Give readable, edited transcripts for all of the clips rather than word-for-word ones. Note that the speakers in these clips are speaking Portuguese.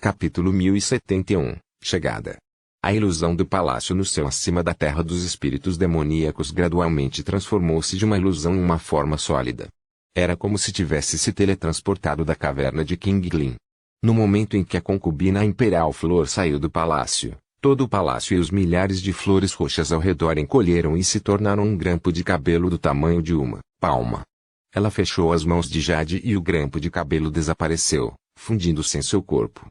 Capítulo 1071 Chegada. A ilusão do palácio no céu acima da terra dos espíritos demoníacos gradualmente transformou-se de uma ilusão em uma forma sólida. Era como se tivesse se teletransportado da caverna de King Glin. No momento em que a concubina imperial Flor saiu do palácio, todo o palácio e os milhares de flores roxas ao redor encolheram e se tornaram um grampo de cabelo do tamanho de uma palma. Ela fechou as mãos de Jade e o grampo de cabelo desapareceu, fundindo-se em seu corpo.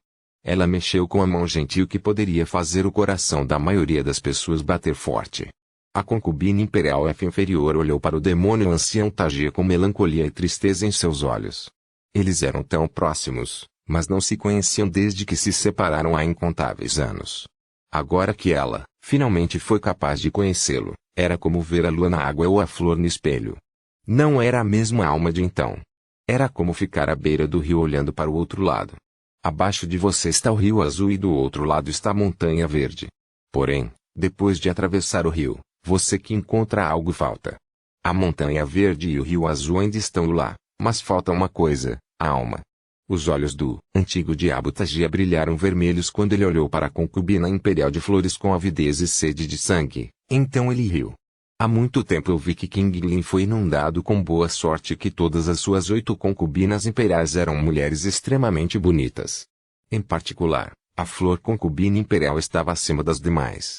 Ela mexeu com a mão gentil que poderia fazer o coração da maioria das pessoas bater forte. A concubina imperial F inferior olhou para o demônio ancião Tajia com melancolia e tristeza em seus olhos. Eles eram tão próximos, mas não se conheciam desde que se separaram há incontáveis anos. Agora que ela, finalmente foi capaz de conhecê-lo, era como ver a lua na água ou a flor no espelho. Não era a mesma alma de então. Era como ficar à beira do rio olhando para o outro lado. Abaixo de você está o rio azul e do outro lado está a montanha verde. Porém, depois de atravessar o rio, você que encontra algo falta. A montanha verde e o rio azul ainda estão lá, mas falta uma coisa, a alma. Os olhos do antigo diabo Tajia brilharam vermelhos quando ele olhou para a concubina imperial de flores com avidez e sede de sangue, então ele riu. Há muito tempo eu vi que King Glin foi inundado com boa sorte e que todas as suas 8 concubinas imperiais eram mulheres extremamente bonitas. Em particular, a flor concubina imperial estava acima das demais.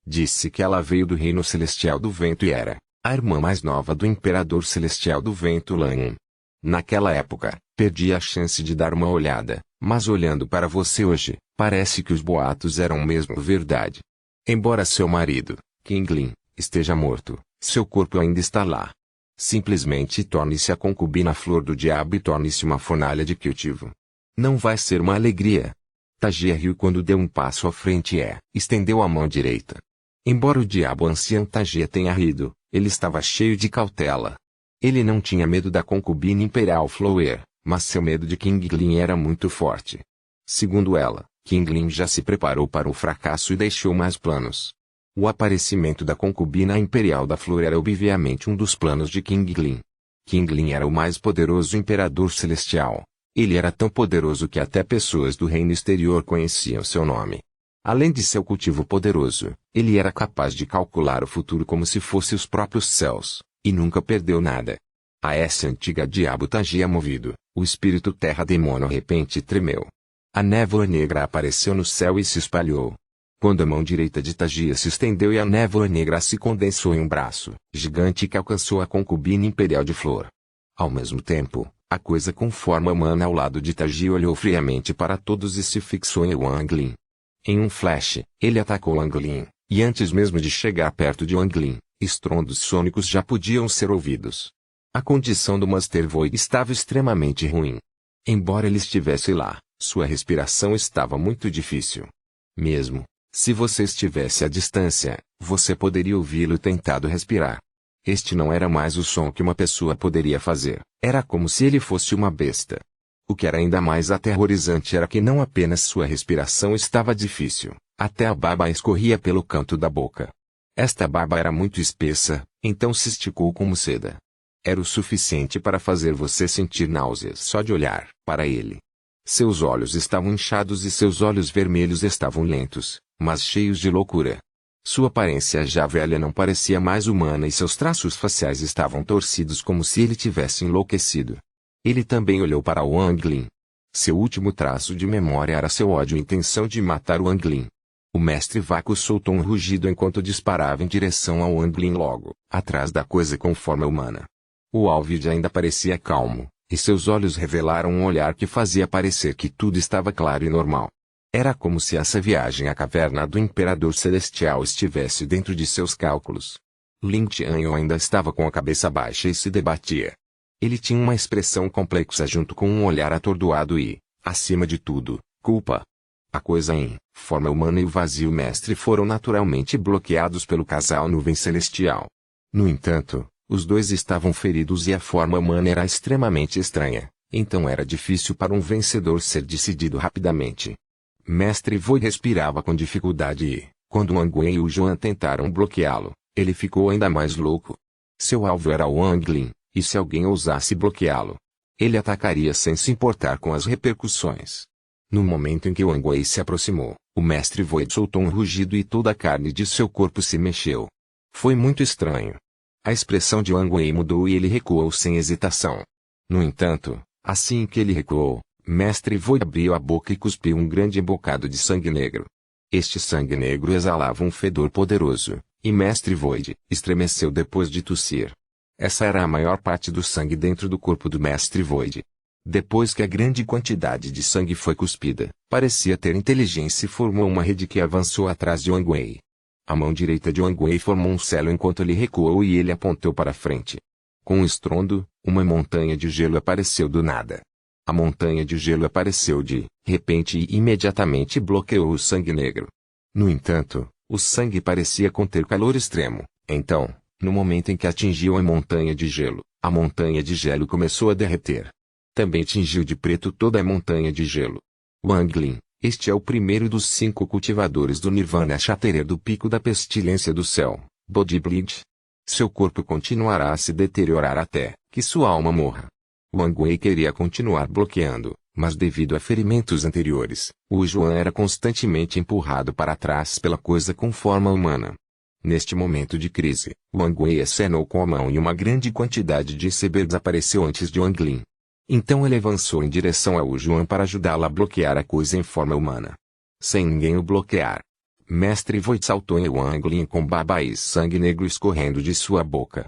Disse que ela veio do reino celestial do vento e era a irmã mais nova do imperador celestial do vento Lan. Naquela época, perdi a chance de dar uma olhada, mas olhando para você hoje, parece que os boatos eram mesmo verdade. Embora seu marido, King Glin, esteja morto, seu corpo ainda está lá. Simplesmente torne-se a concubina flor do diabo e torne-se uma fornalha de cultivo. Não vai ser uma alegria. Tajia riu quando deu um passo à frente e estendeu a mão direita. Embora o diabo ancião Tajia tenha rido, ele estava cheio de cautela. Ele não tinha medo da concubina imperial Flower, mas seu medo de King Glin era muito forte. Segundo ela, King Glin já se preparou para o fracasso e deixou mais planos. O aparecimento da concubina imperial da flor era obviamente um dos planos de King Glin. King Glin era o mais poderoso imperador celestial. Ele era tão poderoso que até pessoas do reino exterior conheciam seu nome. Além de seu cultivo poderoso, ele era capaz de calcular o futuro como se fosse os próprios céus, e nunca perdeu nada. A essa antiga diabo Tajia movido, o espírito terra-demônio de repente tremeu. A névoa negra apareceu no céu e se espalhou. Quando a mão direita de Tajia se estendeu e a névoa negra se condensou em um braço gigante que alcançou a concubina imperial de flor. Ao mesmo tempo, a coisa com forma humana ao lado de Tajia olhou friamente para todos e se fixou em Wang Lin. Em um flash, ele atacou Wang Lin, e antes mesmo de chegar perto de Wang Lin, estrondos sônicos já podiam ser ouvidos. A condição do Master Void estava extremamente ruim. Embora ele estivesse lá, sua respiração estava muito difícil. Mesmo se você estivesse à distância, você poderia ouvi-lo tentando respirar. Este não era mais o som que uma pessoa poderia fazer, era como se ele fosse uma besta. O que era ainda mais aterrorizante era que não apenas sua respiração estava difícil, até a baba escorria pelo canto da boca. Esta baba era muito espessa, então se esticou como seda. Era o suficiente para fazer você sentir náuseas só de olhar para ele. Seus olhos estavam inchados e seus olhos vermelhos estavam lentos, mas cheios de loucura. Sua aparência já velha não parecia mais humana e seus traços faciais estavam torcidos como se ele tivesse enlouquecido. Ele também olhou para Wang Lin. Seu último traço de memória era seu ódio e intenção de matar Wang Lin. O mestre vácuo soltou um rugido enquanto disparava em direção a Wang Lin logo atrás da coisa com forma humana. O Alvid ainda parecia calmo, e seus olhos revelaram um olhar que fazia parecer que tudo estava claro e normal. Era como se essa viagem à caverna do Imperador Celestial estivesse dentro de seus cálculos. Lin Tianyu ainda estava com a cabeça baixa e se debatia. Ele tinha uma expressão complexa junto com um olhar atordoado e, acima de tudo, culpa. A coisa em forma humana e o vazio mestre foram naturalmente bloqueados pelo casal nuvem celestial. No entanto, os dois estavam feridos e a forma humana era extremamente estranha, então era difícil para um vencedor ser decidido rapidamente. Mestre Void respirava com dificuldade e, quando Wang Wei e o Joan tentaram bloqueá-lo, ele ficou ainda mais louco. Seu alvo era Wang Lin, e se alguém ousasse bloqueá-lo, ele atacaria sem se importar com as repercussões. No momento em que Wang Wei se aproximou, o mestre Void soltou um rugido e toda a carne de seu corpo se mexeu. Foi muito estranho. A expressão de Wang Wei mudou e ele recuou sem hesitação. No entanto, assim que ele recuou, mestre Void abriu a boca e cuspiu um grande bocado de sangue negro. Este sangue negro exalava um fedor poderoso, e mestre Void estremeceu depois de tossir. Essa era a maior parte do sangue dentro do corpo do mestre Void. Depois que a grande quantidade de sangue foi cuspida, parecia ter inteligência e formou uma rede que avançou atrás de Wang Wei. A mão direita de Wang Wei formou um selo enquanto ele recuou e ele apontou para frente. Com um estrondo, uma montanha de gelo apareceu do nada. A montanha de gelo apareceu de repente e imediatamente bloqueou o sangue negro. No entanto, o sangue parecia conter calor extremo. Então, no momento em que atingiu a montanha de gelo começou a derreter. Também tingiu de preto toda a montanha de gelo. Wang Lin, este é o primeiro dos 5 cultivadores do Nirvana Shatterer do Pico da Pestilência do Céu, Body Bleed. Seu corpo continuará a se deteriorar até que sua alma morra. Wang Wei queria continuar bloqueando, mas devido a ferimentos anteriores, o Juan era constantemente empurrado para trás pela coisa com forma humana. Neste momento de crise, Wang Wei acenou com a mão e uma grande quantidade de icebergs apareceu antes de Wang Lin. Então ele avançou em direção ao Juan para ajudá-lo a bloquear a coisa em forma humana. Sem ninguém o bloquear, mestre Void saltou em Wang Lin com baba e sangue negro escorrendo de sua boca.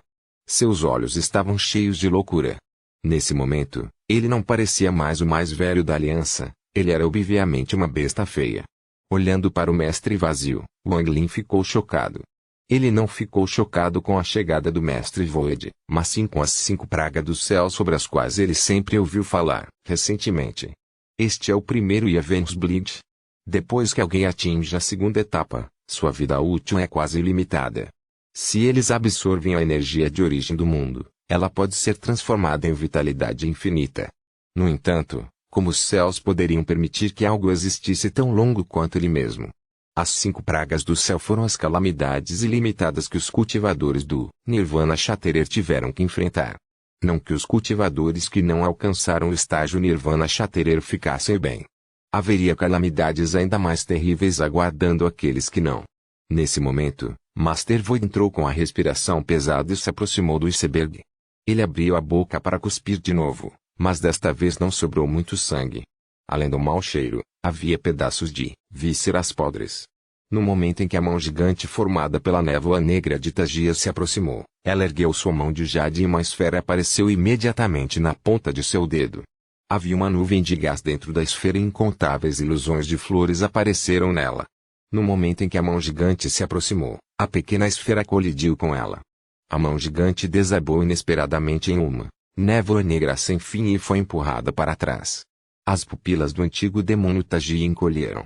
Seus olhos estavam cheios de loucura. Nesse momento, ele não parecia mais o mais velho da aliança, ele era obviamente uma besta feia. Olhando para o mestre vazio, Wang Lin ficou chocado. Ele não ficou chocado com a chegada do mestre Void, mas sim com as 5 pragas do céu sobre as quais ele sempre ouviu falar, recentemente. Este é o primeiro Yaven's Bleed. Depois que alguém atinge a segunda etapa, sua vida útil é quase ilimitada. Se eles absorvem a energia de origem do mundo, ela pode ser transformada em vitalidade infinita. No entanto, como os céus poderiam permitir que algo existisse tão longo quanto ele mesmo? As 5 pragas do céu foram as calamidades ilimitadas que os cultivadores do Nirvana Shatterer tiveram que enfrentar. Não que os cultivadores que não alcançaram o estágio Nirvana Shatterer ficassem bem. Haveria calamidades ainda mais terríveis aguardando aqueles que não. Nesse momento, Master Void entrou com a respiração pesada e se aproximou do iceberg. Ele abriu a boca para cuspir de novo, mas desta vez não sobrou muito sangue. Além do mau cheiro, havia pedaços de vísceras podres. No momento em que a mão gigante formada pela névoa negra de Tagia se aproximou, ela ergueu sua mão de jade e uma esfera apareceu imediatamente na ponta de seu dedo. Havia uma nuvem de gás dentro da esfera e incontáveis ilusões de flores apareceram nela. No momento em que a mão gigante se aproximou, a pequena esfera colidiu com ela. A mão gigante desabou inesperadamente em uma névoa negra sem fim e foi empurrada para trás. As pupilas do antigo demônio Tagia encolheram.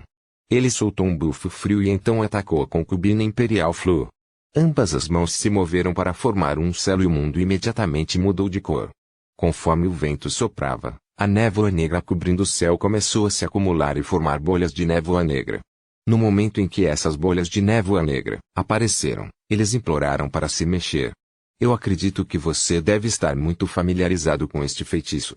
Ele soltou um bufo frio e então atacou a concubina Imperial Flu. Ambas as mãos se moveram para formar um selo e o mundo imediatamente mudou de cor. Conforme o vento soprava, a névoa negra cobrindo o céu começou a se acumular e formar bolhas de névoa negra. No momento em que essas bolhas de névoa negra apareceram, eles imploraram para se mexer. Eu acredito que você deve estar muito familiarizado com este feitiço.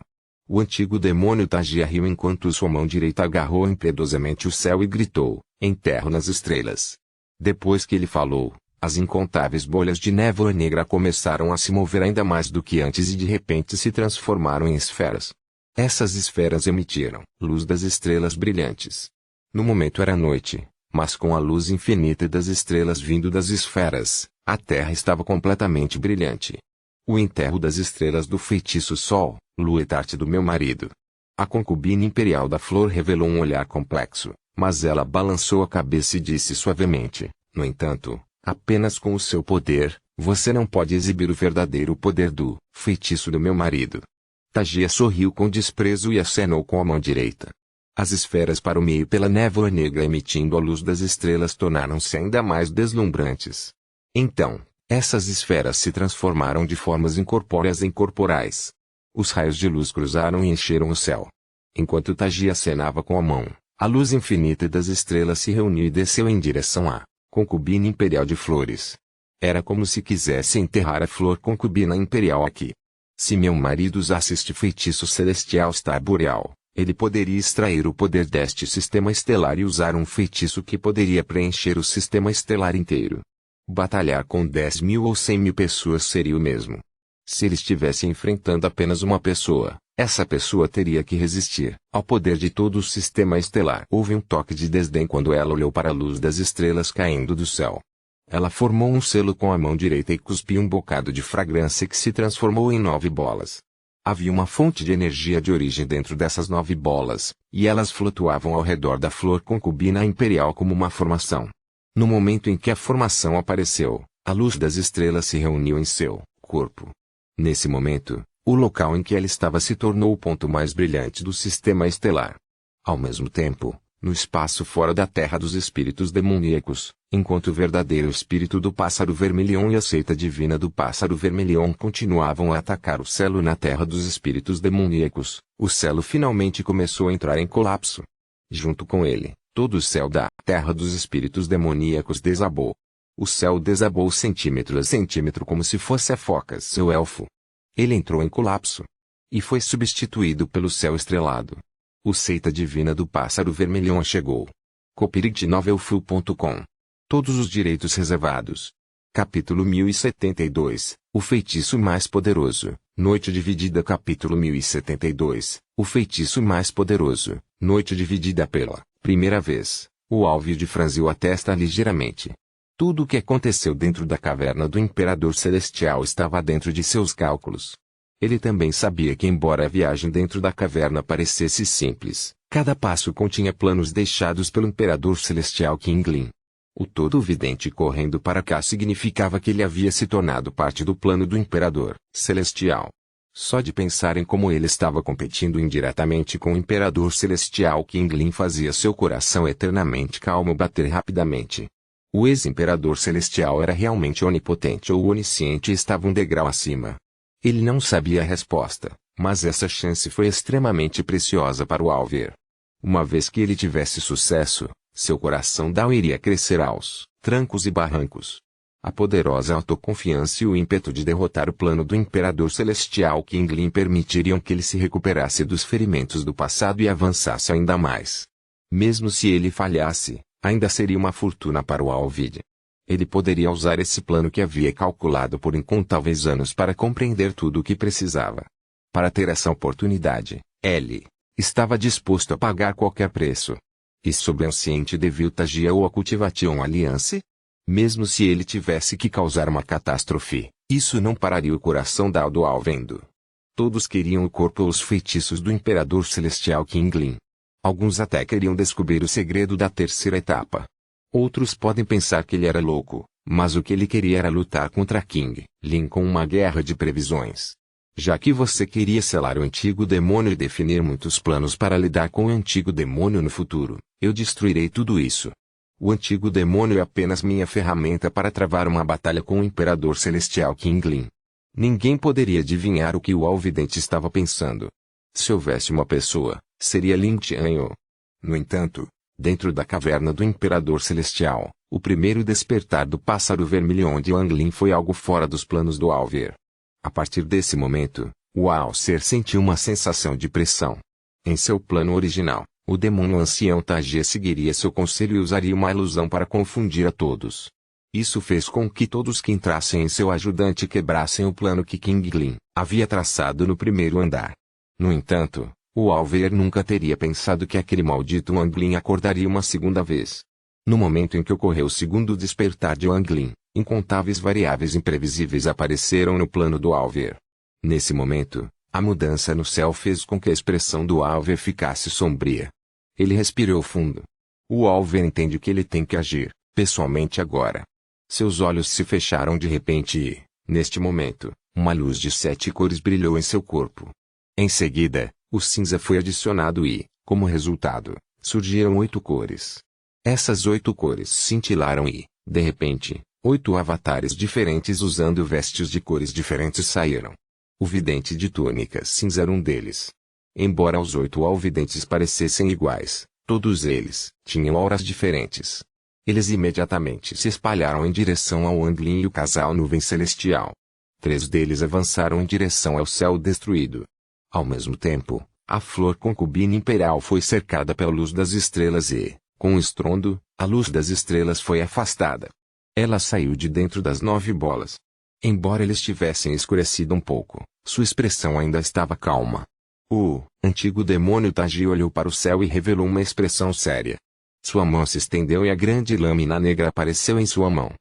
O antigo demônio Tagia riu enquanto sua mão direita agarrou impiedosamente o céu e gritou, enterro nas estrelas. Depois que ele falou, as incontáveis bolhas de névoa negra começaram a se mover ainda mais do que antes e de repente se transformaram em esferas. Essas esferas emitiram luz das estrelas brilhantes. No momento era noite, mas com a luz infinita das estrelas vindo das esferas, a terra estava completamente brilhante. O enterro das estrelas do feitiço Sol, Lua e Tarte do meu marido. A concubina imperial da flor revelou um olhar complexo, mas ela balançou a cabeça e disse suavemente, no entanto, apenas com o seu poder, você não pode exibir o verdadeiro poder do feitiço do meu marido. Tagia sorriu com desprezo e acenou com a mão direita. As esferas para o meio pela névoa negra emitindo a luz das estrelas tornaram-se ainda mais deslumbrantes. Então, essas esferas se transformaram de formas incorpóreas em corporais. Os raios de luz cruzaram e encheram o céu. Enquanto Tagia acenava com a mão, a luz infinita das estrelas se reuniu e desceu em direção à concubina imperial de flores. Era como se quisesse enterrar a flor concubina imperial aqui. Se meu marido usasse este feitiço celestial Star Boreal, Ele poderia extrair o poder deste sistema estelar e usar um feitiço que poderia preencher o sistema estelar inteiro. Batalhar com 10.000 ou 100.000 pessoas seria o mesmo. Se ele estivesse enfrentando apenas uma pessoa, essa pessoa teria que resistir ao poder de todo o sistema estelar. Houve um toque de desdém quando ela olhou para a luz das estrelas caindo do céu. Ela formou um selo com a mão direita e cuspiu um bocado de fragrância que se transformou em 9 bolas. Havia uma fonte de energia de origem dentro dessas 9 bolas, e elas flutuavam ao redor da flor concubina imperial como uma formação. No momento em que a formação apareceu, a luz das estrelas se reuniu em seu corpo. Nesse momento, o local em que ela estava se tornou o ponto mais brilhante do sistema estelar. Ao mesmo tempo, no espaço fora da terra dos espíritos demoníacos, enquanto o verdadeiro espírito do pássaro vermelhão e a seita divina do pássaro vermelhão continuavam a atacar o selo na terra dos espíritos demoníacos, o selo finalmente começou a entrar em colapso. Junto com ele, todo o céu da terra dos espíritos demoníacos desabou. O céu desabou centímetro a centímetro como se fosse a Focas, seu elfo. Ele entrou em colapso. E foi substituído pelo céu estrelado. O seita divina do pássaro vermelhão chegou. Copyright Todos os direitos reservados. Capítulo 1072, O feitiço mais poderoso, Noite dividida. Capítulo 1072, O feitiço mais poderoso, Noite dividida. Pela primeira vez, o Alvide franziu a testa ligeiramente. Tudo o que aconteceu dentro da caverna do Imperador Celestial estava dentro de seus cálculos. Ele também sabia que, embora a viagem dentro da caverna parecesse simples, cada passo continha planos deixados pelo Imperador Celestial Kinglin. O todo-vidente correndo para cá significava que ele havia se tornado parte do plano do Imperador Celestial. Só de pensar em como ele estava competindo indiretamente com o Imperador Celestial Kinglin fazia seu coração eternamente calmo bater rapidamente. O ex-Imperador Celestial era realmente onipotente ou onisciente e estava um degrau acima. Ele não sabia a resposta, mas essa chance foi extremamente preciosa para o Alver. Uma vez que ele tivesse sucesso, seu coração iria crescer aos trancos e barrancos. A poderosa autoconfiança e o ímpeto de derrotar o plano do Imperador Celestial Kinglin permitiriam que ele se recuperasse dos ferimentos do passado e avançasse ainda mais. Mesmo se ele falhasse, ainda seria uma fortuna para o Alvide. Ele poderia usar esse plano que havia calculado por incontáveis anos para compreender tudo o que precisava. Para ter essa oportunidade, ele estava disposto a pagar qualquer preço. E sobre o anciente de Viltagia ou a Cultivation Alliance? Mesmo se ele tivesse que causar uma catástrofe, isso não pararia o coração do Alvendo. Todos queriam o corpo ou os feitiços do Imperador Celestial Kinglin. Alguns até queriam descobrir o segredo da terceira etapa. Outros podem pensar que ele era louco, mas o que ele queria era lutar contra King Lin com uma guerra de previsões. Já que você queria selar o antigo demônio e definir muitos planos para lidar com o antigo demônio no futuro, eu destruirei tudo isso. O antigo demônio é apenas minha ferramenta para travar uma batalha com o Imperador Celestial Kinglin. Ninguém poderia adivinhar o que o Alvidente estava pensando. Se houvesse uma pessoa, seria Lin Qianyu. No entanto, dentro da caverna do Imperador Celestial, o primeiro despertar do pássaro vermelho de Wang Lin foi algo fora dos planos do Alver. A partir desse momento, o Alcer sentiu uma sensação de pressão. Em seu plano original, o demônio ancião Tagia seguiria seu conselho e usaria uma ilusão para confundir a todos. Isso fez com que todos que entrassem em seu ajudante quebrassem o plano que King Lin havia traçado no primeiro andar. No entanto, o Alver nunca teria pensado que aquele maldito Wang Lin acordaria uma segunda vez. No momento em que ocorreu o segundo despertar de Wang Lin, incontáveis variáveis imprevisíveis apareceram no plano do Alver. Nesse momento, a mudança no céu fez com que a expressão do Alver ficasse sombria. Ele respirou fundo. O Alver entende que ele tem que agir, pessoalmente agora. Seus olhos se fecharam de repente e, neste momento, uma luz de 7 cores brilhou em seu corpo. Em seguida, o cinza foi adicionado e, como resultado, surgiram 8 cores. Essas 8 cores cintilaram e, de repente, 8 avatares diferentes usando vestes de cores diferentes saíram. O vidente de túnica cinza era um deles. Embora os 8 alvidentes parecessem iguais, todos eles tinham auras diferentes. Eles imediatamente se espalharam em direção ao Wang Lin e o casal Nuvem Celestial. 3 deles avançaram em direção ao céu destruído. Ao mesmo tempo, A flor concubina imperial foi cercada pela luz das estrelas e, com um estrondo, a luz das estrelas foi afastada. Ela saiu de dentro das 9 bolas. Embora eles tivessem escurecido um pouco, sua expressão ainda estava calma. O antigo demônio Taji olhou para o céu e revelou uma expressão séria. Sua mão se estendeu e a grande lâmina negra apareceu em sua mão.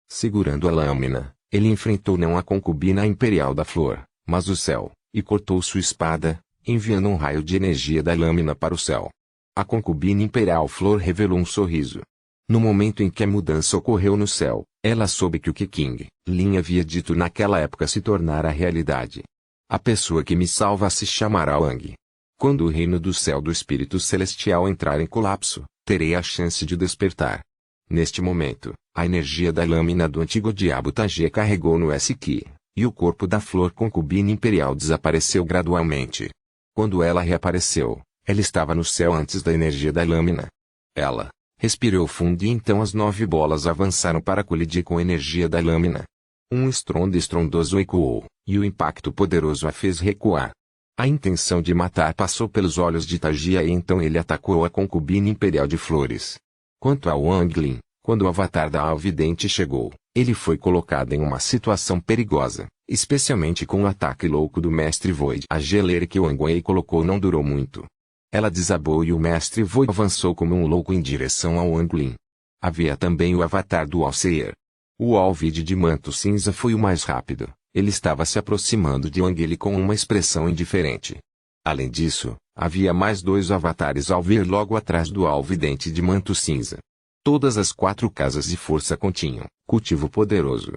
Segurando a lâmina, ele enfrentou não a concubina imperial da flor, mas o céu, e cortou sua espada, enviando um raio de energia da lâmina para o céu. A concubina imperial flor revelou um sorriso. No momento em que a mudança ocorreu no céu, ela soube que o que King Lin havia dito naquela época se tornara realidade. A pessoa que me salva se chamará Wang. Quando o reino do céu do espírito celestial entrar em colapso, terei a chance de despertar. Neste momento, a energia da lâmina do antigo diabo Taji carregou no S-Ki, e o corpo da flor concubina imperial desapareceu gradualmente. Quando ela reapareceu, ela estava no céu antes da energia da lâmina. Ela respirou fundo e então as 9 bolas avançaram para colidir com a energia da lâmina. Um estrondo estrondoso ecoou, e o impacto poderoso a fez recuar. A intenção de matar passou pelos olhos de Taji e então ele atacou a concubina imperial de flores. Quanto a Wang Lin, quando o avatar da Alvidente chegou, ele foi colocado em uma situação perigosa, especialmente com o ataque louco do Mestre Void. A geleira que Wang Wei colocou não durou muito. Ela desabou e o Mestre Void avançou como um louco em direção ao Wang Lin. Havia também o avatar do Alseer. O Alvide de manto cinza foi o mais rápido. Ele estava se aproximando de Wang Li com uma expressão indiferente. Além disso, havia mais 2 avatares ao vir logo atrás do Alvidente de manto cinza. Todas as 4 casas de força continham cultivo poderoso.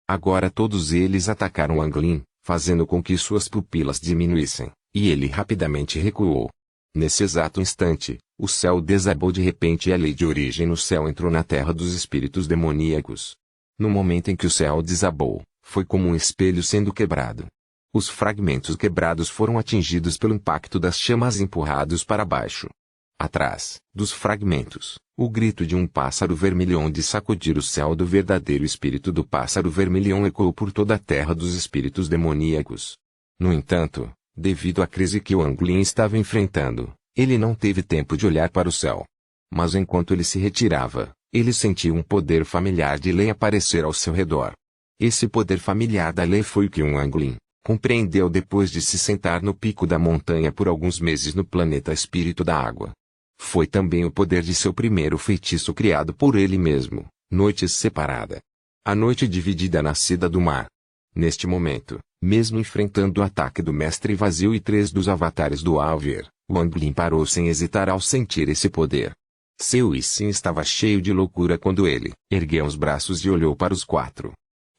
Agora todos eles atacaram Wang Lin, fazendo com que suas pupilas diminuíssem, e ele rapidamente recuou. Nesse exato instante, o céu desabou de repente e a lei de origem no céu entrou na terra dos espíritos demoníacos. No momento em que o céu desabou, foi como um espelho sendo quebrado. Os fragmentos quebrados foram atingidos pelo impacto das chamas empurrados para baixo. Atrás dos fragmentos, o grito de um pássaro vermelhão de sacudir o céu do verdadeiro espírito do pássaro vermelhão ecoou por toda a terra dos espíritos demoníacos. No entanto, devido à crise que Wang Lin estava enfrentando, ele não teve tempo de olhar para o céu. Mas enquanto ele se retirava, ele sentiu um poder familiar de lei aparecer ao seu redor. Esse poder familiar da lei foi o que Wang Lin compreendeu depois de se sentar no pico da montanha por alguns meses no planeta Espírito da Água. Foi também o poder de seu primeiro feitiço criado por ele mesmo, Noite Separada. A noite dividida nascida do mar. Neste momento, mesmo enfrentando o ataque do Mestre Vazio e 3 dos avatares do Alvier, Wang Lin parou sem hesitar ao sentir esse poder. Seu Issin estava cheio de loucura quando ele ergueu os braços e olhou para os 4.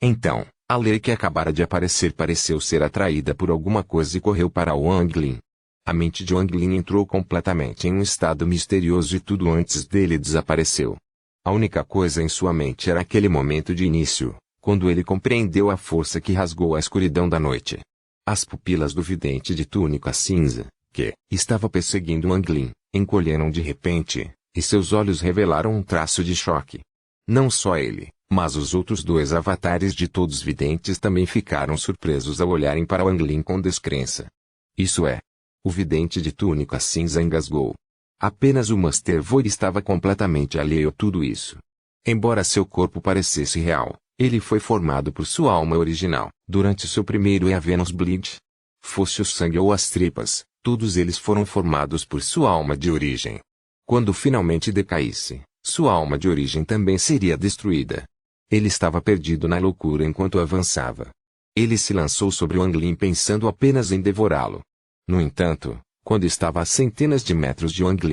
Então, a lei que acabara de aparecer pareceu ser atraída por alguma coisa e correu para Wang Lin. A mente de Wang Lin entrou completamente em um estado misterioso e tudo antes dele desapareceu. A única coisa em sua mente era aquele momento de início, quando ele compreendeu a força que rasgou a escuridão da noite. As pupilas do vidente de túnica cinza, que estava perseguindo Wang Lin, encolheram de repente, e seus olhos revelaram um traço de choque. Não só ele, mas os outros 2 avatares de todos videntes também ficaram surpresos ao olharem para Wang Lin com descrença. Isso é. O vidente de túnica cinza engasgou. Apenas o Master Void estava completamente alheio a tudo isso. Embora seu corpo parecesse real, ele foi formado por sua alma original, durante seu primeiro Eavenus Bleed. Fosse o sangue ou as tripas, todos eles foram formados por sua alma de origem. Quando finalmente decaísse, sua alma de origem também seria destruída. Ele estava perdido na loucura enquanto avançava. Ele se lançou sobre Wang Lin pensando apenas em devorá-lo. No entanto, quando estava a centenas de metros de Wang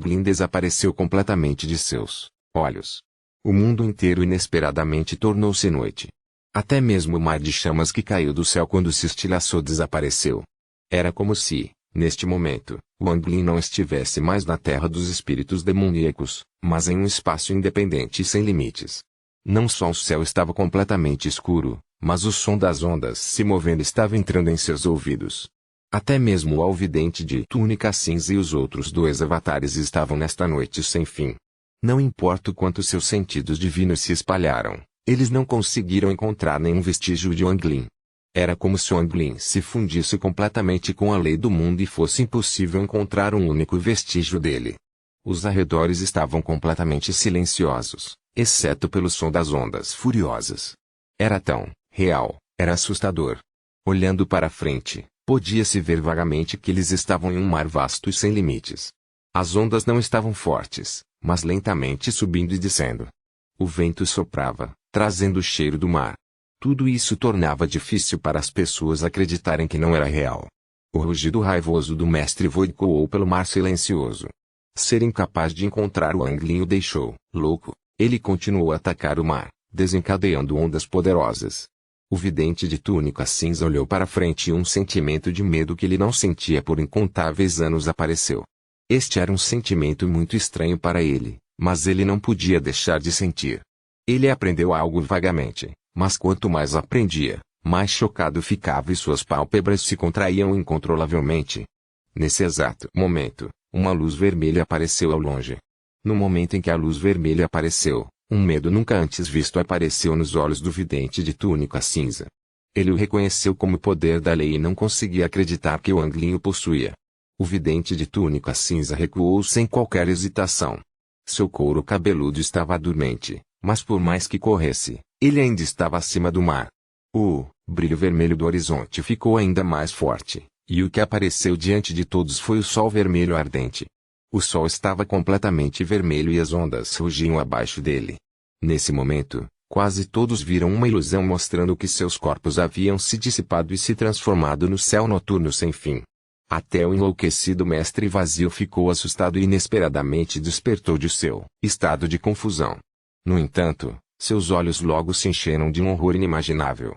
Lin desapareceu completamente de seus olhos. O mundo inteiro inesperadamente tornou-se noite. Até mesmo o mar de chamas que caiu do céu quando se estilhaçou desapareceu. Era como se, neste momento, Wang Lin não estivesse mais na terra dos espíritos demoníacos, mas em um espaço independente e sem limites. Não só o céu estava completamente escuro, mas o som das ondas se movendo estava entrando em seus ouvidos. Até mesmo o Alvidente de túnica cinza e os outros 2 avatares estavam nesta noite sem fim. Não importa o quanto seus sentidos divinos se espalharam, eles não conseguiram encontrar nenhum vestígio de Wang Lin. Era como se Wang Lin se fundisse completamente com a lei do mundo e fosse impossível encontrar um único vestígio dele. Os arredores estavam completamente silenciosos, exceto pelo som das ondas furiosas. Era tão real, era assustador. Olhando para frente, podia-se ver vagamente que eles estavam em um mar vasto e sem limites. As ondas não estavam fortes, mas lentamente subindo e descendo. O vento soprava, trazendo o cheiro do mar. Tudo isso tornava difícil para as pessoas acreditarem que não era real. O rugido raivoso do mestre Vo ecoou pelo mar silencioso. Ser incapaz de encontrar o Wang Lin o deixou louco. Ele continuou a atacar o mar, desencadeando ondas poderosas. O vidente de túnica cinza olhou para frente e um sentimento de medo que ele não sentia por incontáveis anos apareceu. Este era um sentimento muito estranho para ele, mas ele não podia deixar de sentir. Ele aprendeu algo vagamente, mas quanto mais aprendia, mais chocado ficava e suas pálpebras se contraíam incontrolavelmente. Nesse exato momento, uma luz vermelha apareceu ao longe. No momento em que a luz vermelha apareceu, um medo nunca antes visto apareceu nos olhos do vidente de túnica cinza. Ele o reconheceu como poder da lei e não conseguia acreditar que o Wang Lin o possuía. O vidente de túnica cinza recuou sem qualquer hesitação. Seu couro cabeludo estava dormente, mas por mais que corresse, ele ainda estava acima do mar. O brilho vermelho do horizonte ficou ainda mais forte, e o que apareceu diante de todos foi o sol vermelho ardente. O sol estava completamente vermelho e as ondas rugiam abaixo dele. Nesse momento, quase todos viram uma ilusão mostrando que seus corpos haviam se dissipado e se transformado no céu noturno sem fim. Até o enlouquecido mestre vazio ficou assustado e inesperadamente despertou de seu estado de confusão. No entanto, seus olhos logo se encheram de um horror inimaginável.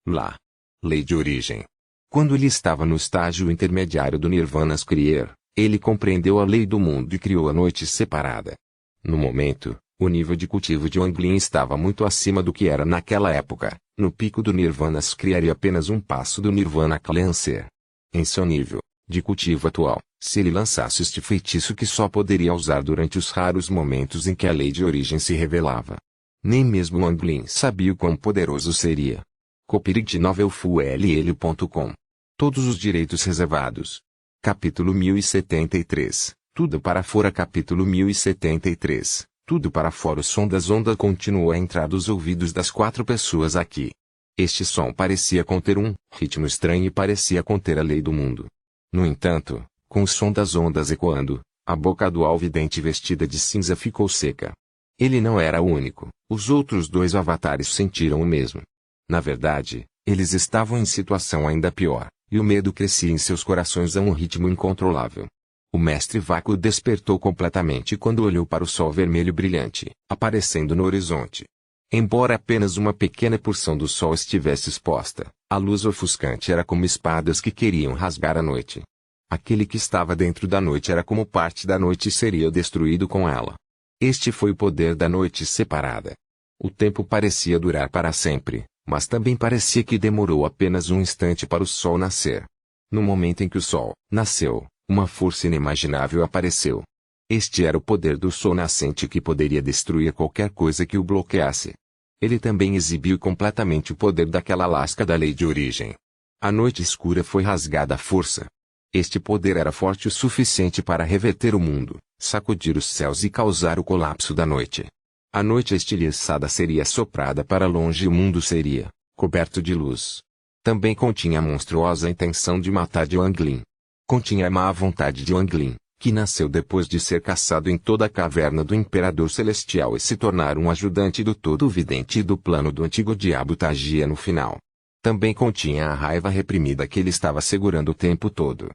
Lá. Lei de origem. Quando ele estava no estágio intermediário do Nirvana Kriya, ele compreendeu a lei do mundo e criou a noite separada. No momento, o nível de cultivo de Wang Lin estava muito acima do que era naquela época, no pico do Nirvana Kriya e apenas um passo do Nirvana Cleanser. Em seu nível de cultivo atual, se ele lançasse este feitiço que só poderia usar durante os raros momentos em que a lei de origem se revelava. Nem mesmo Wang Lin sabia o quão poderoso seria. Copyright Novel Full.com. Todos os direitos reservados. Capítulo 1073. Tudo para fora. Capítulo 1073. Tudo para fora. O som das ondas continuou a entrar dos ouvidos das 4 pessoas aqui. Este som parecia conter um ritmo estranho e parecia conter a lei do mundo. No entanto, com o som das ondas ecoando, a boca do alvidente vestida de cinza ficou seca. Ele não era o único, os outros 2 avatares sentiram o mesmo. Na verdade, eles estavam em situação ainda pior, e o medo crescia em seus corações a um ritmo incontrolável. O mestre vácuo despertou completamente quando olhou para o sol vermelho brilhante, aparecendo no horizonte. Embora apenas uma pequena porção do sol estivesse exposta, a luz ofuscante era como espadas que queriam rasgar a noite. Aquele que estava dentro da noite era como parte da noite e seria destruído com ela. Este foi o poder da noite separada. O tempo parecia durar para sempre, mas também parecia que demorou apenas um instante para o sol nascer. No momento em que o sol nasceu, uma força inimaginável apareceu. Este era o poder do sol nascente que poderia destruir qualquer coisa que o bloqueasse. Ele também exibiu completamente o poder daquela lasca da lei de origem. A noite escura foi rasgada à força. Este poder era forte o suficiente para reverter o mundo, sacudir os céus e causar o colapso da noite. A noite estilhaçada seria soprada para longe e o mundo seria coberto de luz. Também continha a monstruosa intenção de matar de Wang Lin. Continha a má vontade de Wang Lin, que nasceu depois de ser caçado em toda a caverna do Imperador Celestial e se tornar um ajudante do Todo-Vidente e do plano do antigo Diabo Tagia no final. Também continha a raiva reprimida que ele estava segurando o tempo todo.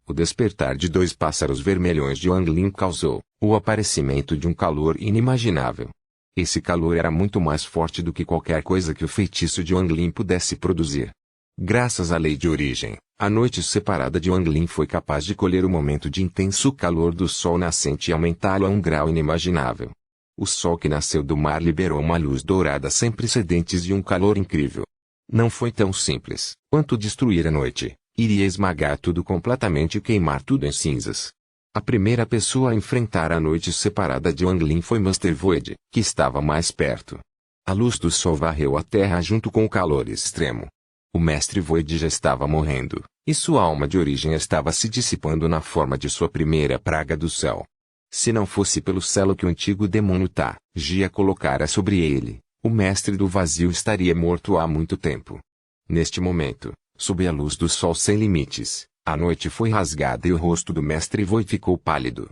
O despertar de 2 pássaros vermelhões de Wang Lin causou o aparecimento de um calor inimaginável. Esse calor era muito mais forte do que qualquer coisa que o feitiço de Wang Lin pudesse produzir. Graças à lei de origem, a noite separada de Wang Lin foi capaz de colher o momento de intenso calor do sol nascente e aumentá-lo a um grau inimaginável. O sol que nasceu do mar liberou uma luz dourada sem precedentes e um calor incrível. Não foi tão simples quanto destruir a noite. Iria esmagar tudo completamente e queimar tudo em cinzas. A primeira pessoa a enfrentar a noite separada de Wang Lin foi Master Void, que estava mais perto. A luz do sol varreu a terra junto com o calor extremo. O mestre Void já estava morrendo, e sua alma de origem estava se dissipando na forma de sua primeira praga do céu. Se não fosse pelo selo que o antigo demônio Gia colocara sobre ele, o mestre do vazio estaria morto há muito tempo. Neste momento, sob a luz do sol sem limites, a noite foi rasgada e o rosto do mestre Void ficou pálido.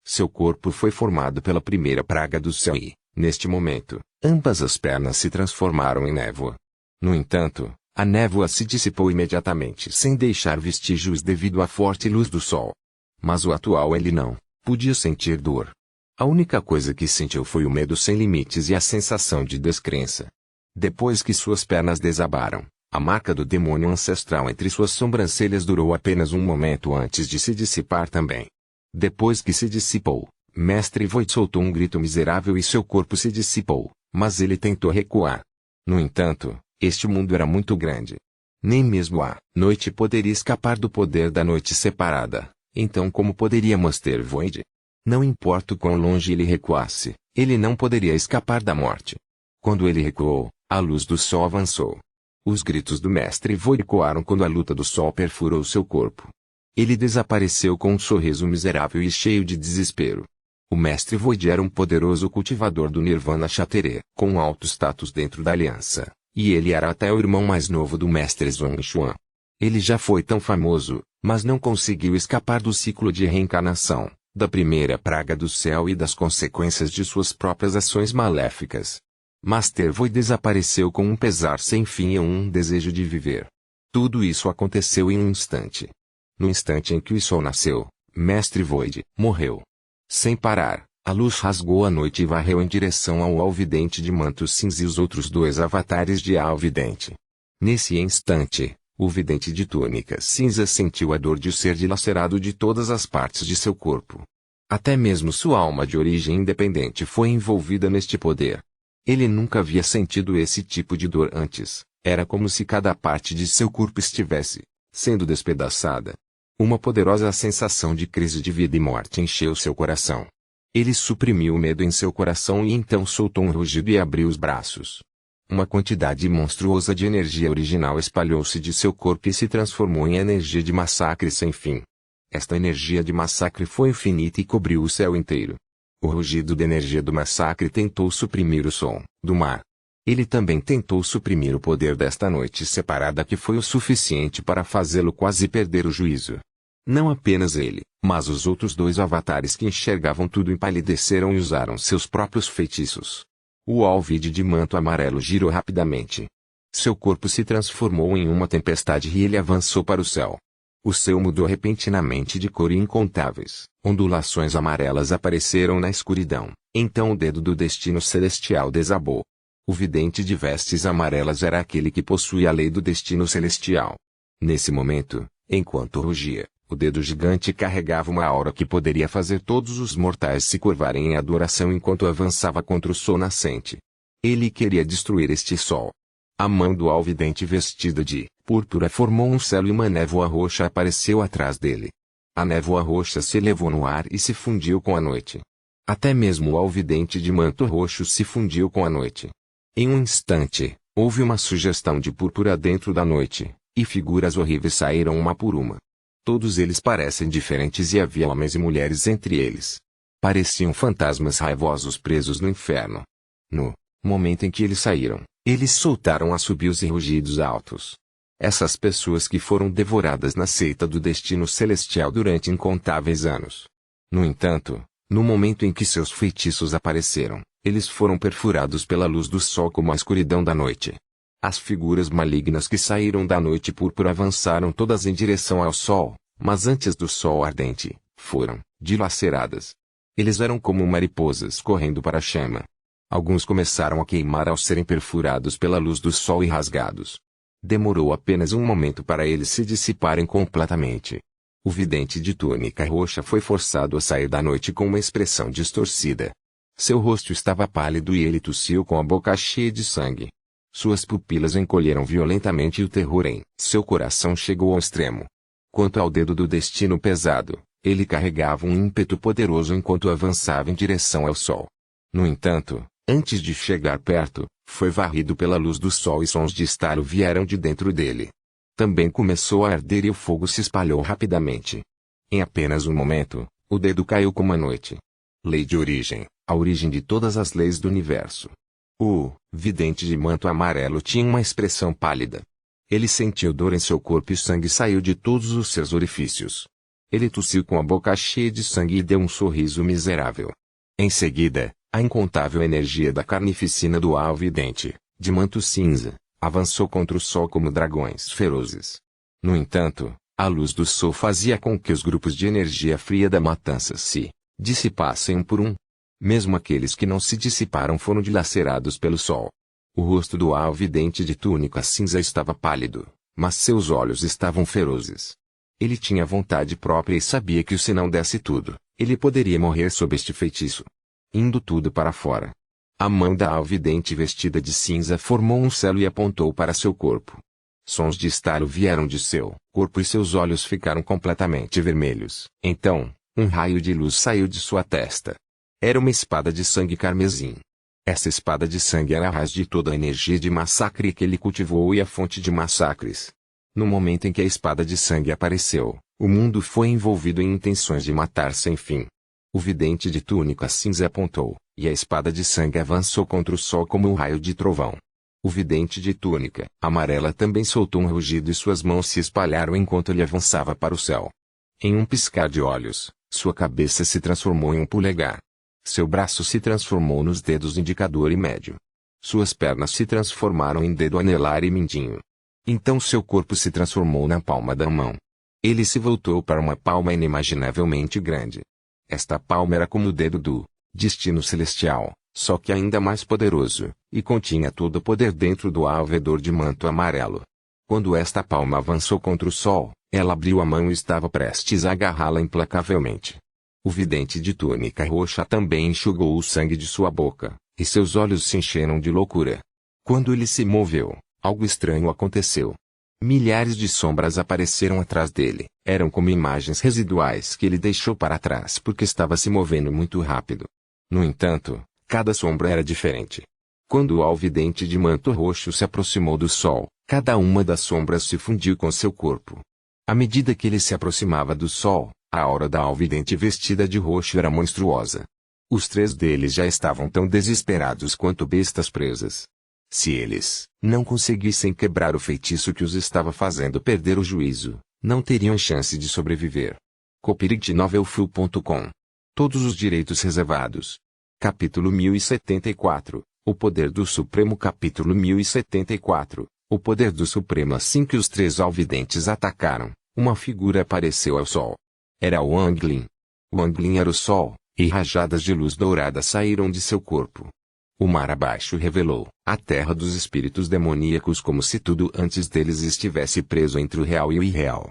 Seu corpo foi formado pela primeira praga do céu e, neste momento, ambas as pernas se transformaram em névoa. No entanto, a névoa se dissipou imediatamente sem deixar vestígios devido à forte luz do sol. Mas o atual ele não podia sentir dor. A única coisa que sentiu foi o medo sem limites e a sensação de descrença. Depois que suas pernas desabaram, a marca do demônio ancestral entre suas sobrancelhas durou apenas um momento antes de se dissipar também. Depois que se dissipou, Mestre Void soltou um grito miserável e seu corpo se dissipou, mas ele tentou recuar. No entanto, este mundo era muito grande. Nem mesmo a noite poderia escapar do poder da noite separada. Então como poderia Master Void? Não importa o quão longe ele recuasse, ele não poderia escapar da morte. Quando ele recuou, a luz do sol avançou. Os gritos do Mestre Void ecoaram quando a luta do sol perfurou seu corpo. Ele desapareceu com um sorriso miserável e cheio de desespero. O Mestre Void era um poderoso cultivador do Nirvana Shatterer, com um alto status dentro da aliança, e ele era até o irmão mais novo do Mestre Zhongshuan. Ele já foi tão famoso, mas não conseguiu escapar do ciclo de reencarnação, da primeira praga do céu e das consequências de suas próprias ações maléficas. Master Void desapareceu com um pesar sem fim e um desejo de viver. Tudo isso aconteceu em um instante. No instante em que o sol nasceu, Mestre Void morreu. Sem parar, a luz rasgou a noite e varreu em direção ao Alvidente de manto cinza e os outros dois avatares de Alvidente. Nesse instante, o vidente de túnica cinza sentiu a dor de ser dilacerado de todas as partes de seu corpo. Até mesmo sua alma de origem independente foi envolvida neste poder. Ele nunca havia sentido esse tipo de dor antes. Era como se cada parte de seu corpo estivesse sendo despedaçada. Uma poderosa sensação de crise de vida e morte encheu seu coração. Ele suprimiu o medo em seu coração e então soltou um rugido e abriu os braços. Uma quantidade monstruosa de energia original espalhou-se de seu corpo e se transformou em energia de massacre sem fim. Esta energia de massacre foi infinita e cobriu o céu inteiro. O rugido de energia do massacre tentou suprimir o som do mar. Ele também tentou suprimir o poder desta noite separada que foi o suficiente para fazê-lo quase perder o juízo. Não apenas ele, mas os outros dois avatares que enxergavam tudo empalideceram e usaram seus próprios feitiços. O Alvide de manto amarelo girou rapidamente. Seu corpo se transformou em uma tempestade e ele avançou para o céu. O céu mudou repentinamente de cor e incontáveis ondulações amarelas apareceram na escuridão. Então o dedo do destino celestial desabou. O vidente de vestes amarelas era aquele que possuía a lei do destino celestial. Nesse momento, enquanto rugia, o dedo gigante carregava uma aura que poderia fazer todos os mortais se curvarem em adoração enquanto avançava contra o sol nascente. Ele queria destruir este sol. A mão do alvidente vestida de púrpura formou um celo e uma névoa roxa apareceu atrás dele. A névoa roxa se elevou no ar e se fundiu com a noite. Até mesmo o alvidente de manto roxo se fundiu com a noite. Em um instante, houve uma sugestão de púrpura dentro da noite, e figuras horríveis saíram uma por uma. Todos eles parecem diferentes e havia homens e mulheres entre eles. Pareciam fantasmas raivosos presos no inferno. No momento em que eles saíram, eles soltaram assobios e rugidos altos. Essas pessoas que foram devoradas na seita do destino celestial durante incontáveis anos. No entanto, no momento em que seus feitiços apareceram, eles foram perfurados pela luz do sol como a escuridão da noite. As figuras malignas que saíram da noite púrpura avançaram todas em direção ao sol, mas antes do sol ardente, foram dilaceradas. Eles eram como mariposas correndo para a chama. Alguns começaram a queimar ao serem perfurados pela luz do sol e rasgados. Demorou apenas um momento para eles se dissiparem completamente. O vidente de túnica roxa foi forçado a sair da noite com uma expressão distorcida. Seu rosto estava pálido e ele tossiu com a boca cheia de sangue. Suas pupilas encolheram violentamente e o terror em seu coração chegou ao extremo. Quanto ao dedo do destino pesado, ele carregava um ímpeto poderoso enquanto avançava em direção ao sol. No entanto, antes de chegar perto, Foi varrido pela luz do sol e sons de estalo vieram de dentro dele. Também começou a arder e o fogo se espalhou rapidamente. Em apenas um momento, o dedo caiu como a noite. Lei de origem, a origem de todas as leis do universo. O vidente de manto amarelo tinha uma expressão pálida. Ele sentiu dor em seu corpo e sangue saiu de todos os seus orifícios. Ele tossiu com a boca cheia de sangue e deu um sorriso miserável. Em seguida, a incontável energia da carnificina do alvidente, de manto cinza, avançou contra o sol como dragões ferozes. No entanto, a luz do sol fazia com que os grupos de energia fria da matança se dissipassem um por um. Mesmo aqueles que não se dissiparam foram dilacerados pelo sol. O rosto do alvidente de túnica cinza estava pálido, mas seus olhos estavam ferozes. Ele tinha vontade própria e sabia que se não desse tudo, ele poderia morrer sob este feitiço. Indo tudo para fora. A mão da alvidente vestida de cinza formou um selo e apontou para seu corpo. Sons de estalo vieram de seu corpo e seus olhos ficaram completamente vermelhos. Então, um raio de luz saiu de sua testa. Era uma espada de sangue carmesim. Essa espada de sangue era a raiz de toda a energia de massacre que ele cultivou e a fonte de massacres. No momento em que a espada de sangue apareceu, o mundo foi envolvido em intenções de matar sem fim. O vidente de túnica cinza apontou, e a espada de sangue avançou contra o sol como um raio de trovão. O vidente de túnica amarela também soltou um rugido e suas mãos se espalharam enquanto ele avançava para o céu. Em um piscar de olhos, sua cabeça se transformou em um polegar. Seu braço se transformou nos dedos indicador e médio. Suas pernas se transformaram em dedo anelar e mindinho. Então seu corpo se transformou na palma da mão. Ele se voltou para uma palma inimaginavelmente grande. Esta palma era como o dedo do destino celestial, só que ainda mais poderoso, e continha todo o poder dentro do alvedor de manto amarelo. Quando esta palma avançou contra o sol, ela abriu a mão e estava prestes a agarrá-la implacavelmente. O vidente de túnica roxa também enxugou o sangue de sua boca, e seus olhos se encheram de loucura. Quando ele se moveu, algo estranho aconteceu. Milhares de sombras apareceram atrás dele, eram como imagens residuais que ele deixou para trás porque estava se movendo muito rápido. No entanto, cada sombra era diferente. Quando o alvidente de manto roxo se aproximou do sol, cada uma das sombras se fundiu com seu corpo. À medida que ele se aproximava do sol, a aura da alvidente vestida de roxo era monstruosa. Os três deles já estavam tão desesperados quanto bestas presas. Se eles não conseguissem quebrar o feitiço que os estava fazendo perder o juízo, não teriam chance de sobreviver. copyrightnovelfull.com. Todos os direitos reservados. Capítulo 1074. O poder do Supremo. Capítulo 1074. O poder do Supremo. Assim que os três alvidentes atacaram, uma figura apareceu ao sol. Era o Anglin. O Anglin era o sol, e rajadas de luz dourada saíram de seu corpo. O mar abaixo revelou a terra dos espíritos demoníacos como se tudo antes deles estivesse preso entre o real e o irreal.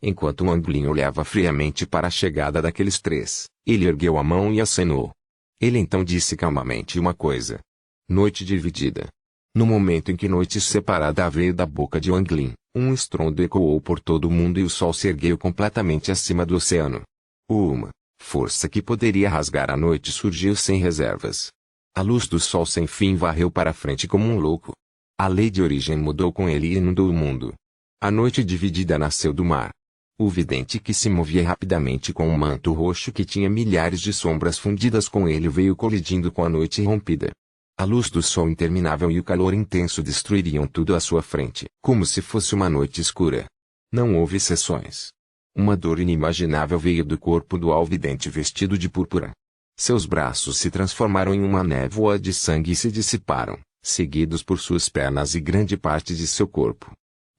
Enquanto o Anglin olhava friamente para a chegada daqueles três, ele ergueu a mão e acenou. Ele então disse calmamente uma coisa. Noite dividida. No momento em que noite separada veio da boca de Anglin, um estrondo ecoou por todo o mundo e o sol se ergueu completamente acima do oceano. Uma força que poderia rasgar a noite surgiu sem reservas. A luz do sol sem fim varreu para frente como um louco. A lei de origem mudou com ele e inundou o mundo. A noite dividida nasceu do mar. O vidente que se movia rapidamente com um manto roxo que tinha milhares de sombras fundidas com ele veio colidindo com a noite rompida. A luz do sol interminável e o calor intenso destruiriam tudo à sua frente, como se fosse uma noite escura. Não houve exceções. Uma dor inimaginável veio do corpo do alvidente vestido de púrpura. Seus braços se transformaram em uma névoa de sangue e se dissiparam, seguidos por suas pernas e grande parte de seu corpo.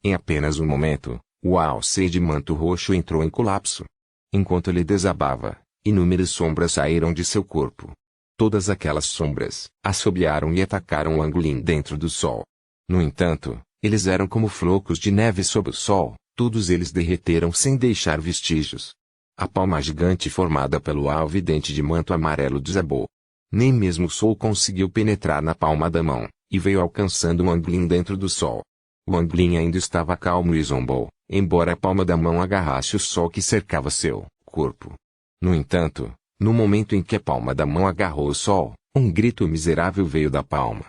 Em apenas um momento, o alce de manto roxo entrou em colapso. Enquanto ele desabava, inúmeras sombras saíram de seu corpo. Todas aquelas sombras assobiaram e atacaram o Anglin dentro do sol. No entanto, eles eram como flocos de neve sob o sol, todos eles derreteram sem deixar vestígios. A palma gigante formada pelo alvidente de manto amarelo desabou. Nem mesmo o sol conseguiu penetrar na palma da mão, e veio alcançando o Anglin dentro do sol. O Anglin ainda estava calmo e zombou, embora a palma da mão agarrasse o sol que cercava seu corpo. No entanto, no momento em que a palma da mão agarrou o sol, um grito miserável veio da palma.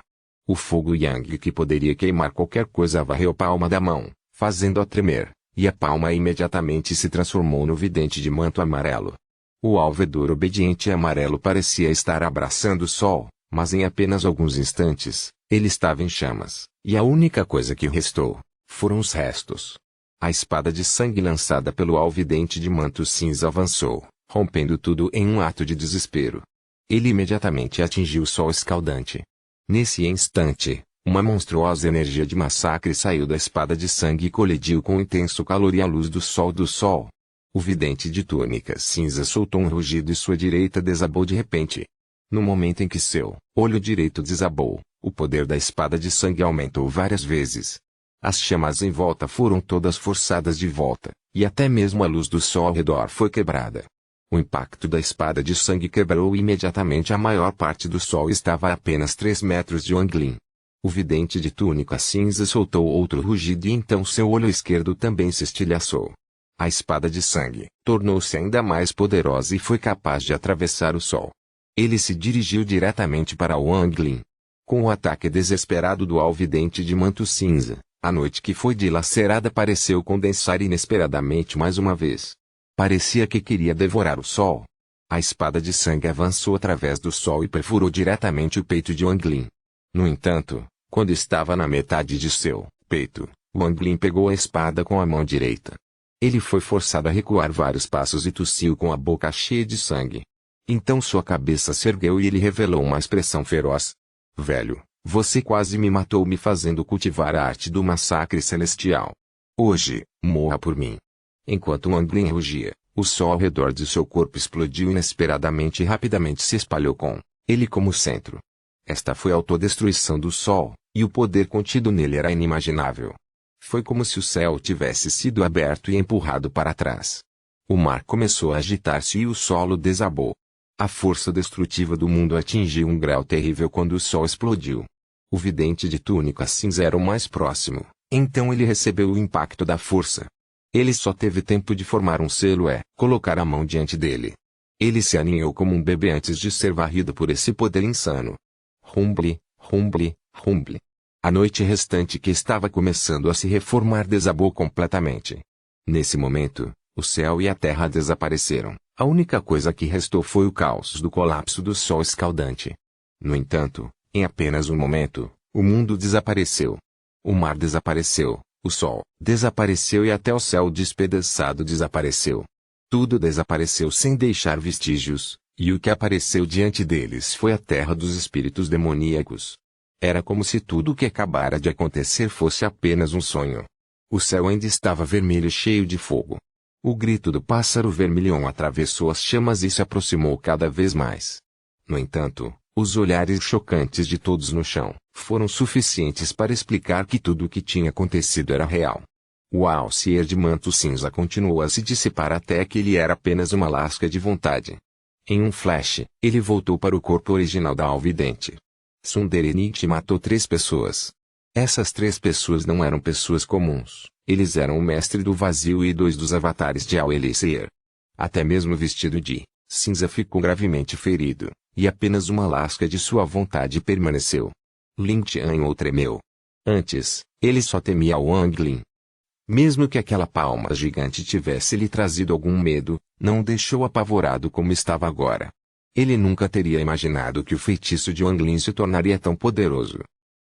O fogo Yang que poderia queimar qualquer coisa varreu a palma da mão, fazendo-a tremer, e a palma imediatamente se transformou no vidente de manto amarelo. O alvedor obediente e amarelo parecia estar abraçando o sol, mas em apenas alguns instantes, ele estava em chamas, e a única coisa que restou foram os restos. A espada de sangue lançada pelo alvidente de manto cinza avançou, rompendo tudo em um ato de desespero. Ele imediatamente atingiu o sol escaldante. Nesse instante, uma monstruosa energia de massacre saiu da espada de sangue e colidiu com o intenso calor e a luz do sol. O vidente de túnica cinza soltou um rugido e sua direita desabou de repente. No momento em que seu olho direito desabou, o poder da espada de sangue aumentou várias vezes. As chamas em volta foram todas forçadas de volta, e até mesmo a luz do sol ao redor foi quebrada. O impacto da espada de sangue quebrou e imediatamente a maior parte do sol estava a apenas 3 metros de Wang Lin. O vidente de túnica cinza soltou outro rugido e então seu olho esquerdo também se estilhaçou. A espada de sangue tornou-se ainda mais poderosa e foi capaz de atravessar o sol. Ele se dirigiu diretamente para Wang Lin. Com o ataque desesperado do alvidente de manto cinza, a noite que foi dilacerada pareceu condensar inesperadamente mais uma vez. Parecia que queria devorar o sol. A espada de sangue avançou através do sol e perfurou diretamente o peito de Wang Lin. No entanto, quando estava na metade de seu peito, Wang Lin pegou a espada com a mão direita. Ele foi forçado a recuar vários passos e tossiu com a boca cheia de sangue. Então sua cabeça se ergueu e ele revelou uma expressão feroz. Velho, você quase me matou me fazendo cultivar a arte do massacre celestial. Hoje, morra por mim. Enquanto Wang Lin rugia, o sol ao redor de seu corpo explodiu inesperadamente e rapidamente se espalhou com ele como centro. Esta foi a autodestruição do sol, e o poder contido nele era inimaginável. Foi como se o céu tivesse sido aberto e empurrado para trás. O mar começou a agitar-se e o solo desabou. A força destrutiva do mundo atingiu um grau terrível quando o sol explodiu. O vidente de túnica cinza era o mais próximo, então ele recebeu o impacto da força. Ele só teve tempo de formar um selo e colocar a mão diante dele. Ele se aninhou como um bebê antes de ser varrido por esse poder insano. Rumble, rumble, rumble. A noite restante que estava começando a se reformar desabou completamente. Nesse momento, o céu e a terra desapareceram. A única coisa que restou foi o caos do colapso do sol escaldante. No entanto, em apenas um momento, o mundo desapareceu. O mar desapareceu. O sol desapareceu e até o céu despedaçado desapareceu. Tudo desapareceu sem deixar vestígios, e o que apareceu diante deles foi a terra dos espíritos demoníacos. Era como se tudo o que acabara de acontecer fosse apenas um sonho. O céu ainda estava vermelho e cheio de fogo. O grito do pássaro vermelhão atravessou as chamas e se aproximou cada vez mais. No entanto, os olhares chocantes de todos no chão foram suficientes para explicar que tudo o que tinha acontecido era real. O alcier de manto cinza continuou a se dissipar até que ele era apenas uma lasca de vontade. Em um flash, ele voltou para o corpo original da alvidente. Sunderenich matou 3 pessoas. Essas 3 pessoas não eram pessoas comuns, eles eram o mestre do vazio e 2 dos avatares de Al-Elixir. Até mesmo vestido de cinza ficou gravemente ferido, e apenas uma lasca de sua vontade permaneceu. Lin Tianhou tremeu. Antes, ele só temia Wang Lin. Mesmo que aquela palma gigante tivesse lhe trazido algum medo, não o deixou apavorado como estava agora. Ele nunca teria imaginado que o feitiço de Wang Lin se tornaria tão poderoso.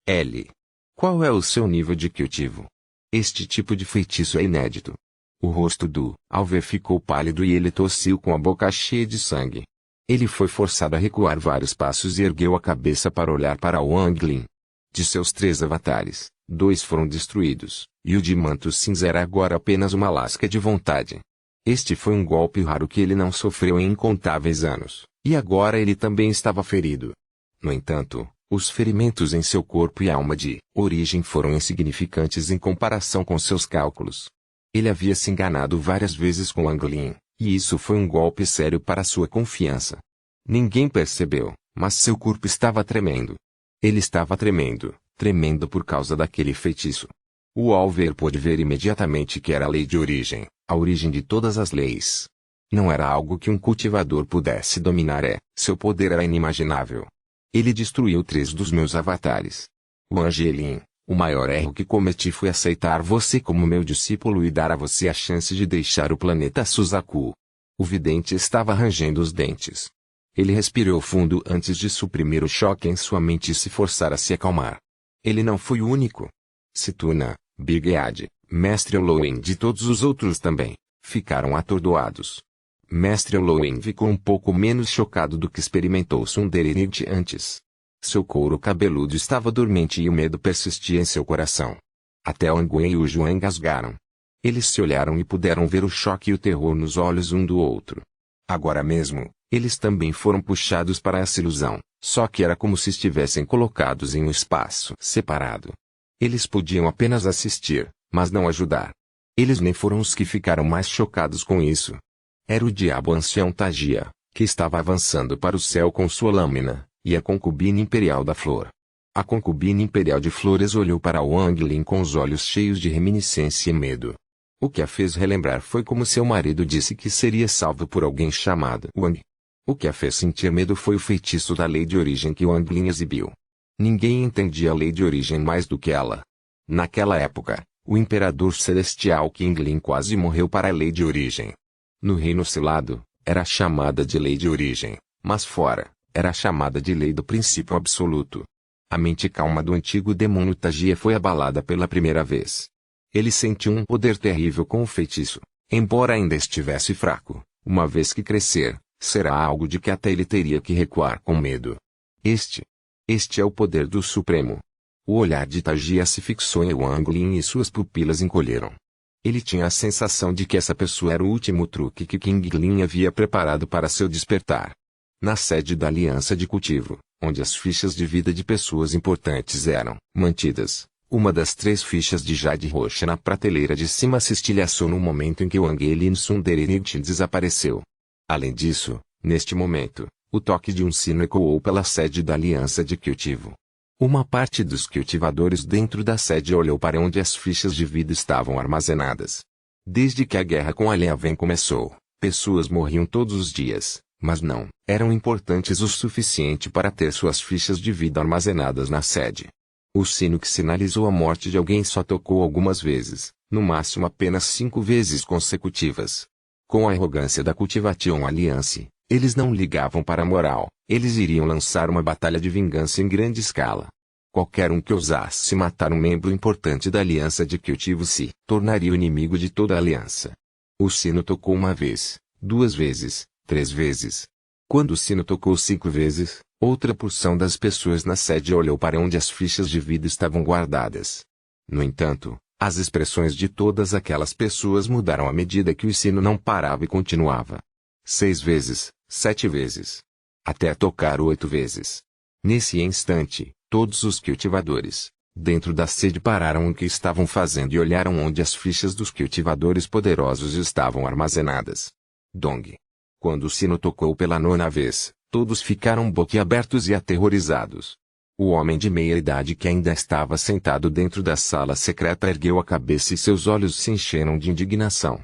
L. Qual é o seu nível de cultivo? Este tipo de feitiço é inédito. O rosto do Alver ficou pálido e ele tossiu com a boca cheia de sangue. Ele foi forçado a recuar vários passos e ergueu a cabeça para olhar para Wang Lin. De seus 3 avatares, 2 foram destruídos, e o de manto cinza era agora apenas uma lasca de vontade. Este foi um golpe raro que ele não sofreu em incontáveis anos, e agora ele também estava ferido. No entanto, os ferimentos em seu corpo e alma de origem foram insignificantes em comparação com seus cálculos. Ele havia se enganado várias vezes com Wang Lin, e isso foi um golpe sério para sua confiança. Ninguém percebeu, mas seu corpo estava tremendo. Ele estava tremendo, tremendo por causa daquele feitiço. O Alver pôde ver imediatamente que era a lei de origem, a origem de todas as leis. Não era algo que um cultivador pudesse dominar, seu poder era inimaginável. Ele destruiu 3 dos meus avatares. Angelin, o maior erro que cometi foi aceitar você como meu discípulo e dar a você a chance de deixar o planeta Suzaku. O vidente estava rangendo os dentes. Ele respirou fundo antes de suprimir o choque em sua mente e se forçar a se acalmar. Ele não foi o único. Situna, Big Ed, Mestre Elohim e todos os outros também, ficaram atordoados. Mestre Elohim ficou um pouco menos chocado do que experimentou Sunderenit antes. Seu couro cabeludo estava dormente e o medo persistia em seu coração. Até Ongwen e o Juan engasgaram. Eles se olharam e puderam ver o choque e o terror nos olhos um do outro. Agora mesmo, eles também foram puxados para essa ilusão, só que era como se estivessem colocados em um espaço separado. Eles podiam apenas assistir, mas não ajudar. Eles nem foram os que ficaram mais chocados com isso. Era o diabo ancião Tagia, que estava avançando para o céu com sua lâmina, e a concubina imperial da flor. A concubina imperial de flores olhou para Wang Lin com os olhos cheios de reminiscência e medo. O que a fez relembrar foi como seu marido disse que seria salvo por alguém chamado Wang. O que a fez sentir medo foi o feitiço da lei de origem que Wang Lin exibiu. Ninguém entendia a lei de origem mais do que ela. Naquela época, o imperador celestial King Lin quase morreu para a lei de origem. No reino selado, era chamada de lei de origem, mas fora, era chamada de lei do princípio absoluto. A mente calma do antigo demônio Tagia foi abalada pela primeira vez. Ele sentiu um poder terrível com o feitiço, embora ainda estivesse fraco. Uma vez que crescer, será algo de que até ele teria que recuar com medo. Este é o poder do Supremo. O olhar de Tagia se fixou em Wang Lin e suas pupilas encolheram. Ele tinha a sensação de que essa pessoa era o último truque que King Lin havia preparado para seu despertar. Na sede da Aliança de Cultivo, onde as fichas de vida de pessoas importantes eram mantidas, uma das 3 fichas de jade roxa na prateleira de cima se estilhaçou no momento em que Wang Lin Sunderenit desapareceu. Além disso, neste momento, o toque de um sino ecoou pela sede da Aliança de Cultivo. Uma parte dos cultivadores dentro da sede olhou para onde as fichas de vida estavam armazenadas. Desde que a guerra com Aleaven começou, pessoas morriam todos os dias, mas não eram importantes o suficiente para ter suas fichas de vida armazenadas na sede. O sino que sinalizou a morte de alguém só tocou algumas vezes, no máximo apenas 5 vezes consecutivas. Com a arrogância da Cultivation Alliance, eles não ligavam para a moral, eles iriam lançar uma batalha de vingança em grande escala. Qualquer um que ousasse matar um membro importante da Aliança de Cultivo se tornaria o inimigo de toda a aliança. O sino tocou 1 vez, 2 vezes, 3 vezes. Quando o sino tocou 5 vezes, outra porção das pessoas na sede olhou para onde as fichas de vida estavam guardadas. No entanto, as expressões de todas aquelas pessoas mudaram à medida que o sino não parava e continuava. 6 vezes, 7 vezes. Até tocar 8 vezes. Nesse instante, todos os cultivadores, dentro da sede pararam o que estavam fazendo e olharam onde as fichas dos cultivadores poderosos estavam armazenadas. Dong. Quando o sino tocou pela 9ª vez, todos ficaram boquiabertos e aterrorizados. O homem de meia-idade que ainda estava sentado dentro da sala secreta ergueu a cabeça e seus olhos se encheram de indignação.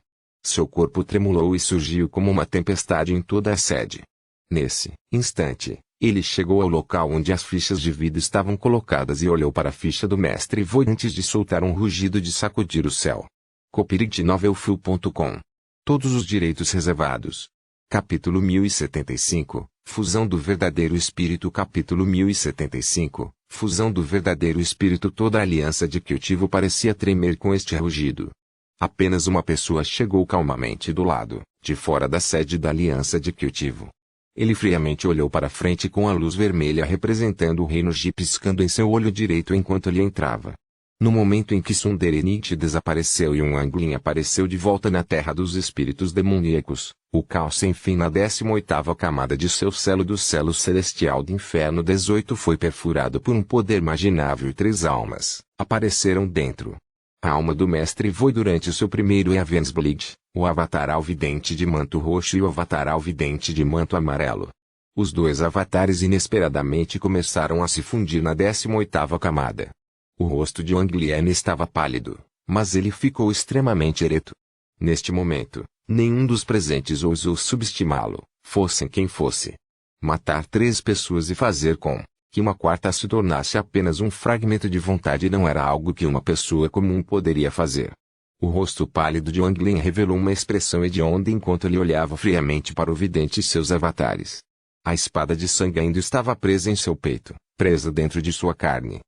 Seu corpo tremulou e surgiu como uma tempestade em toda a sede. Nesse instante, ele chegou ao local onde as fichas de vida estavam colocadas e olhou para a ficha do Mestre Voi antes de soltar um rugido de sacudir o céu. Copyright novelfull.com. Todos os direitos reservados. Capítulo 1075, Fusão do Verdadeiro Espírito. Capítulo 1075, Fusão do Verdadeiro Espírito. Toda a aliança de cultivo parecia tremer com este rugido. Apenas uma pessoa chegou calmamente do lado de fora da sede da Aliança de Cultivo. Ele friamente olhou para frente com a luz vermelha representando o reino Ji piscando em seu olho direito enquanto ele entrava. No momento em que Sunderenit desapareceu e Wang Lin apareceu de volta na terra dos espíritos demoníacos, o caos sem fim na 18ª camada de seu selo do selo celestial do inferno 18 foi perfurado por um poder imaginável e 3 almas apareceram dentro. A alma do Mestre Voi durante seu primeiro Eavensblade, o avatar alvidente de manto roxo e o avatar alvidente de manto amarelo. Os 2 avatares inesperadamente começaram a se fundir na 18ª camada. O rosto de Wang Lien estava pálido, mas ele ficou extremamente ereto. Neste momento, nenhum dos presentes ousou subestimá-lo, fossem quem fosse. Matar 3 pessoas e fazer com Que uma quarta se tornasse apenas um fragmento de vontade não era algo que uma pessoa comum poderia fazer. O rosto pálido de Wang Lin revelou uma expressão hedionda enquanto ele olhava friamente para o vidente e seus avatares. A espada de sangue ainda estava presa em seu peito, presa dentro de sua carne.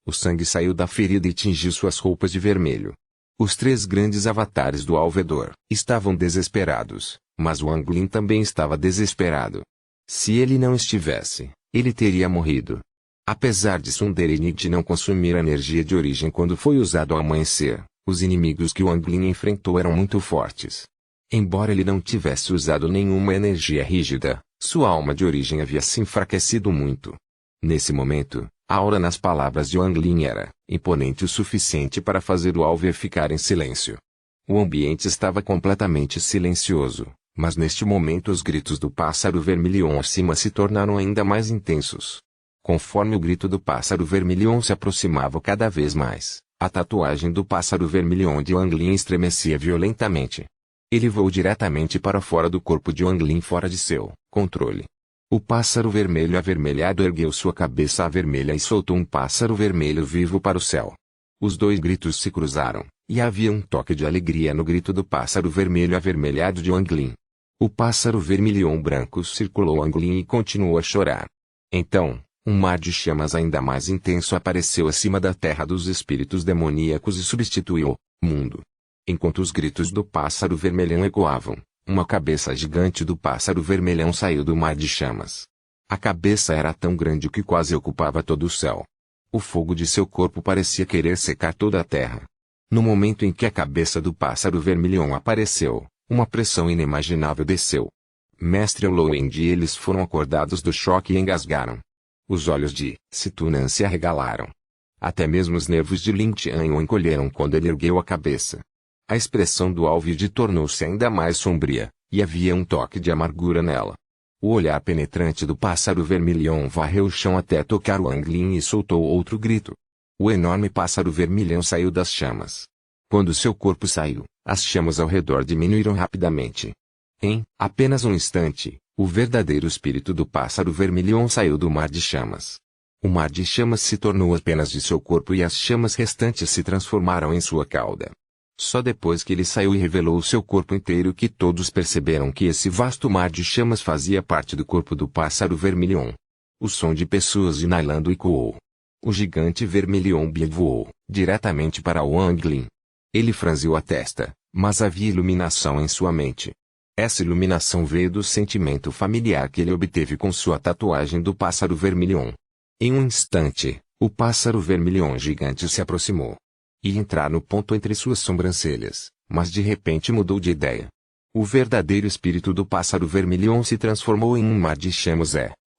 O sangue saiu da ferida e tingiu suas roupas de vermelho. Os 3 grandes avatares do Alvedor estavam desesperados, mas Wang Lin também estava desesperado. Se ele não estivesse, ele teria morrido. Apesar de Sunderenit não consumir energia de origem quando foi usado ao amanhecer, os inimigos que Wang Lin enfrentou eram muito fortes. Embora ele não tivesse usado nenhuma energia rígida, sua alma de origem havia se enfraquecido muito. Nesse momento, a aura nas palavras de Wang Lin era imponente o suficiente para fazer o Alver ficar em silêncio. O ambiente estava completamente silencioso, mas neste momento os gritos do pássaro vermilhão acima se tornaram ainda mais intensos. Conforme o grito do pássaro vermilhão se aproximava cada vez mais, a tatuagem do pássaro vermilhão de Wang Lin estremecia violentamente. Ele voou diretamente para fora do corpo de Wang Lin fora de seu controle. O pássaro vermelho avermelhado ergueu sua cabeça vermelha e soltou um pássaro vermelho vivo para o céu. Os 2 gritos se cruzaram, e havia um toque de alegria no grito do pássaro vermelho avermelhado de Wang Lin. O pássaro vermilhão branco circulou Wang Lin e continuou a chorar. Então, um mar de chamas ainda mais intenso apareceu acima da terra dos espíritos demoníacos e substituiu o mundo. Enquanto os gritos do pássaro vermelhão ecoavam, uma cabeça gigante do pássaro vermelhão saiu do mar de chamas. A cabeça era tão grande que quase ocupava todo o céu. O fogo de seu corpo parecia querer secar toda a terra. No momento em que a cabeça do pássaro vermilhão apareceu, uma pressão inimaginável desceu. Mestre Oloend e eles foram acordados do choque e engasgaram. Os olhos de Situnan se arregalaram. Até mesmo os nervos de Lin Tian o encolheram quando ele ergueu a cabeça. A expressão do Alvide tornou-se ainda mais sombria, e havia um toque de amargura nela. O olhar penetrante do pássaro vermilhão varreu o chão até tocar Wang Lin e soltou outro grito. O enorme pássaro vermilhão saiu das chamas. Quando seu corpo saiu, as chamas ao redor diminuíram rapidamente. Em apenas um instante, o verdadeiro espírito do pássaro vermilhão saiu do mar de chamas. O mar de chamas se tornou apenas de seu corpo e as chamas restantes se transformaram em sua cauda. Só depois que ele saiu e revelou seu corpo inteiro que todos perceberam que esse vasto mar de chamas fazia parte do corpo do pássaro vermilhão. O som de pessoas inalando ecoou. O gigante vermilhão voou diretamente para Wang Lin. Ele franziu a testa, mas havia iluminação em sua mente. Essa iluminação veio do sentimento familiar que ele obteve com sua tatuagem do pássaro vermilhão. Em um instante, o pássaro vermilhão gigante se aproximou. E entrar no ponto entre suas sobrancelhas, mas de repente mudou de ideia. O verdadeiro espírito do pássaro vermilhão se transformou em um mar de chamas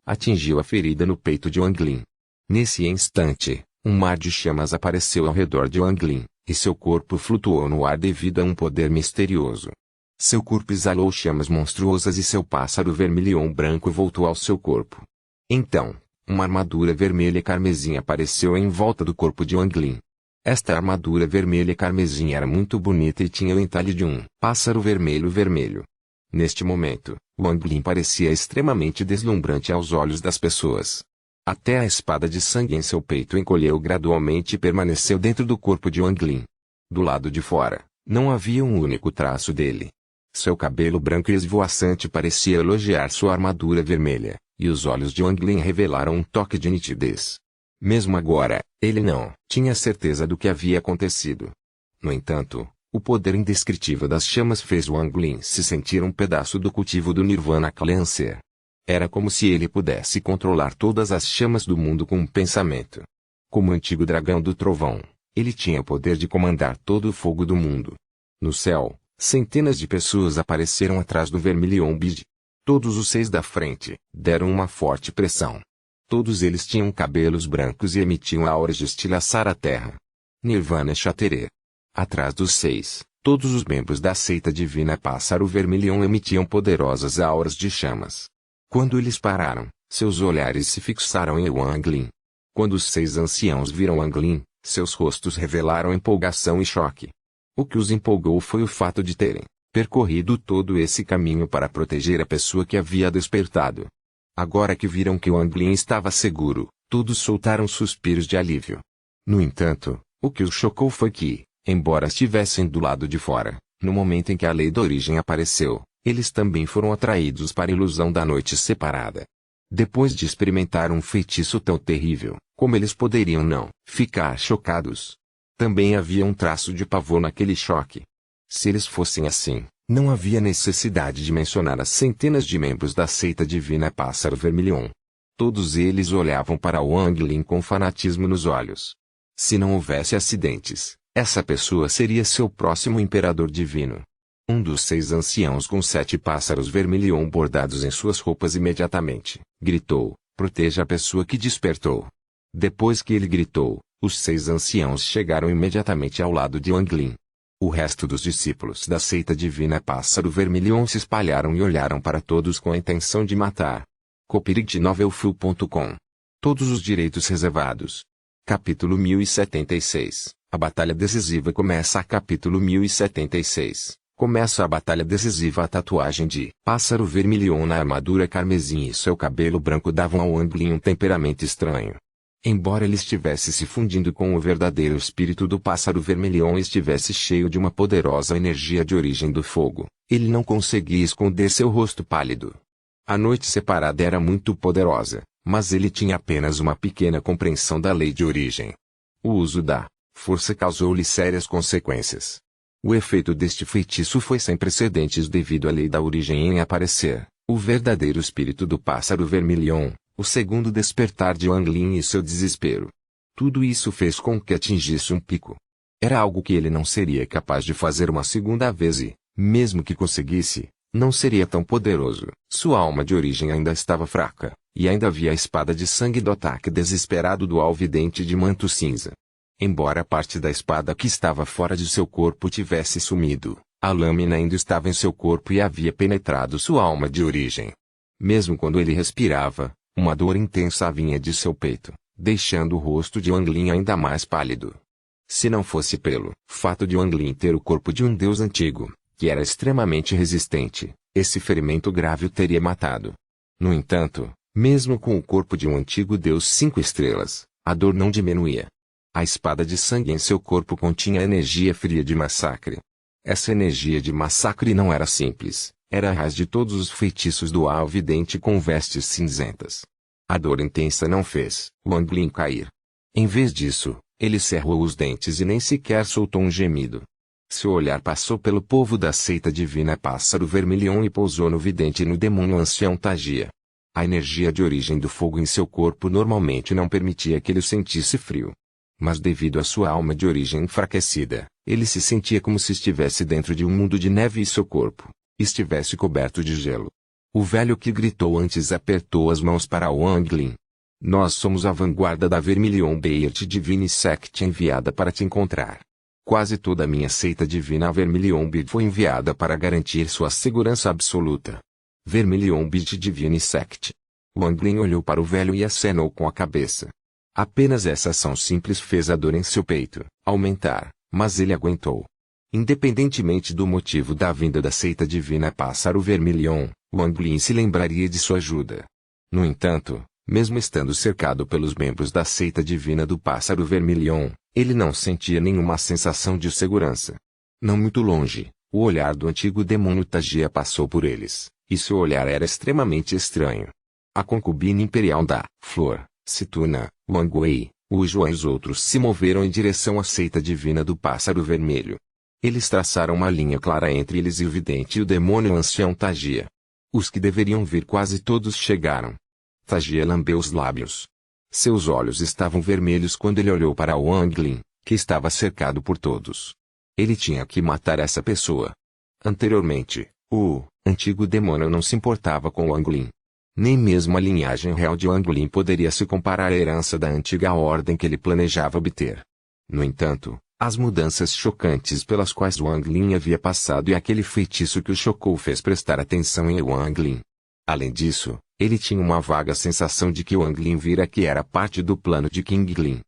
atingiu a ferida no peito de Wang Lin. Nesse instante, um mar de chamas apareceu ao redor de Wang Lin, e seu corpo flutuou no ar devido a um poder misterioso. Seu corpo exalou chamas monstruosas e seu pássaro vermilhão branco voltou ao seu corpo. Então, uma armadura vermelha carmesim apareceu em volta do corpo de Wang Lin. Esta armadura vermelha carmesim era muito bonita e tinha o entalhe de um pássaro vermelho. Neste momento, Wang Lin parecia extremamente deslumbrante aos olhos das pessoas. Até a espada de sangue em seu peito encolheu gradualmente e permaneceu dentro do corpo de Wang Lin. Do lado de fora, não havia um único traço dele. Seu cabelo branco e esvoaçante parecia elogiar sua armadura vermelha, e os olhos de Wang Lin revelaram um toque de nitidez. Mesmo agora, ele não tinha certeza do que havia acontecido. No entanto, o poder indescritível das chamas fez Wang Lin se sentir um pedaço do cultivo do Nirvana Clancer. Era como se ele pudesse controlar todas as chamas do mundo com um pensamento. Como antigo dragão do trovão, ele tinha o poder de comandar todo o fogo do mundo. No céu, centenas de pessoas apareceram atrás do vermilhão Bid. Todos os 6 da frente deram uma forte pressão. Todos eles tinham cabelos brancos e emitiam auras de estilhaçar a terra. Nirvana Chatere. Atrás dos 6, todos os membros da seita divina Pássaro Vermilhão emitiam poderosas auras de chamas. Quando eles pararam, seus olhares se fixaram em Wang Lin. Quando os 6 anciãos viram Wang Lin, seus rostos revelaram empolgação e choque. O que os empolgou foi o fato de terem percorrido todo esse caminho para proteger a pessoa que havia despertado. Agora que viram que Wang Lin estava seguro, Todos soltaram suspiros de alívio. No entanto, o que os chocou foi que, embora estivessem do lado de fora, no momento em que a lei da origem apareceu, eles também foram atraídos para a ilusão da noite separada. Depois de experimentar um feitiço tão terrível, como eles poderiam não ficar chocados? Também havia um traço de pavor naquele choque. Se eles fossem assim, não havia necessidade de mencionar as centenas de membros da seita divina Pássaro Vermilion. Todos eles olhavam para Wang Lin com fanatismo nos olhos. Se não houvesse acidentes, essa pessoa seria seu próximo imperador divino. Um dos 6 anciãos com 7 pássaros vermilion bordados em suas roupas imediatamente gritou: proteja a pessoa que despertou. Depois que ele gritou, os 6 anciãos chegaram imediatamente ao lado de Wang Lin. O resto dos discípulos da seita divina Pássaro Vermilion se espalharam e olharam para todos com a intenção de matar. Copyright Todos os direitos reservados. Capítulo 1076. A batalha decisiva começa. Capítulo 1076. Começa a batalha decisiva. A tatuagem de Pássaro Vermilion na armadura carmesim e seu cabelo branco davam ao Wang Lin um temperamento estranho. Embora ele estivesse se fundindo com o verdadeiro espírito do Pássaro Vermilion e estivesse cheio de uma poderosa energia de origem do fogo, ele não conseguia esconder seu rosto pálido. A noite separada era muito poderosa, mas ele tinha apenas uma pequena compreensão da lei de origem. O uso da força causou-lhe sérias consequências. O efeito deste feitiço foi sem precedentes devido à lei da origem em aparecer, o verdadeiro espírito do Pássaro Vermilion, o segundo despertar de Wang Lin e seu desespero. Tudo isso fez com que atingisse um pico. Era algo que ele não seria capaz de fazer uma segunda vez e, mesmo que conseguisse, não seria tão poderoso. Sua alma de origem ainda estava fraca, e ainda havia a espada de sangue do ataque desesperado do alvidente de manto cinza. Embora parte da espada que estava fora de seu corpo tivesse sumido, a lâmina ainda estava em seu corpo e havia penetrado sua alma de origem. Mesmo quando ele respirava, uma dor intensa vinha de seu peito, deixando o rosto de Wang Lin ainda mais pálido. Se não fosse pelo fato de Wang Lin ter o corpo de um deus antigo, que era extremamente resistente, esse ferimento grave o teria matado. No entanto, mesmo com o corpo de um antigo deus 5 estrelas, a dor não diminuía. A espada de sangue em seu corpo continha energia fria de massacre. Essa energia de massacre não era simples, era a raiz de todos os feitiços do alvidente com vestes cinzentas. A dor intensa não fez Wang Lin cair. Em vez disso, ele cerrou os dentes e nem sequer soltou um gemido. Seu olhar passou pelo povo da seita divina Pássaro Vermilion e pousou no vidente e no demônio ancião Tagia. A energia de origem do fogo em seu corpo normalmente não permitia que ele sentisse frio. Mas devido à sua alma de origem enfraquecida, ele se sentia como se estivesse dentro de um mundo de neve e seu corpo estivesse coberto de gelo. O velho que gritou antes apertou as mãos para Wang Lin. Nós somos a vanguarda da Vermilion Beard Divine Sect enviada para te encontrar. Quase toda a minha seita divina Vermilion Beard foi enviada para garantir sua segurança absoluta. Vermilion Beard Divine Sect. Wang Lin olhou para o velho e acenou com a cabeça. Apenas essa ação simples fez a dor em seu peito aumentar, mas ele aguentou. Independentemente do motivo da vinda da seita divina Pássaro Vermilion, Wang Lin se lembraria de sua ajuda. No entanto, mesmo estando cercado pelos membros da seita divina do Pássaro Vermilion, ele não sentia nenhuma sensação de segurança. Não muito longe, o olhar do antigo demônio Tagia passou por eles, e seu olhar era extremamente estranho. A concubina imperial da Flor, Situna, Wang Wei, Wu Juan e os outros se moveram em direção à seita divina do Pássaro Vermelho. Eles traçaram uma linha clara entre eles e o vidente e o demônio ancião Tagia. Os que deveriam vir quase todos chegaram. Tagia lambeu os lábios. Seus olhos estavam vermelhos quando ele olhou para Wang Lin, que estava cercado por todos. Ele tinha que matar essa pessoa. Anteriormente, o antigo demônio não se importava com Wang Lin. Nem mesmo a linhagem real de Wang Lin poderia se comparar à herança da antiga ordem que ele planejava obter. No entanto, as mudanças chocantes pelas quais Wang Lin havia passado e aquele feitiço que o chocou fez prestar atenção em Wang Lin. Além disso, ele tinha uma vaga sensação de que Wang Lin vira que era parte do plano de King Lin.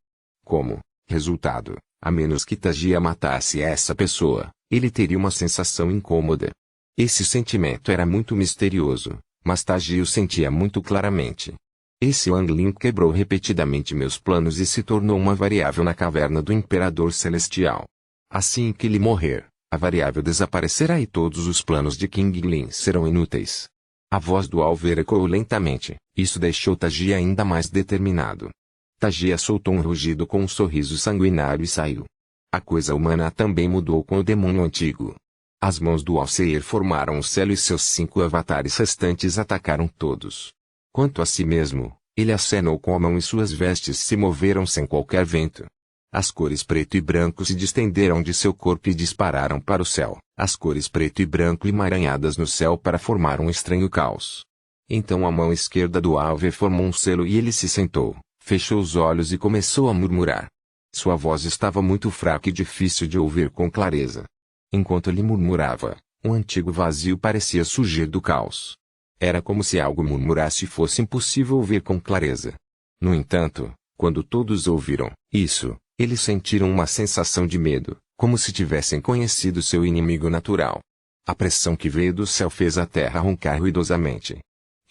Como resultado, a menos que Tagia matasse essa pessoa, ele teria uma sensação incômoda. Esse sentimento era muito misterioso, mas Tagia o sentia muito claramente. Esse Wang Lin quebrou repetidamente meus planos e se tornou uma variável na caverna do Imperador Celestial. Assim que ele morrer, a variável desaparecerá e todos os planos de King Lin serão inúteis. A voz do Alver ecoou lentamente. Isso deixou Taji ainda mais determinado. Taji soltou um rugido com um sorriso sanguinário e saiu. A coisa humana também mudou com o demônio antigo. As mãos do Alseir formaram o céu e seus 5 avatares restantes atacaram todos. Quanto a si mesmo, ele acenou com a mão e suas vestes se moveram sem qualquer vento. As cores preto e branco se distenderam de seu corpo e dispararam para o céu, as cores preto e branco emaranhadas no céu para formar um estranho caos. Então a mão esquerda do Alver formou um selo e ele se sentou, fechou os olhos e começou a murmurar. Sua voz estava muito fraca e difícil de ouvir com clareza. Enquanto ele murmurava, um antigo vazio parecia surgir do caos. Era como se algo murmurasse e fosse impossível ouvir com clareza. No entanto, quando todos ouviram isso, eles sentiram uma sensação de medo, como se tivessem conhecido seu inimigo natural. A pressão que veio do céu fez a terra roncar ruidosamente.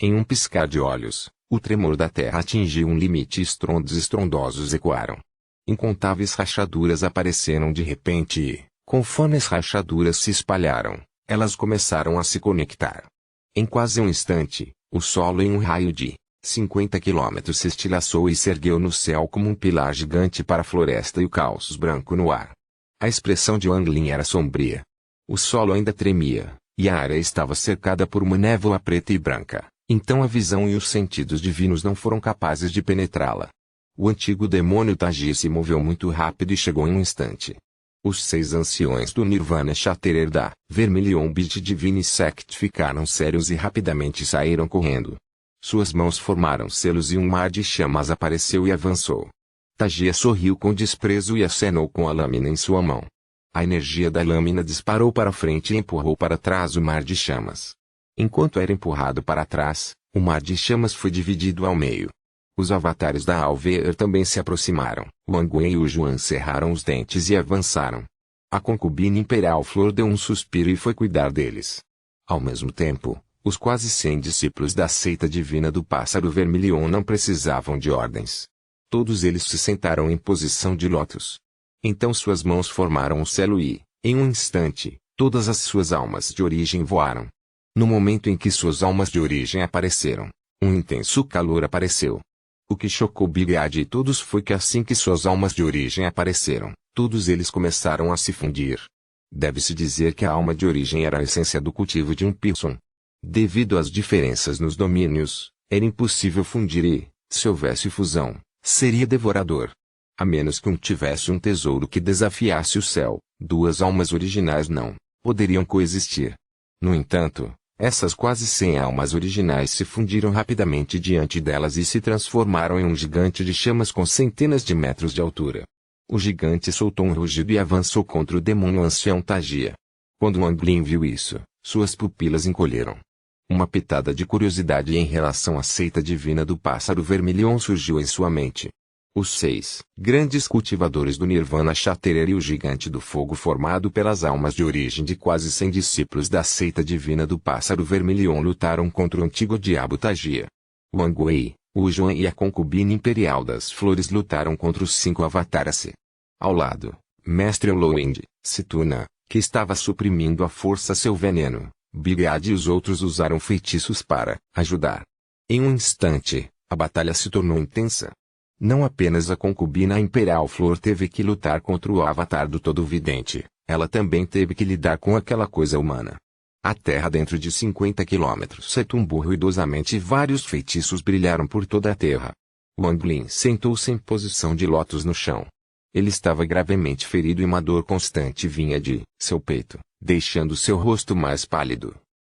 Em um piscar de olhos, o tremor da terra atingiu um limite e estrondos estrondosos ecoaram. Incontáveis rachaduras apareceram de repente e, conforme as rachaduras se espalharam, elas começaram a se conectar. Em quase um instante, o solo em um raio de 50 quilômetros se estilhaçou e se ergueu no céu como um pilar gigante para a floresta e o caos branco no ar. A expressão de Wang Lin era sombria. O solo ainda tremia, e a área estava cercada por uma névoa preta e branca, então a visão e os sentidos divinos não foram capazes de penetrá-la. O antigo demônio Taji se moveu muito rápido e chegou em um instante. Os 6 anciões do Nirvana Shatterer da Vermilion Beast Divine Sect ficaram sérios e rapidamente saíram correndo. Suas mãos formaram selos e um mar de chamas apareceu e avançou. Taji sorriu com desprezo e acenou com a lâmina em sua mão. A energia da lâmina disparou para frente e empurrou para trás o mar de chamas. Enquanto era empurrado para trás, o mar de chamas foi dividido ao meio. Os avatares da Alvear também se aproximaram. Wang Wei e o Juan cerraram os dentes e avançaram. A concubina imperial Flor deu um suspiro e foi cuidar deles. Ao mesmo tempo, os quase 100 discípulos da seita divina do Pássaro Vermilion não precisavam de ordens. Todos eles se sentaram em posição de lótus. Então suas mãos formaram um selo e, em um instante, todas as suas almas de origem voaram. No momento em que suas almas de origem apareceram, um intenso calor apareceu. O que chocou Big Ed e todos foi que assim que suas almas de origem apareceram, todos eles começaram a se fundir. Deve-se dizer que a alma de origem era a essência do cultivo de um Pilson. Devido às diferenças nos domínios, era impossível fundir e, se houvesse fusão, seria devorador. A menos que um tivesse um tesouro que desafiasse o céu, 2 almas originais não poderiam coexistir. No entanto, essas quase 100 almas originais se fundiram rapidamente diante delas e se transformaram em um gigante de chamas com centenas de metros de altura. O gigante soltou um rugido e avançou contra o demônio ancião Taji. Quando Wang Lin viu isso, suas pupilas encolheram. Uma pitada de curiosidade em relação à seita divina do Pássaro Vermilion surgiu em sua mente. Os 6 grandes cultivadores do Nirvana Shatterer e o gigante do fogo formado pelas almas de origem de quase 100 discípulos da seita divina do Pássaro Vermilion lutaram contra o antigo diabo Taji. Wang Wei, o Juan e a concubina imperial das flores lutaram contra os 5 avatares. Ao lado, Mestre Olowind, Situna, que estava suprimindo à força seu veneno, Big Ed e os outros usaram feitiços para ajudar. Em um instante, a batalha se tornou intensa. Não apenas a concubina imperial Flor teve que lutar contra o avatar do Todo-Vidente, ela também teve que lidar com aquela coisa humana. A terra dentro de 50 quilômetros retumbou ruidosamente e vários feitiços brilharam por toda a terra. Wang Lin sentou-se em posição de lótus no chão. Ele estava gravemente ferido e uma dor constante vinha de seu peito, deixando seu rosto mais pálido.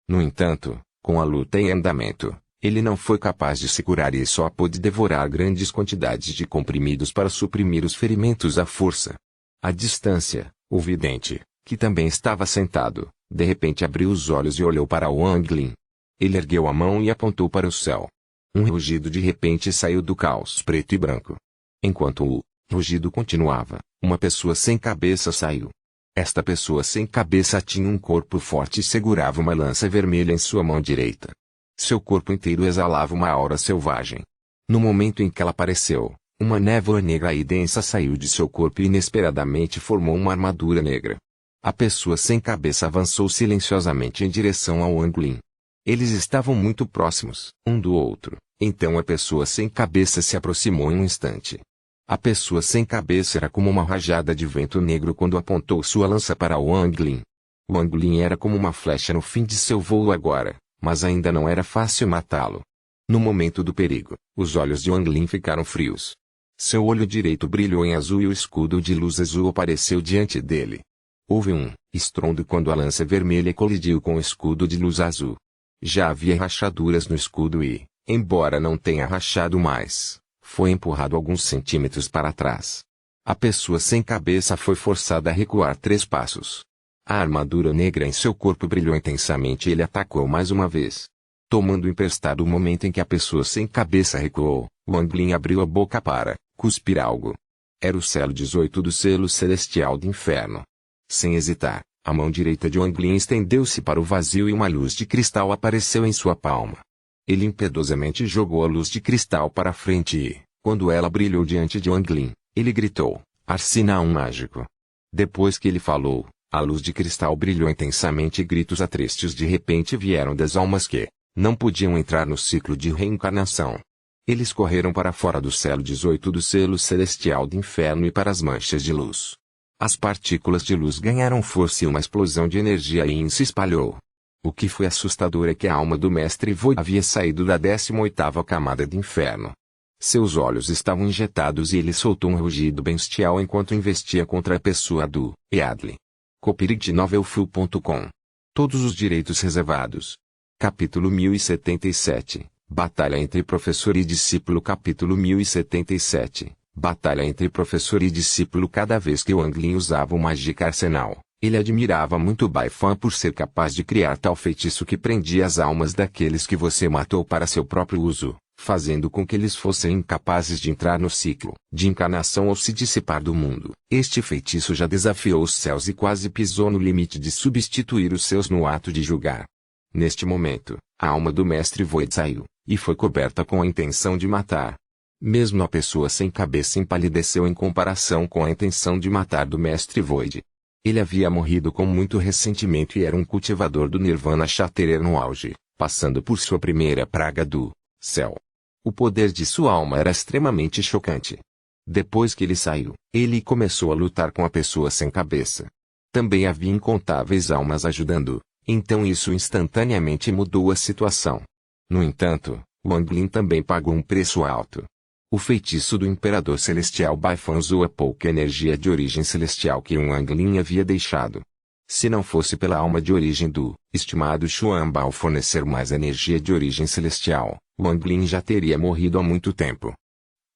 No entanto, com a luta em andamento, ele não foi capaz de se curar e só pôde devorar grandes quantidades de comprimidos para suprimir os ferimentos à força. À distância, o vidente, que também estava sentado, de repente abriu os olhos e olhou para Wang Lin. Ele ergueu a mão e apontou para o céu. Um rugido de repente saiu do caos preto e branco. Enquanto o rugido continuava, uma pessoa sem cabeça saiu. Esta pessoa sem cabeça tinha um corpo forte e segurava uma lança vermelha em sua mão direita. Seu corpo inteiro exalava uma aura selvagem. No momento em que ela apareceu, uma névoa negra e densa saiu de seu corpo e inesperadamente formou uma armadura negra. A pessoa sem cabeça avançou silenciosamente em direção ao Anglin. Eles estavam muito próximos um do outro, então a pessoa sem cabeça se aproximou em um instante. A pessoa sem cabeça era como uma rajada de vento negro quando apontou sua lança para o Anglin. O Anglin era como uma flecha no fim de seu voo agora, mas ainda não era fácil matá-lo. No momento do perigo, os olhos de Anglin ficaram frios. Seu olho direito brilhou em azul e o escudo de luz azul apareceu diante dele. Houve um estrondo quando a lança vermelha colidiu com o escudo de luz azul. Já havia rachaduras no escudo e, embora não tenha rachado mais, foi empurrado alguns centímetros para trás. A pessoa sem cabeça foi forçada a recuar 3 passos. A armadura negra em seu corpo brilhou intensamente e ele atacou mais uma vez. Tomando emprestado o momento em que a pessoa sem cabeça recuou, o Anglin abriu a boca para cuspir algo. Era o selo 18 do selo celestial do inferno. Sem hesitar, a mão direita de Anglin estendeu-se para o vazio e uma luz de cristal apareceu em sua palma. Ele impiedosamente jogou a luz de cristal para frente e, quando ela brilhou diante de Anglin, ele gritou: "Arsenal mágico." Depois que ele falou, a luz de cristal brilhou intensamente e gritos tristes de repente vieram das almas que não podiam entrar no ciclo de reencarnação. Eles correram para fora do selo 18 do selo celestial do inferno e para as manchas de luz. As partículas de luz ganharam força e uma explosão de energia se espalhou. O que foi assustador é que a alma do mestre Void havia saído da 18ª camada de inferno. Seus olhos estavam injetados e ele soltou um rugido bestial enquanto investia contra a pessoa do Eadli. Copyright Novelfull.com. Todos os direitos reservados. Capítulo 1077. Batalha entre professor e discípulo. Capítulo 1077. Batalha entre professor e discípulo. Cada vez que o Anglin usava o Magic Arsenal, ele admirava muito Baifan por ser capaz de criar tal feitiço que prendia as almas daqueles que você matou para seu próprio uso, fazendo com que eles fossem incapazes de entrar no ciclo de encarnação ou se dissipar do mundo. Este feitiço já desafiou os céus e quase pisou no limite de substituir os seus no ato de julgar. Neste momento, a alma do mestre Void saiu, e foi coberta com a intenção de matar. Mesmo a pessoa sem cabeça empalideceu em comparação com a intenção de matar do mestre Void. Ele havia morrido com muito ressentimento e era um cultivador do Nirvana Shatterer no auge, passando por sua primeira praga do céu. O poder de sua alma era extremamente chocante. Depois que ele saiu, ele começou a lutar com a pessoa sem cabeça. Também havia incontáveis almas ajudando, então isso instantaneamente mudou a situação. No entanto, o Anglin também pagou um preço alto. O feitiço do Imperador Celestial Baifan usou a pouca energia de origem celestial que o Anglin havia deixado. Se não fosse pela alma de origem do estimado Xuanbao fornecer mais energia de origem celestial, o Anglin já teria morrido há muito tempo.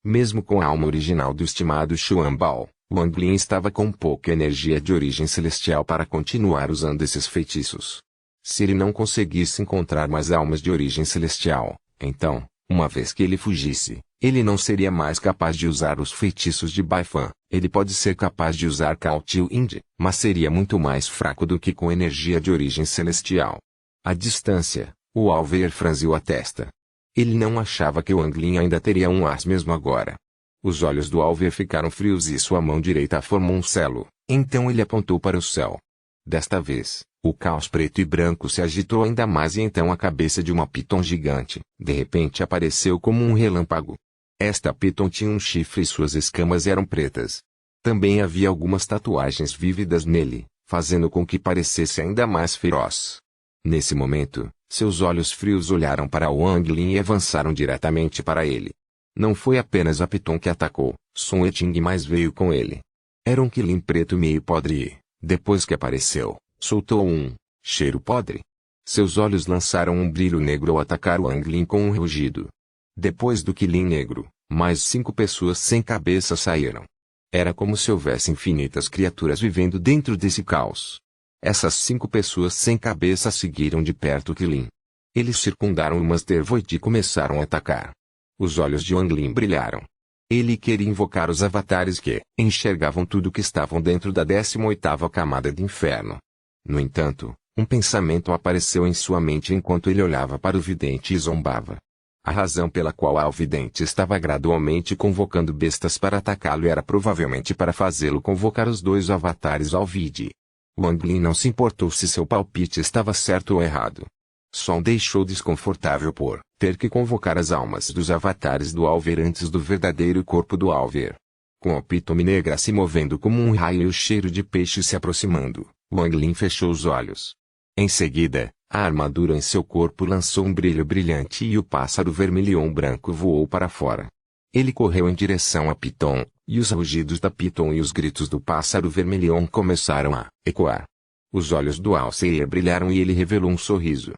Mesmo com a alma original do estimado Xuanbao, o Anglin estava com pouca energia de origem celestial para continuar usando esses feitiços. Se ele não conseguisse encontrar mais almas de origem celestial, então, uma vez que ele fugisse, ele não seria mais capaz de usar os feitiços de Baifan. Ele pode ser capaz de usar Kautil Ind, mas seria muito mais fraco do que com energia de origem celestial. À distância, o Alvear franziu a testa. Ele não achava que o Anglin ainda teria um as mesmo agora. Os olhos do Alvear ficaram frios e sua mão direita formou um selo, então ele apontou para o céu. Desta vez, o caos preto e branco se agitou ainda mais e então a cabeça de uma piton gigante, de repente apareceu como um relâmpago. Esta piton tinha um chifre e suas escamas eram pretas. Também havia algumas tatuagens vívidas nele, fazendo com que parecesse ainda mais feroz. Nesse momento, seus olhos frios olharam para o Anglin e avançaram diretamente para ele. Não foi apenas a piton que atacou, Sun Eting mais veio com ele. Era um quilim preto meio podre e, depois que apareceu, soltou um cheiro podre. Seus olhos lançaram um brilho negro ao atacar o Anglin com um rugido. Depois do quilim negro, mais 5 pessoas sem cabeça saíram. Era como se houvesse infinitas criaturas vivendo dentro desse caos. Essas 5 pessoas sem cabeça seguiram de perto o quilim. Eles circundaram o Master Void e começaram a atacar. Os olhos de Anglin brilharam. Ele queria invocar os avatares que enxergavam tudo que estavam dentro da 18ª camada de inferno. No entanto, um pensamento apareceu em sua mente enquanto ele olhava para o vidente e zombava. A razão pela qual a Alvidente estava gradualmente convocando bestas para atacá-lo era provavelmente para fazê-lo convocar os dois avatares Alvide. Wang Lin não se importou se seu palpite estava certo ou errado. Só o deixou desconfortável por ter que convocar as almas dos avatares do Alver antes do verdadeiro corpo do Alver. Com a epítome negra se movendo como um raio e o cheiro de peixe se aproximando, Wang Lin fechou os olhos. Em seguida, a armadura em seu corpo lançou um brilho brilhante e o pássaro vermilhão branco voou para fora. Ele correu em direção a Piton, e os rugidos da Piton e os gritos do pássaro vermilhão começaram a ecoar. Os olhos do Alceia brilharam e ele revelou um sorriso.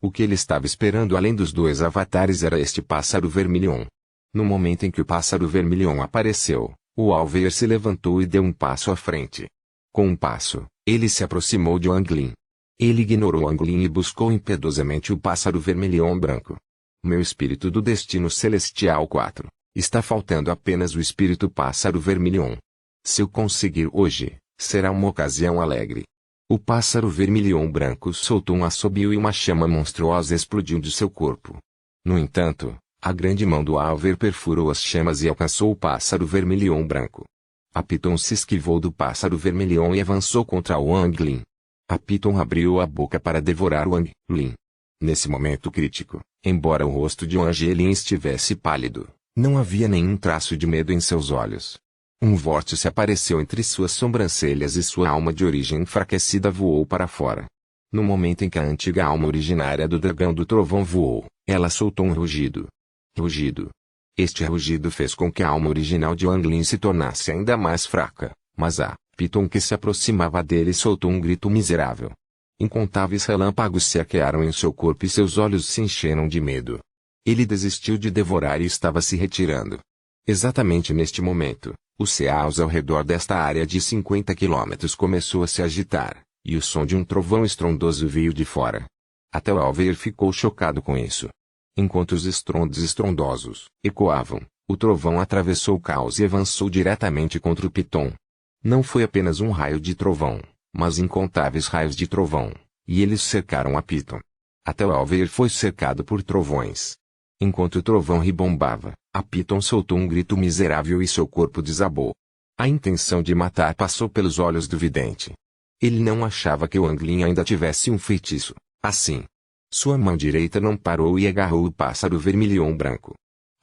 O que ele estava esperando além dos dois avatares era este pássaro vermilhão. No momento em que o pássaro vermilhão apareceu, o Alveir se levantou e deu um passo à frente. Com um passo, ele se aproximou de Wang Lin. Ele ignorou Wang Lin e buscou impiedosamente o pássaro vermelhão branco. Meu espírito do destino celestial 4. Está faltando apenas o espírito pássaro vermelhão. Se eu conseguir hoje, será uma ocasião alegre. O pássaro vermelhão branco soltou um assobio e uma chama monstruosa explodiu de seu corpo. No entanto, a grande mão do Alver perfurou as chamas e alcançou o pássaro vermelhão branco. A Piton se esquivou do pássaro vermelhão e avançou contra Wang Lin. A Piton abriu a boca para devorar Wang Lin. Nesse momento crítico, embora o rosto de Wang Lin estivesse pálido, não havia nenhum traço de medo em seus olhos. Um vórtice apareceu entre suas sobrancelhas e sua alma de origem enfraquecida voou para fora. No momento em que a antiga alma originária do dragão do trovão voou, ela soltou um rugido. Rugido. Este rugido fez com que a alma original de Wang Lin se tornasse ainda mais fraca, mas a Piton que se aproximava dele soltou um grito miserável. Incontáveis relâmpagos se arquearam em seu corpo e seus olhos se encheram de medo. Ele desistiu de devorar e estava se retirando. Exatamente neste momento, o caos ao redor desta área de 50 quilômetros começou a se agitar, e o som de um trovão estrondoso veio de fora. Até o Alveir ficou chocado com isso. Enquanto os estrondos estrondosos ecoavam, o trovão atravessou o caos e avançou diretamente contra o Piton. Não foi apenas um raio de trovão, mas incontáveis raios de trovão, e eles cercaram a Piton. Até o Alveir foi cercado por trovões. Enquanto o trovão ribombava, a Piton soltou um grito miserável e seu corpo desabou. A intenção de matar passou pelos olhos do vidente. Ele não achava que Wang Lin ainda tivesse um feitiço, assim. Sua mão direita não parou e agarrou o pássaro vermilhão branco.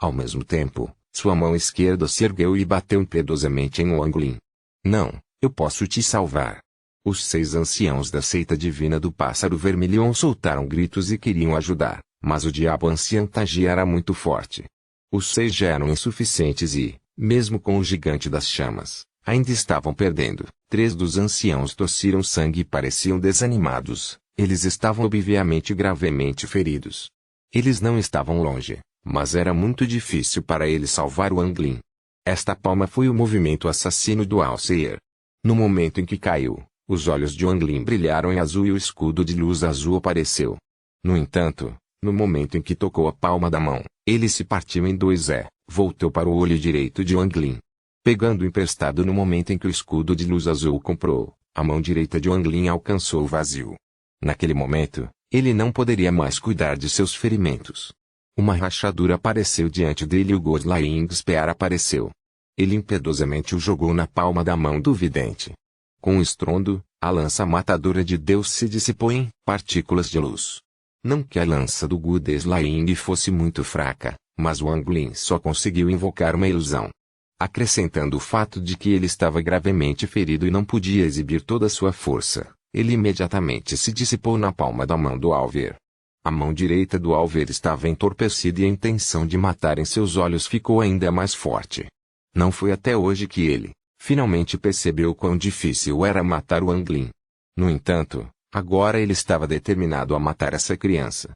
Ao mesmo tempo, sua mão esquerda se ergueu e bateu impiedosamente em Wang Lin. Não, eu posso te salvar. Os 6 anciãos da seita divina do pássaro vermilhão soltaram gritos e queriam ajudar, mas o diabo ancião Taji era muito forte. Os 6 já eram insuficientes e, mesmo com o gigante das chamas, ainda estavam perdendo. 3 dos anciãos tossiram sangue e pareciam desanimados. Eles estavam obviamente gravemente feridos. Eles não estavam longe, mas era muito difícil para eles salvar Wang Lin. Esta palma foi o movimento assassino do Alceir. No momento em que caiu, os olhos de Wang Lin brilharam em azul e o escudo de luz azul apareceu. No entanto, no momento em que tocou a palma da mão, ele se partiu em 2 e voltou para o olho direito de Wang Lin. Pegando emprestado no momento em que o escudo de luz azul comprou, a mão direita de Wang Lin alcançou o vazio. Naquele momento, ele não poderia mais cuidar de seus ferimentos. Uma rachadura apareceu diante dele e o Godlying Spear apareceu. Ele impiedosamente o jogou na palma da mão do vidente. Com um estrondo, a lança matadora de Deus se dissipou em partículas de luz. Não que a lança do Godlying fosse muito fraca, mas Wang Lin só conseguiu invocar uma ilusão. Acrescentando o fato de que ele estava gravemente ferido e não podia exibir toda a sua força, ele imediatamente se dissipou na palma da mão do Alver. A mão direita do Alver estava entorpecida e a intenção de matar em seus olhos ficou ainda mais forte. Não foi até hoje que ele, finalmente percebeu quão difícil era matar Wang Lin. No entanto, agora ele estava determinado a matar essa criança.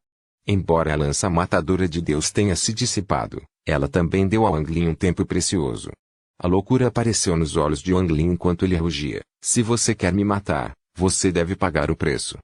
Embora a lança matadora de Deus tenha se dissipado, ela também deu a Wang Lin um tempo precioso. A loucura apareceu nos olhos de Wang Lin enquanto ele rugia. Se você quer me matar, você deve pagar o preço.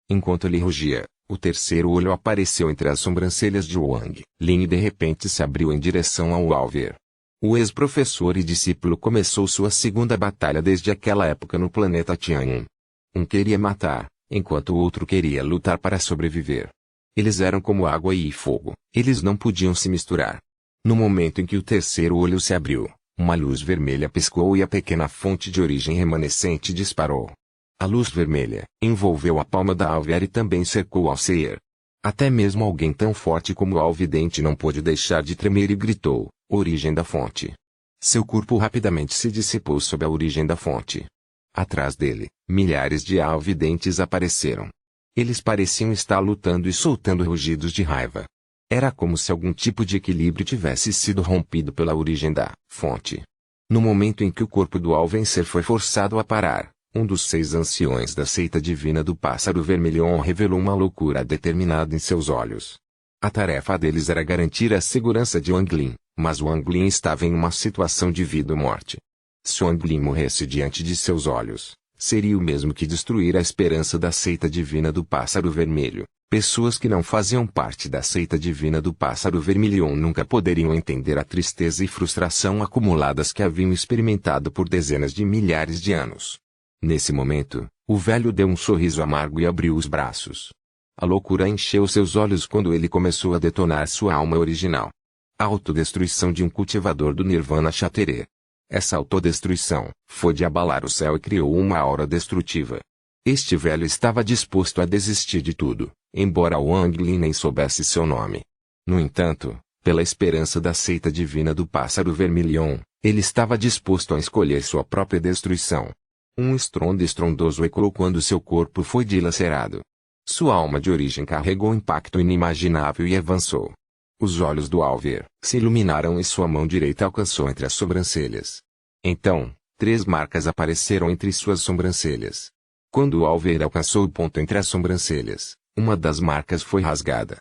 Enquanto ele rugia, o terceiro olho apareceu entre as sobrancelhas de Wang Lin e de repente se abriu em direção ao Alver. O ex-professor e discípulo começou sua segunda batalha desde aquela época no planeta Tian'an. Um queria matar, enquanto o outro queria lutar para sobreviver. Eles eram como água e fogo, eles não podiam se misturar. No momento em que o terceiro olho se abriu, uma luz vermelha piscou e a pequena fonte de origem remanescente disparou. A luz vermelha envolveu a palma da Alviar e também cercou Alceer. Até mesmo alguém tão forte como o Alvidente não pôde deixar de tremer e gritou: origem da fonte. Seu corpo rapidamente se dissipou sob a origem da fonte. Atrás dele, milhares de Alvidentes apareceram. Eles pareciam estar lutando e soltando rugidos de raiva. Era como se algum tipo de equilíbrio tivesse sido rompido pela origem da fonte. No momento em que o corpo do Alvencer foi forçado a parar, um dos 6 anciões da seita divina do Pássaro Vermelhão revelou uma loucura determinada em seus olhos. A tarefa deles era garantir a segurança de Wang Lin, mas Wang Lin estava em uma situação de vida ou morte. Se Wang Lin morresse diante de seus olhos, seria o mesmo que destruir a esperança da seita divina do Pássaro Vermelho. Pessoas que não faziam parte da seita divina do Pássaro Vermelhão nunca poderiam entender a tristeza e frustração acumuladas que haviam experimentado por dezenas de milhares de anos. Nesse momento, o velho deu um sorriso amargo e abriu os braços. A loucura encheu seus olhos quando ele começou a detonar sua alma original. A autodestruição de um cultivador do Nirvana Shatterer. Essa autodestruição foi de abalar o céu e criou uma aura destrutiva. Este velho estava disposto a desistir de tudo, embora Wang Lin nem soubesse seu nome. No entanto, pela esperança da seita divina do Pássaro Vermelhão, ele estava disposto a escolher sua própria destruição. Um estrondo estrondoso ecoou quando seu corpo foi dilacerado. Sua alma de origem carregou um impacto inimaginável e avançou. Os olhos do Alver se iluminaram e sua mão direita alcançou entre as sobrancelhas. Então, 3 marcas apareceram entre suas sobrancelhas. Quando o Alver alcançou o ponto entre as sobrancelhas, uma das marcas foi rasgada.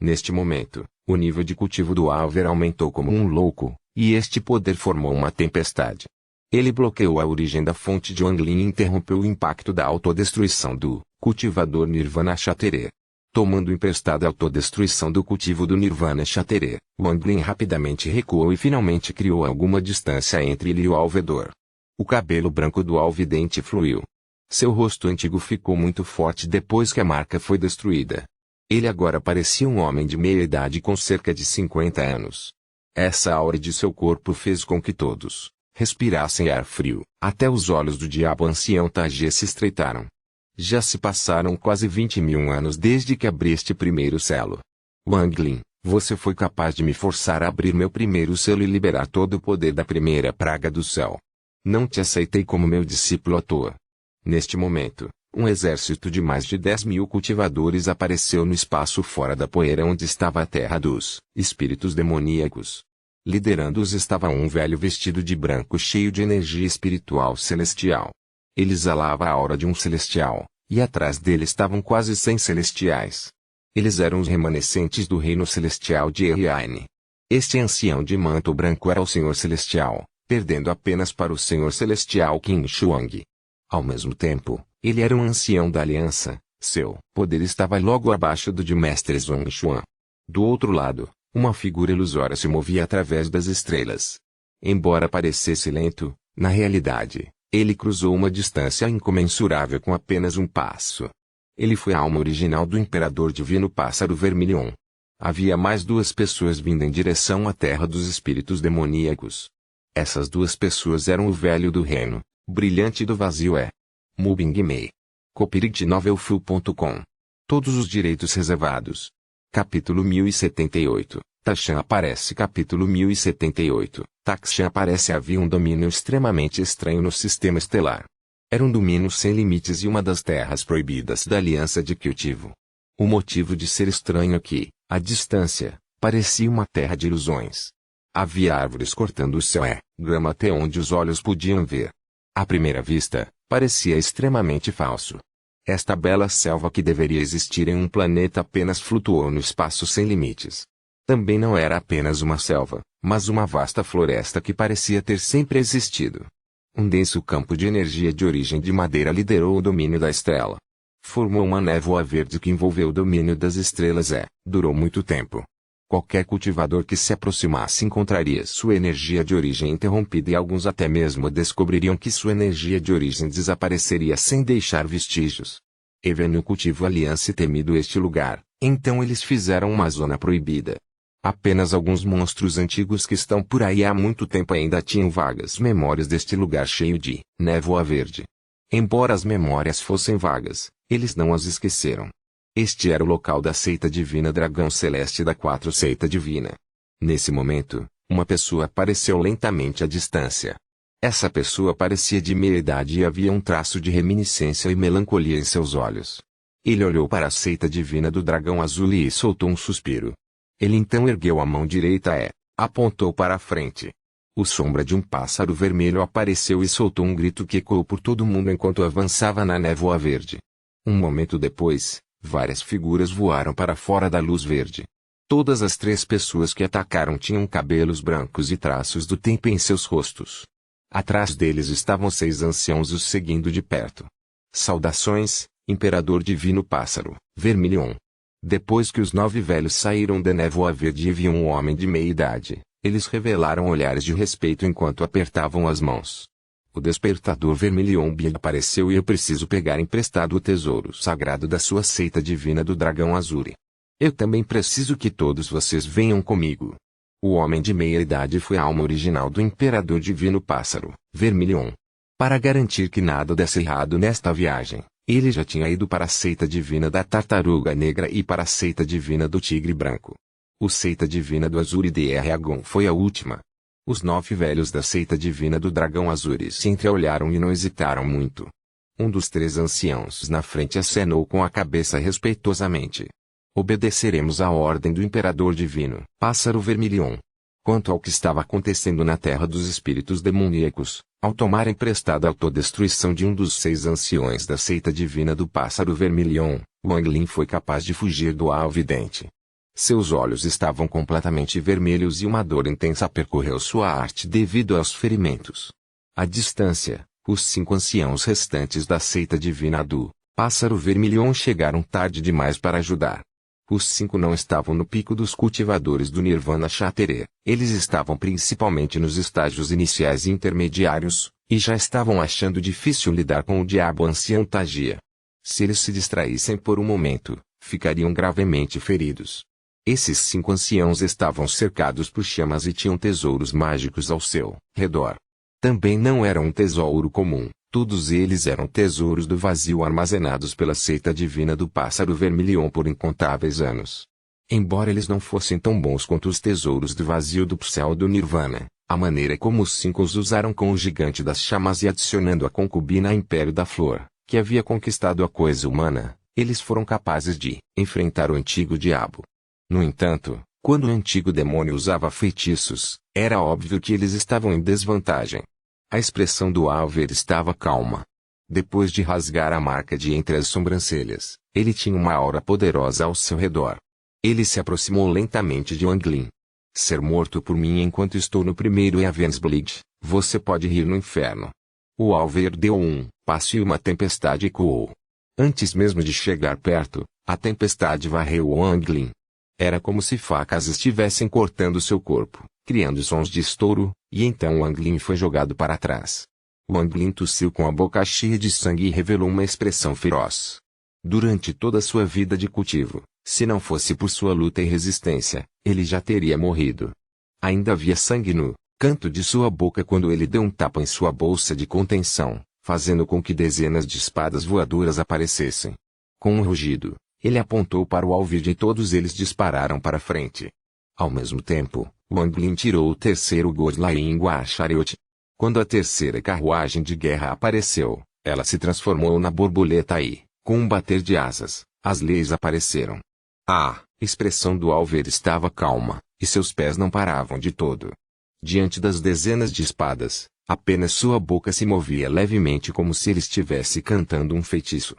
Neste momento, o nível de cultivo do Alver aumentou como um louco, e este poder formou uma tempestade. Ele bloqueou a origem da fonte de Wang Lin e interrompeu o impacto da autodestruição do cultivador Nirvana Shatterer. Tomando emprestada a autodestruição do cultivo do Nirvana Shatterer, Wang Lin rapidamente recuou e finalmente criou alguma distância entre ele e o alvedor. O cabelo branco do alvidente fluiu. Seu rosto antigo ficou muito forte depois que a marca foi destruída. Ele agora parecia um homem de meia idade com cerca de 50 anos. Essa aura de seu corpo fez com que todos respirassem ar frio. Até os olhos do diabo ancião Tajia se estreitaram. Já se passaram quase 20.000 anos desde que abri este primeiro selo. Wang Lin, você foi capaz de me forçar a abrir meu primeiro selo e liberar todo o poder da primeira praga do céu. Não te aceitei como meu discípulo à toa. Neste momento, um exército de mais de 10.000 cultivadores apareceu no espaço fora da poeira onde estava a terra dos espíritos demoníacos. Liderando-os estava um velho vestido de branco cheio de energia espiritual celestial. Ele exalava a aura de um celestial, e atrás dele estavam quase 100 celestiais. Eles eram os remanescentes do reino celestial de Eriane. Este ancião de manto branco era o Senhor Celestial, perdendo apenas para o Senhor Celestial Qin Shuang. Ao mesmo tempo, ele era um ancião da aliança, seu poder estava logo abaixo do de Mestre Zhong Xuan. Do outro lado, uma figura ilusória se movia através das estrelas. Embora parecesse lento, na realidade, ele cruzou uma distância incomensurável com apenas um passo. Ele foi a alma original do Imperador Divino Pássaro Vermelhão. Havia mais 2 pessoas vindo em direção à terra dos espíritos demoníacos. Essas 2 pessoas eram o velho do reino, brilhante do vazio Mubing Mei. Copyright novelfu.com. Todos os direitos reservados. Capítulo 1078. Taxan aparece. Capítulo 1078. Taxan aparece. Havia um domínio extremamente estranho no sistema estelar. Era um domínio sem limites e uma das terras proibidas da aliança de cultivo. O motivo de ser estranho é que, à distância, parecia uma terra de ilusões. Havia árvores cortando o céu grama até onde os olhos podiam ver. À primeira vista, parecia extremamente falso. Esta bela selva que deveria existir em um planeta apenas flutuou no espaço sem limites. Também não era apenas uma selva, mas uma vasta floresta que parecia ter sempre existido. Um denso campo de energia de origem de madeira liderou o domínio da estrela. Formou uma névoa verde que envolveu o domínio das estrelas durou muito tempo. Qualquer cultivador que se aproximasse encontraria sua energia de origem interrompida e alguns até mesmo descobririam que sua energia de origem desapareceria sem deixar vestígios. Even no cultivo aliança e temido este lugar, Então eles fizeram uma zona proibida. Apenas alguns monstros antigos que estão por aí há muito tempo ainda tinham vagas memórias deste lugar cheio de névoa verde. Embora as memórias fossem vagas, eles não as esqueceram. Este era o local da seita divina Dragão Celeste da 4 Seita Divina. Nesse momento, uma pessoa apareceu lentamente à distância. Essa pessoa parecia de meia idade e havia um traço de reminiscência e melancolia em seus olhos. Ele olhou para a seita divina do Dragão Azul e soltou um suspiro. Ele então ergueu a mão direita e apontou para a frente. O sombra de um pássaro vermelho apareceu e soltou um grito que ecoou por todo mundo enquanto avançava na névoa verde. Um momento depois, várias figuras voaram para fora da luz verde. Todas as 3 pessoas que atacaram tinham cabelos brancos e traços do tempo em seus rostos. Atrás deles estavam 6 anciãos os seguindo de perto. Saudações, Imperador Divino Pássaro, Vermilion. Depois que os 9 velhos saíram da névoa verde e viam um homem de meia idade, eles revelaram olhares de respeito enquanto apertavam as mãos. O despertador Vermilion apareceu e eu preciso pegar emprestado o tesouro sagrado da sua seita divina do Dragão Azul. Eu também preciso que todos vocês venham comigo. O homem de meia idade foi a alma original do Imperador Divino Pássaro, Vermilion. Para garantir que nada desse errado nesta viagem, ele já tinha ido para a seita divina da Tartaruga Negra e para a seita divina do Tigre Branco. O seita divina do Azul de Eragon foi a última. Os 9 velhos da seita divina do Dragão Azul se entreolharam e não hesitaram muito. Um dos 3 anciãos na frente acenou com a cabeça respeitosamente. Obedeceremos à ordem do Imperador Divino, Pássaro Vermilion. Quanto ao que estava acontecendo na Terra dos Espíritos Demoníacos, ao tomar emprestada a autodestruição de um dos 6 anciões da seita divina do Pássaro Vermilion, Wang Lin foi capaz de fugir do Alvidente. Seus olhos estavam completamente vermelhos e uma dor intensa percorreu sua arte devido aos ferimentos. À distância, os 5 anciãos restantes da seita divina do Pássaro Vermilion chegaram tarde demais para ajudar. Os 5 não estavam no pico dos cultivadores do Nirvana Shatterer, eles estavam principalmente nos estágios iniciais e intermediários, e já estavam achando difícil lidar com o diabo ancião Tagia. Se eles se distraíssem por um momento, ficariam gravemente feridos. Esses 5 anciãos estavam cercados por chamas e tinham tesouros mágicos ao seu redor. Também não era um tesouro comum, todos eles eram tesouros do vazio armazenados pela seita divina do Pássaro Vermilion por incontáveis anos. Embora eles não fossem tão bons quanto os tesouros do vazio do céu do Nirvana, a maneira como os 5 os usaram com o gigante das chamas e adicionando a concubina a Império da Flor, que havia conquistado a coisa humana, eles foram capazes de enfrentar o antigo diabo. No entanto, quando o antigo demônio usava feitiços, era óbvio que eles estavam em desvantagem. A expressão do Alver estava calma. Depois de rasgar a marca de entre as sobrancelhas, ele tinha uma aura poderosa ao seu redor. Ele se aproximou lentamente de Wang Lin. Ser morto por mim enquanto estou no primeiro Eavensblade, você pode rir no inferno. O Alver deu um passo e uma tempestade ecoou. Antes mesmo de chegar perto, a tempestade varreu Wang Lin. Era como se facas estivessem cortando seu corpo, criando sons de estouro, e então Wang Lin foi jogado para trás. Wang Lin tossiu com a boca cheia de sangue e revelou uma expressão feroz. Durante toda sua vida de cultivo, se não fosse por sua luta e resistência, ele já teria morrido. Ainda havia sangue no canto de sua boca quando ele deu um tapa em sua bolsa de contenção, fazendo com que dezenas de espadas voadoras aparecessem. Com um rugido, ele apontou para o alvo e todos eles dispararam para frente. Ao mesmo tempo, Wang Lin tirou o terceiro Godlaingua Chariot. Quando a terceira carruagem de guerra apareceu, ela se transformou na borboleta e, com um bater de asas, as leis apareceram. A expressão do Alver estava calma, e seus pés não paravam de todo. Diante das dezenas de espadas, apenas sua boca se movia levemente como se ele estivesse cantando um feitiço.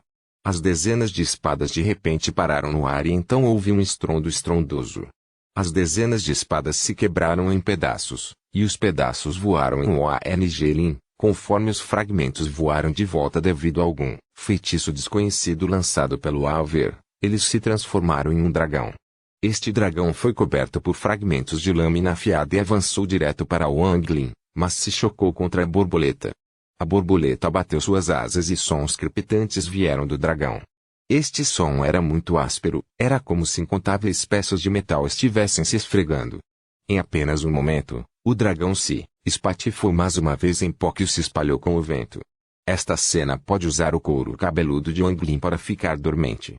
As dezenas de espadas de repente pararam no ar e então houve um estrondo estrondoso. As dezenas de espadas se quebraram em pedaços, e os pedaços voaram em Wang, conforme os fragmentos voaram de volta devido a algum feitiço desconhecido lançado pelo Alver, eles se transformaram em um dragão. Este dragão foi coberto por fragmentos de lâmina afiada e avançou direto para Wang Lin, mas se chocou contra a borboleta. A borboleta bateu suas asas e sons crepitantes vieram do dragão. Este som era muito áspero, era como se incontáveis peças de metal estivessem se esfregando. Em apenas um momento, o dragão se espatifou mais uma vez em pó que se espalhou com o vento. Esta cena pode usar o couro cabeludo de Anglin para ficar dormente.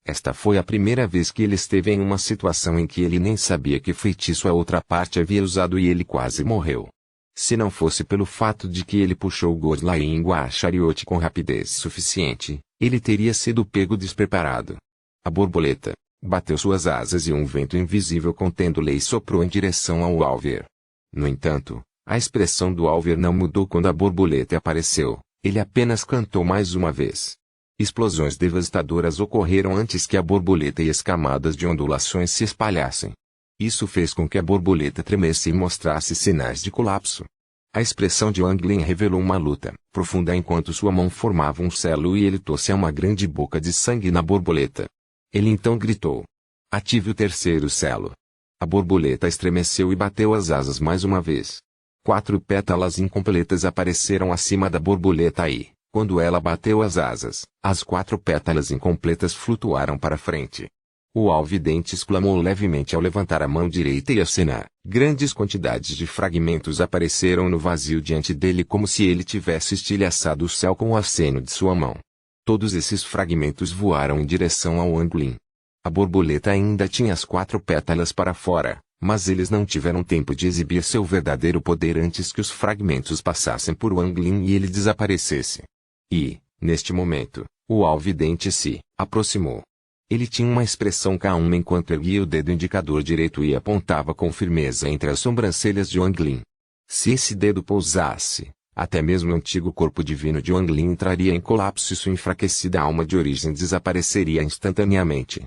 Esta foi a primeira vez que ele esteve em uma situação em que ele nem sabia que feitiço a outra parte havia usado e ele quase morreu. Se não fosse pelo fato de que ele puxou Gosling Chariot com rapidez suficiente, ele teria sido pego despreparado. A borboleta bateu suas asas e um vento invisível contendo-lhe soprou em direção ao alver. No entanto, a expressão do alver não mudou quando a borboleta apareceu, ele apenas cantou mais uma vez. Explosões devastadoras ocorreram antes que a borboleta e as camadas de ondulações se espalhassem. Isso fez com que a borboleta tremesse e mostrasse sinais de colapso. A expressão de Anglin revelou uma luta profunda enquanto sua mão formava um selo e ele torcia uma grande boca de sangue na borboleta. Ele então gritou: "Ative o terceiro selo." A borboleta estremeceu e bateu as asas mais uma vez. 4 pétalas incompletas apareceram acima da borboleta e, quando ela bateu as asas, as 4 pétalas incompletas flutuaram para frente. O alvidente exclamou levemente ao levantar a mão direita e acenar. Grandes quantidades de fragmentos apareceram no vazio diante dele como se ele tivesse estilhaçado o céu com o aceno de sua mão. Todos esses fragmentos voaram em direção ao Anglin. A borboleta ainda tinha as 4 pétalas para fora, mas eles não tiveram tempo de exibir seu verdadeiro poder antes que os fragmentos passassem por Anglin e ele desaparecesse. E, neste momento, o alvidente se aproximou. Ele tinha uma expressão calma enquanto erguia o dedo indicador direito e apontava com firmeza entre as sobrancelhas de Anglin. Se esse dedo pousasse, até mesmo o antigo corpo divino de Anglin entraria em colapso e sua enfraquecida alma de origem desapareceria instantaneamente.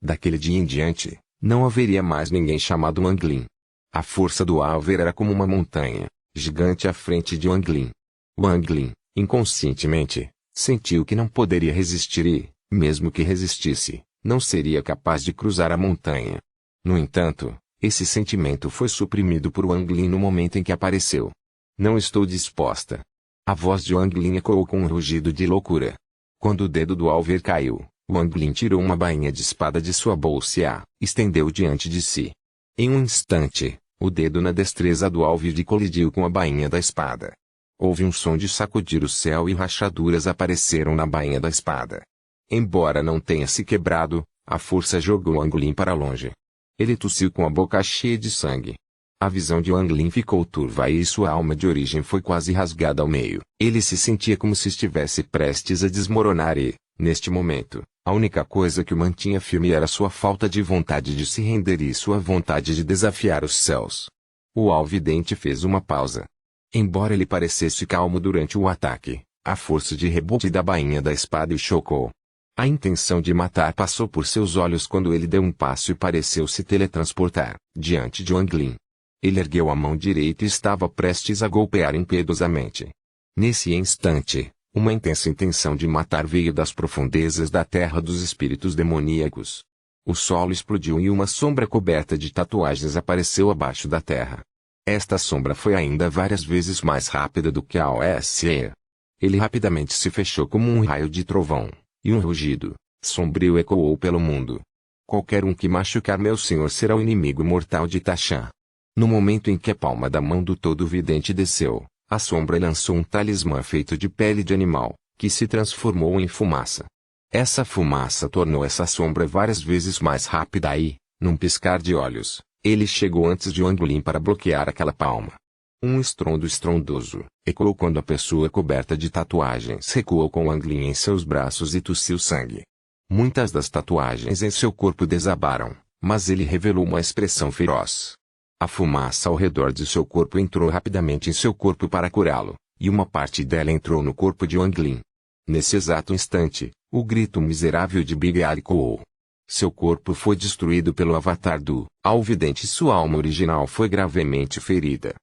Daquele dia em diante, não haveria mais ninguém chamado Anglin. A força do alver era como uma montanha, gigante à frente de Anglin. O Anglin, inconscientemente, sentiu que não poderia resistir e, mesmo que resistisse, não seria capaz de cruzar a montanha. No entanto, esse sentimento foi suprimido por Anglin no momento em que apareceu. "Não estou disposta." A voz de Anglin ecoou com um rugido de loucura. Quando o dedo do alver caiu, Anglin tirou uma bainha de espada de sua bolsa e a estendeu diante de si. Em um instante, o dedo na destreza do alver colidiu com a bainha da espada. Houve um som de sacudir o céu e rachaduras apareceram na bainha da espada. Embora não tenha se quebrado, a força jogou Anglin para longe. Ele tossiu com a boca cheia de sangue. A visão de Anglin ficou turva e sua alma de origem foi quase rasgada ao meio. Ele se sentia como se estivesse prestes a desmoronar e, neste momento, a única coisa que o mantinha firme era sua falta de vontade de se render e sua vontade de desafiar os céus. O alvidente fez uma pausa. Embora ele parecesse calmo durante o ataque, a força de rebote da bainha da espada o chocou. A intenção de matar passou por seus olhos quando ele deu um passo e pareceu se teletransportar diante de Anglin. Ele ergueu a mão direita e estava prestes a golpear impiedosamente. Nesse instante, uma intensa intenção de matar veio das profundezas da terra dos espíritos demoníacos. O solo explodiu e uma sombra coberta de tatuagens apareceu abaixo da terra. Esta sombra foi ainda várias vezes mais rápida do que a OSE. Ele rapidamente se fechou como um raio de trovão. E um rugido sombrio ecoou pelo mundo. "Qualquer um que machucar meu senhor será o inimigo mortal de Tashan." No momento em que a palma da mão do todo-vidente desceu, a sombra lançou um talismã feito de pele de animal, que se transformou em fumaça. Essa fumaça tornou essa sombra várias vezes mais rápida e, num piscar de olhos, ele chegou antes de Anglin para bloquear aquela palma. Um estrondo estrondoso ecoou quando a pessoa coberta de tatuagens recuou com Anglin em seus braços e tossiu sangue. Muitas das tatuagens em seu corpo desabaram, mas ele revelou uma expressão feroz. A fumaça ao redor de seu corpo entrou rapidamente em seu corpo para curá-lo, e uma parte dela entrou no corpo de Anglin. Nesse exato instante, o grito miserável de Big Al ecoou. Seu corpo foi destruído pelo avatar do alvidente e sua alma original foi gravemente ferida.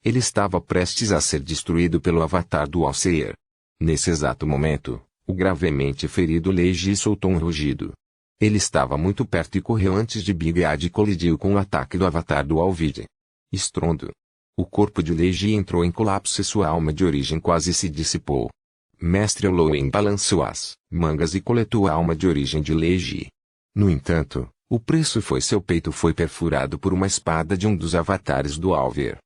Ele estava prestes a ser destruído pelo avatar do Alseir. Nesse exato momento, o gravemente ferido Leiji soltou um rugido. Ele estava muito perto e correu antes de Big Ad e colidiu com o ataque do avatar do Alvide. Estrondo. O corpo de Leiji entrou em colapso e sua alma de origem quase se dissipou. Mestre Oloin balançou as mangas e coletou a alma de origem de Lei Ji. No entanto, o preço foi seu peito foi perfurado por uma espada de um dos avatares do Alver.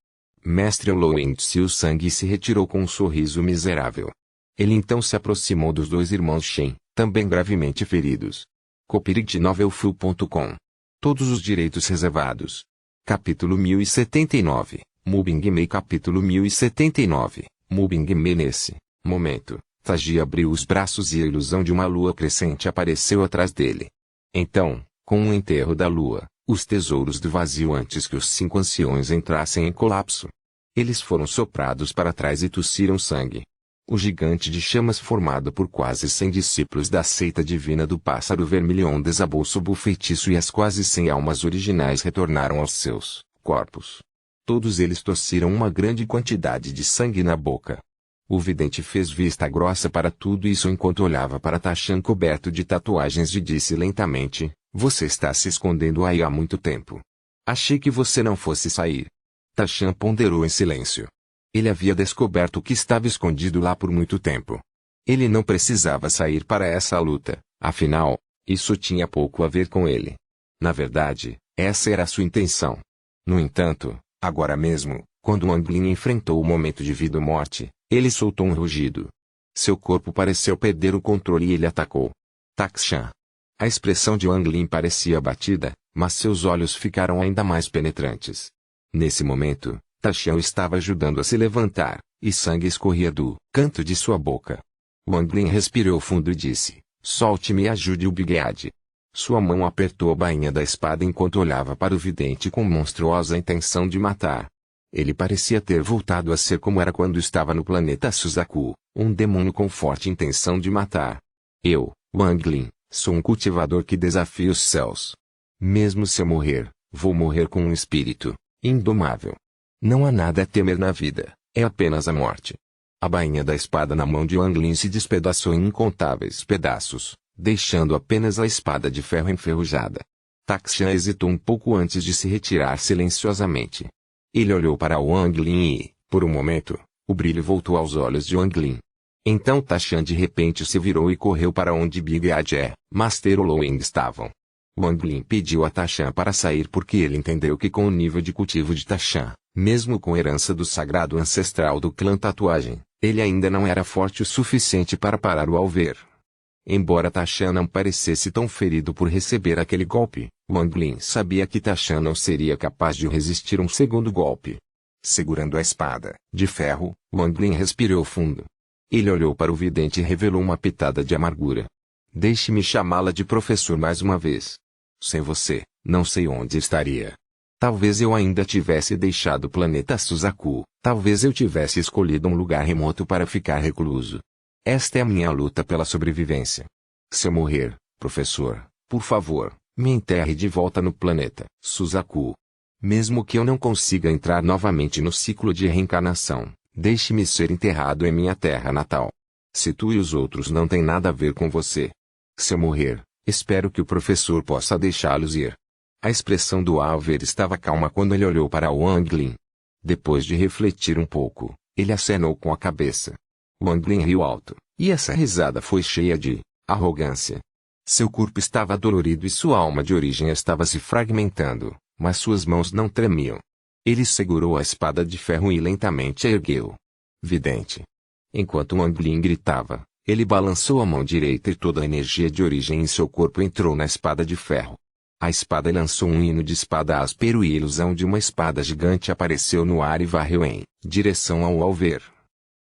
Mestre Oloin tossiu sangue e se retirou com um sorriso miserável. Ele então se aproximou dos dois irmãos Shen, também gravemente feridos. Copyright novelfull.com. Todos os direitos reservados. Capítulo 1079, Mubingme. Capítulo 1079, Mubingme. Nesse momento, Taji abriu os braços e a ilusão de uma lua crescente apareceu atrás dele. Então, com o enterro da lua, os tesouros do vazio antes que os 5 anciões entrassem em colapso. Eles foram soprados para trás e tossiram sangue. O gigante de chamas formado por quase 100 discípulos da seita divina do pássaro vermilhão desabou sob o feitiço e as quase 100 almas originais retornaram aos seus corpos. Todos eles tossiram uma grande quantidade de sangue na boca. O vidente fez vista grossa para tudo isso enquanto olhava para Tashan coberto de tatuagens e disse lentamente: "Você está se escondendo aí há muito tempo. Achei que você não fosse sair." Tashan ponderou em silêncio. Ele havia descoberto que estava escondido lá por muito tempo. Ele não precisava sair para essa luta, afinal, isso tinha pouco a ver com ele. Na verdade, essa era a sua intenção. No entanto, agora mesmo, quando Wang Lin enfrentou o momento de vida ou morte, ele soltou um rugido. Seu corpo pareceu perder o controle e ele atacou. Taxan. A expressão de Wang Lin parecia abatida, mas seus olhos ficaram ainda mais penetrantes. Nesse momento, Taxian estava ajudando a se levantar, e sangue escorria do canto de sua boca. Wang Lin respirou fundo e disse: "Solte-me e ajude o Bighead." Sua mão apertou a bainha da espada enquanto olhava para o vidente com monstruosa intenção de matar. Ele parecia ter voltado a ser como era quando estava no planeta Suzaku, um demônio com forte intenção de matar. Eu, Wang Lin, sou um cultivador que desafia os céus. Mesmo se eu morrer, vou morrer com um espírito indomável. Não há nada a temer na vida, é apenas a morte. A bainha da espada na mão de Wang Lin se despedaçou em incontáveis pedaços, deixando apenas a espada de ferro enferrujada. Taxian hesitou um pouco antes de se retirar silenciosamente. Ele olhou para Wang Lin e, por um momento, o brilho voltou aos olhos de Wang Lin. Então Taxian de repente se virou e correu para onde Bighead e Master Oloin estavam. Wang Lin pediu a Taxian para sair porque ele entendeu que com o nível de cultivo de Taxian, mesmo com herança do sagrado ancestral do clã Tatuagem, ele ainda não era forte o suficiente para parar o Alver. Embora Taxian não parecesse tão ferido por receber aquele golpe, Wang Lin sabia que Taxian não seria capaz de resistir um segundo golpe. Segurando a espada de ferro, Wang Lin respirou fundo. Ele olhou para o vidente e revelou uma pitada de amargura. "Deixe-me chamá-la de professor mais uma vez. Sem você, não sei onde estaria. Talvez eu ainda tivesse deixado o planeta Suzaku, talvez eu tivesse escolhido um lugar remoto para ficar recluso. Esta é a minha luta pela sobrevivência. Se eu morrer, professor, por favor, me enterre de volta no planeta Suzaku. Mesmo que eu não consiga entrar novamente no ciclo de reencarnação, deixe-me ser enterrado em minha terra natal. Se tu e os outros não têm nada a ver com você. Se eu morrer, espero que o professor possa deixá-los ir." A expressão do Alver estava calma quando ele olhou para Wang Lin. Depois de refletir um pouco, ele acenou com a cabeça. Wang Lin riu alto, e essa risada foi cheia de arrogância. Seu corpo estava dolorido e sua alma de origem estava se fragmentando, mas suas mãos não tremiam. Ele segurou a espada de ferro e lentamente a ergueu. Vidente. Enquanto Wang Lin gritava, ele balançou a mão direita e toda a energia de origem em seu corpo entrou na espada de ferro. A espada lançou um hino de espada áspero e a ilusão de uma espada gigante apareceu no ar e varreu em direção ao Alver.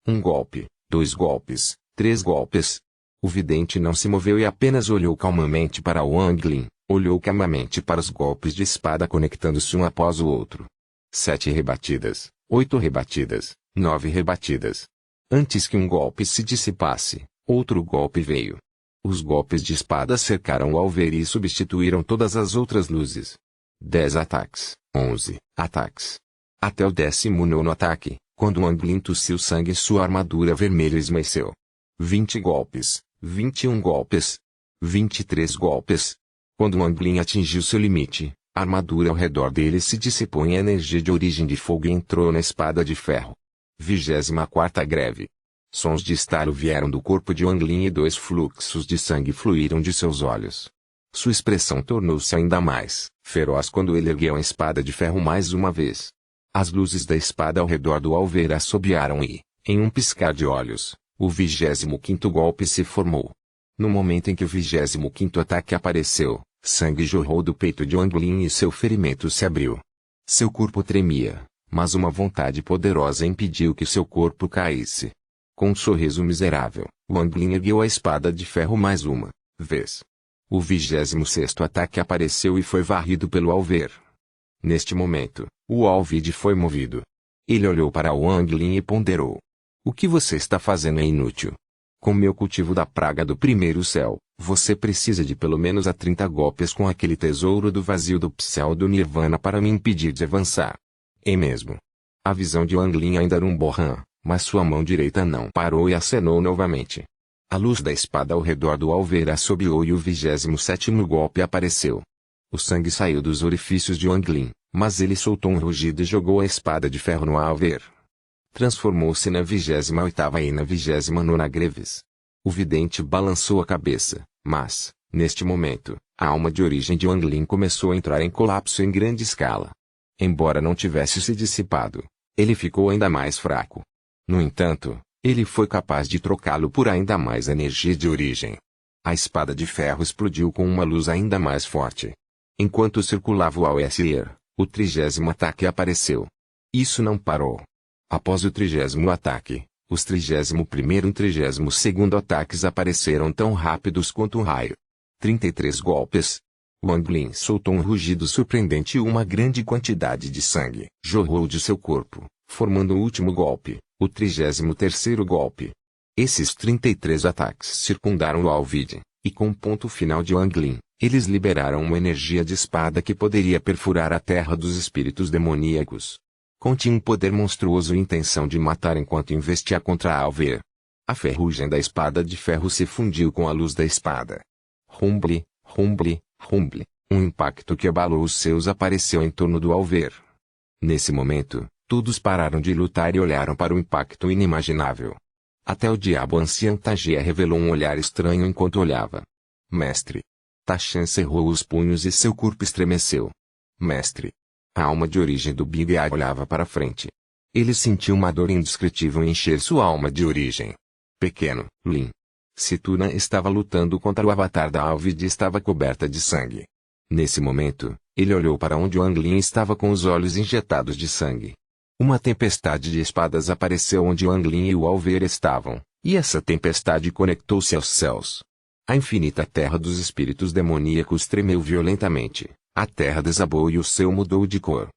Um golpe, 2 golpes, 3 golpes. O vidente não se moveu e apenas olhou calmamente para Wang Lin, olhou calmamente para os golpes de espada conectando-se um após o outro. 7 rebatidas, 8 rebatidas, 9 rebatidas. Antes que um golpe se dissipasse, outro golpe veio. Os golpes de espada cercaram o Alver e substituíram todas as outras luzes. 10 ataques, 11 ataques. Até o 19º ataque, quando Wang Lin tossiu sangue sua armadura vermelha esmaeceu. 20 golpes, 21 golpes, 23 golpes. Quando Wang Lin atingiu seu limite, a armadura ao redor dele se dissipou em energia de origem de fogo e entrou na espada de ferro. 24ª greve. Sons de estalo vieram do corpo de Wang Lin e 2 fluxos de sangue fluíram de seus olhos. Sua expressão tornou-se ainda mais feroz quando ele ergueu a espada de ferro mais uma vez. As luzes da espada ao redor do alveire assobiaram e, em um piscar de olhos, o 25º golpe se formou. No momento em que o 25º ataque apareceu, sangue jorrou do peito de Wang Lin e seu ferimento se abriu. Seu corpo tremia, mas uma vontade poderosa impediu que seu corpo caísse. Com um sorriso miserável, Wang Lin ergueu a espada de ferro mais uma vez. O 26º ataque apareceu e foi varrido pelo alveire. Neste momento, o alvide foi movido. Ele olhou para Wang Lin e ponderou. O que você está fazendo é inútil. Com meu cultivo da praga do primeiro céu, você precisa de pelo menos 30 golpes com aquele tesouro do vazio do pseudo-nirvana para me impedir de avançar. É mesmo. A visão de Wang Lin ainda era um borrão, mas sua mão direita não parou e acenou novamente. A luz da espada ao redor do alveire assobiou e o 27º golpe apareceu. O sangue saiu dos orifícios de Wang Lin, mas ele soltou um rugido e jogou a espada de ferro no alveire. Transformou-se na 28ª e na 29ª greves. O vidente balançou a cabeça, mas, neste momento, a alma de origem de Wang Lin começou a entrar em colapso em grande escala. Embora não tivesse se dissipado, ele ficou ainda mais fraco. No entanto, ele foi capaz de trocá-lo por ainda mais energia de origem. A espada de ferro explodiu com uma luz ainda mais forte. Enquanto circulava o Aesir, o 30º ataque apareceu. Isso não parou. Após o 30º ataque, os 31º e 32º ataques apareceram tão rápidos quanto um raio. 33 golpes. Wang Lin soltou um rugido surpreendente e uma grande quantidade de sangue jorrou de seu corpo, formando o último golpe, o 33º golpe. Esses 33 ataques circundaram o alvide, e com o ponto final de Wang Lin, eles liberaram uma energia de espada que poderia perfurar a terra dos espíritos demoníacos. Continha um poder monstruoso e intenção de matar enquanto investia contra Alveire. A ferrugem da espada de ferro se fundiu com a luz da espada. Rumble, rumble, rumble. Um impacto que abalou os seus apareceu em torno do alveire. Nesse momento, todos pararam de lutar e olharam para o impacto inimaginável. Até o diabo ancião Tajia revelou um olhar estranho enquanto olhava. Mestre. Tashan cerrou os punhos e seu corpo estremeceu. Mestre. A alma de origem do Big A olhava para frente. Ele sentiu uma dor indescritível encher sua alma de origem. Pequeno, Lin. Situna estava lutando contra o avatar da Alvide e estava coberta de sangue. Nesse momento, ele olhou para onde Wang Lin estava com os olhos injetados de sangue. Uma tempestade de espadas apareceu onde Wang Lin e o alveire estavam, e essa tempestade conectou-se aos céus. A infinita terra dos espíritos demoníacos tremeu violentamente. A terra desabou e o céu mudou de cor.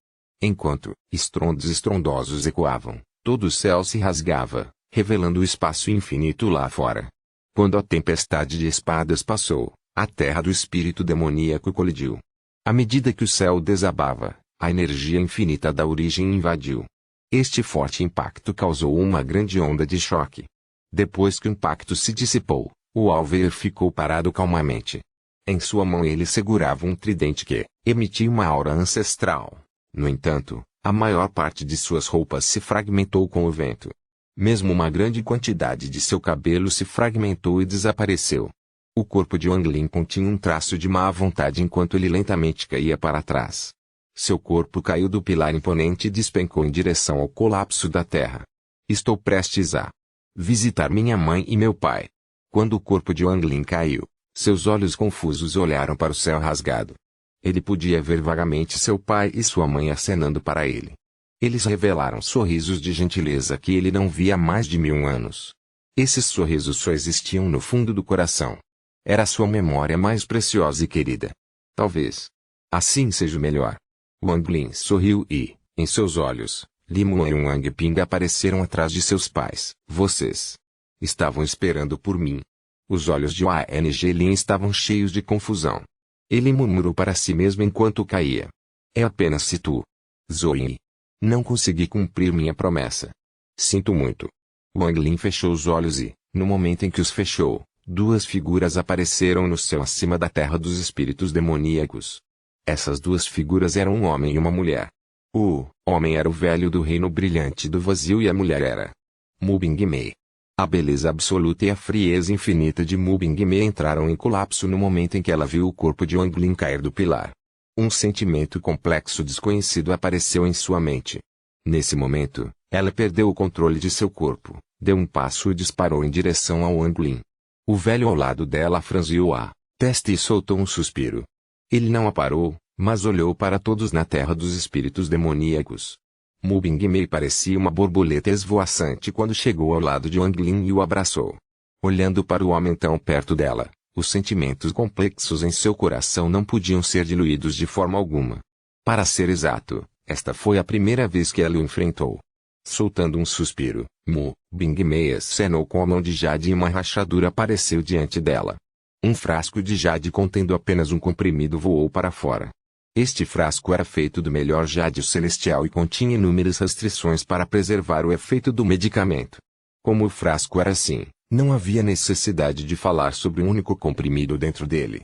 Enquanto estrondos estrondosos ecoavam, todo o céu se rasgava, revelando o espaço infinito lá fora. Quando a tempestade de espadas passou, a terra do espírito demoníaco colidiu. À medida que o céu desabava, a energia infinita da origem invadiu. Este forte impacto causou uma grande onda de choque. Depois que o impacto se dissipou, o alveire ficou parado calmamente. Em sua mão ele segurava um tridente que emitia uma aura ancestral. No entanto, a maior parte de suas roupas se fragmentou com o vento. Mesmo uma grande quantidade de seu cabelo se fragmentou e desapareceu. O corpo de Wang Lin continha um traço de má vontade enquanto ele lentamente caía para trás. Seu corpo caiu do pilar imponente e despencou em direção ao colapso da terra. Estou prestes a visitar minha mãe e meu pai. Quando o corpo de Wang Lin caiu, seus olhos confusos olharam para o céu rasgado. Ele podia ver vagamente seu pai e sua mãe acenando para ele. Eles revelaram sorrisos de gentileza que ele não via há mais de 1000 anos. Esses sorrisos só existiam no fundo do coração. Era sua memória mais preciosa e querida. Talvez assim seja o melhor. Wang Lin sorriu e, em seus olhos, Li Muan e Wang Ping apareceram atrás de seus pais. Vocês estavam esperando por mim. Os olhos de Wang Lin estavam cheios de confusão. Ele murmurou para si mesmo enquanto caía. É apenas se tu, Zoe. Não consegui cumprir minha promessa. Sinto muito. Wang Lin fechou os olhos e, no momento em que os fechou, duas figuras apareceram no céu acima da terra dos espíritos demoníacos. Essas duas figuras eram um homem e uma mulher. O homem era o velho do reino brilhante do vazio e a mulher era Mu Bingmei. A beleza absoluta e a frieza infinita de Mubingme entraram em colapso no momento em que ela viu o corpo de Wang Lin cair do pilar. Um sentimento complexo desconhecido apareceu em sua mente. Nesse momento, ela perdeu o controle de seu corpo, deu um passo e disparou em direção ao Wang Lin. O velho ao lado dela franziu a testa e soltou um suspiro. Ele não a parou, mas olhou para todos na terra dos espíritos demoníacos. Mubingme parecia uma borboleta esvoaçante quando chegou ao lado de Wang Lin e o abraçou. Olhando para o homem tão perto dela, os sentimentos complexos em seu coração não podiam ser diluídos de forma alguma. Para ser exato, esta foi a primeira vez que ela o enfrentou. Soltando um suspiro, Mubingme acenou com a mão de jade e uma rachadura apareceu diante dela. Um frasco de jade contendo apenas um comprimido voou para fora. Este frasco era feito do melhor jade celestial e continha inúmeras restrições para preservar o efeito do medicamento. Como o frasco era assim, não havia necessidade de falar sobre um único comprimido dentro dele.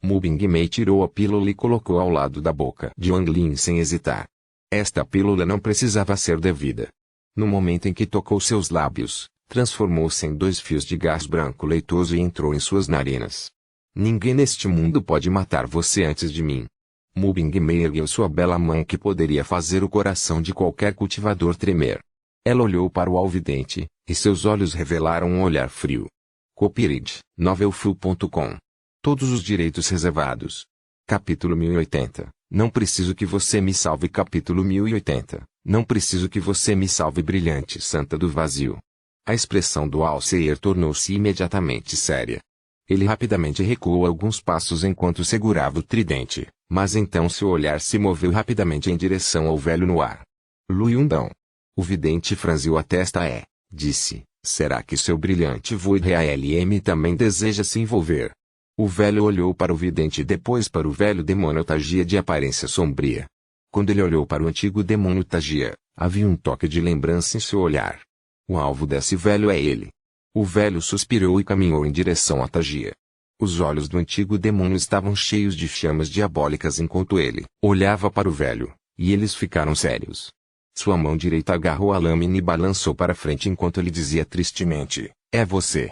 Mubingme tirou a pílula e colocou ao lado da boca de Wang Lin sem hesitar. Esta pílula não precisava ser devida. No momento em que tocou seus lábios, transformou-se em 2 fios de gás branco leitoso e entrou em suas narinas. Ninguém neste mundo pode matar você antes de mim. Mubingme ergueu sua bela mão que poderia fazer o coração de qualquer cultivador tremer. Ela olhou para o alvidente, e seus olhos revelaram um olhar frio. Copyright, novelfu.com. Todos os direitos reservados. Capítulo 1080. Não preciso que você me salve. Capítulo 1080. Não preciso que você me salve. Brilhante santa do vazio. A expressão do Alseir tornou-se imediatamente séria. Ele rapidamente recuou alguns passos enquanto segurava o tridente, mas então seu olhar se moveu rapidamente em direção ao velho no ar. Lu Yundão. O vidente franziu a testa disse, será que seu brilhante Void também deseja se envolver? O velho olhou para o vidente e depois para o velho demônio Tagia de aparência sombria. Quando ele olhou para o antigo demônio Tagia, havia um toque de lembrança em seu olhar. O alvo desse velho é ele. O velho suspirou e caminhou em direção a Tagia. Os olhos do antigo demônio estavam cheios de chamas diabólicas enquanto ele olhava para o velho, e eles ficaram sérios. Sua mão direita agarrou a lâmina e balançou para frente enquanto ele dizia tristemente, é você.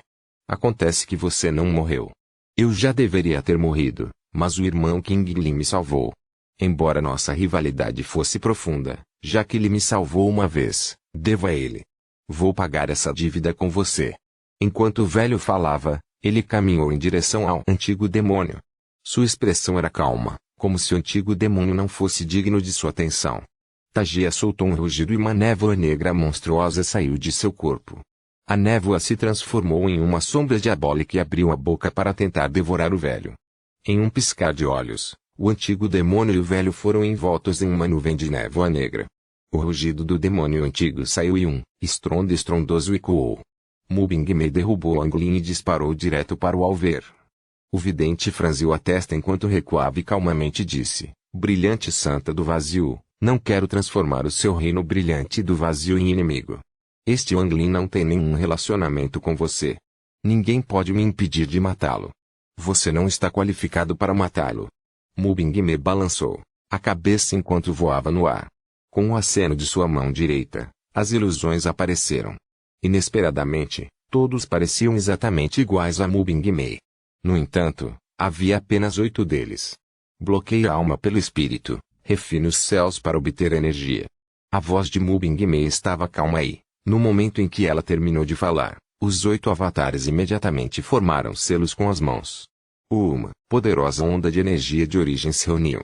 Acontece que você não morreu. Eu já deveria ter morrido, mas o irmão King Lin me salvou. Embora nossa rivalidade fosse profunda, já que ele me salvou uma vez, devo a ele. Vou pagar essa dívida com você. Enquanto o velho falava, ele caminhou em direção ao antigo demônio. Sua expressão era calma, como se o antigo demônio não fosse digno de sua atenção. Tagia soltou um rugido e uma névoa negra monstruosa saiu de seu corpo. A névoa se transformou em uma sombra diabólica e abriu a boca para tentar devorar o velho. Em um piscar de olhos, o antigo demônio e o velho foram envoltos em uma nuvem de névoa negra. O rugido do demônio antigo saiu e um estrondo estrondoso ecoou. Mubingme derrubou Wang Lin e disparou direto para o alver. O vidente franziu a testa enquanto recuava e calmamente disse, brilhante santa do vazio, não quero transformar o seu reino brilhante do vazio em inimigo. Este Wang Lin não tem nenhum relacionamento com você. Ninguém pode me impedir de matá-lo. Você não está qualificado para matá-lo. Mubingme balançou a cabeça enquanto voava no ar. Com o aceno de sua mão direita, as ilusões apareceram. Inesperadamente, todos pareciam exatamente iguais a Mubingme. No entanto, havia apenas 8 deles. Bloqueie a alma pelo espírito, refine os céus para obter energia. A voz de Mubingme estava calma e, no momento em que ela terminou de falar, os 8 avatares imediatamente formaram selos com as mãos. Uma poderosa onda de energia de origem se reuniu.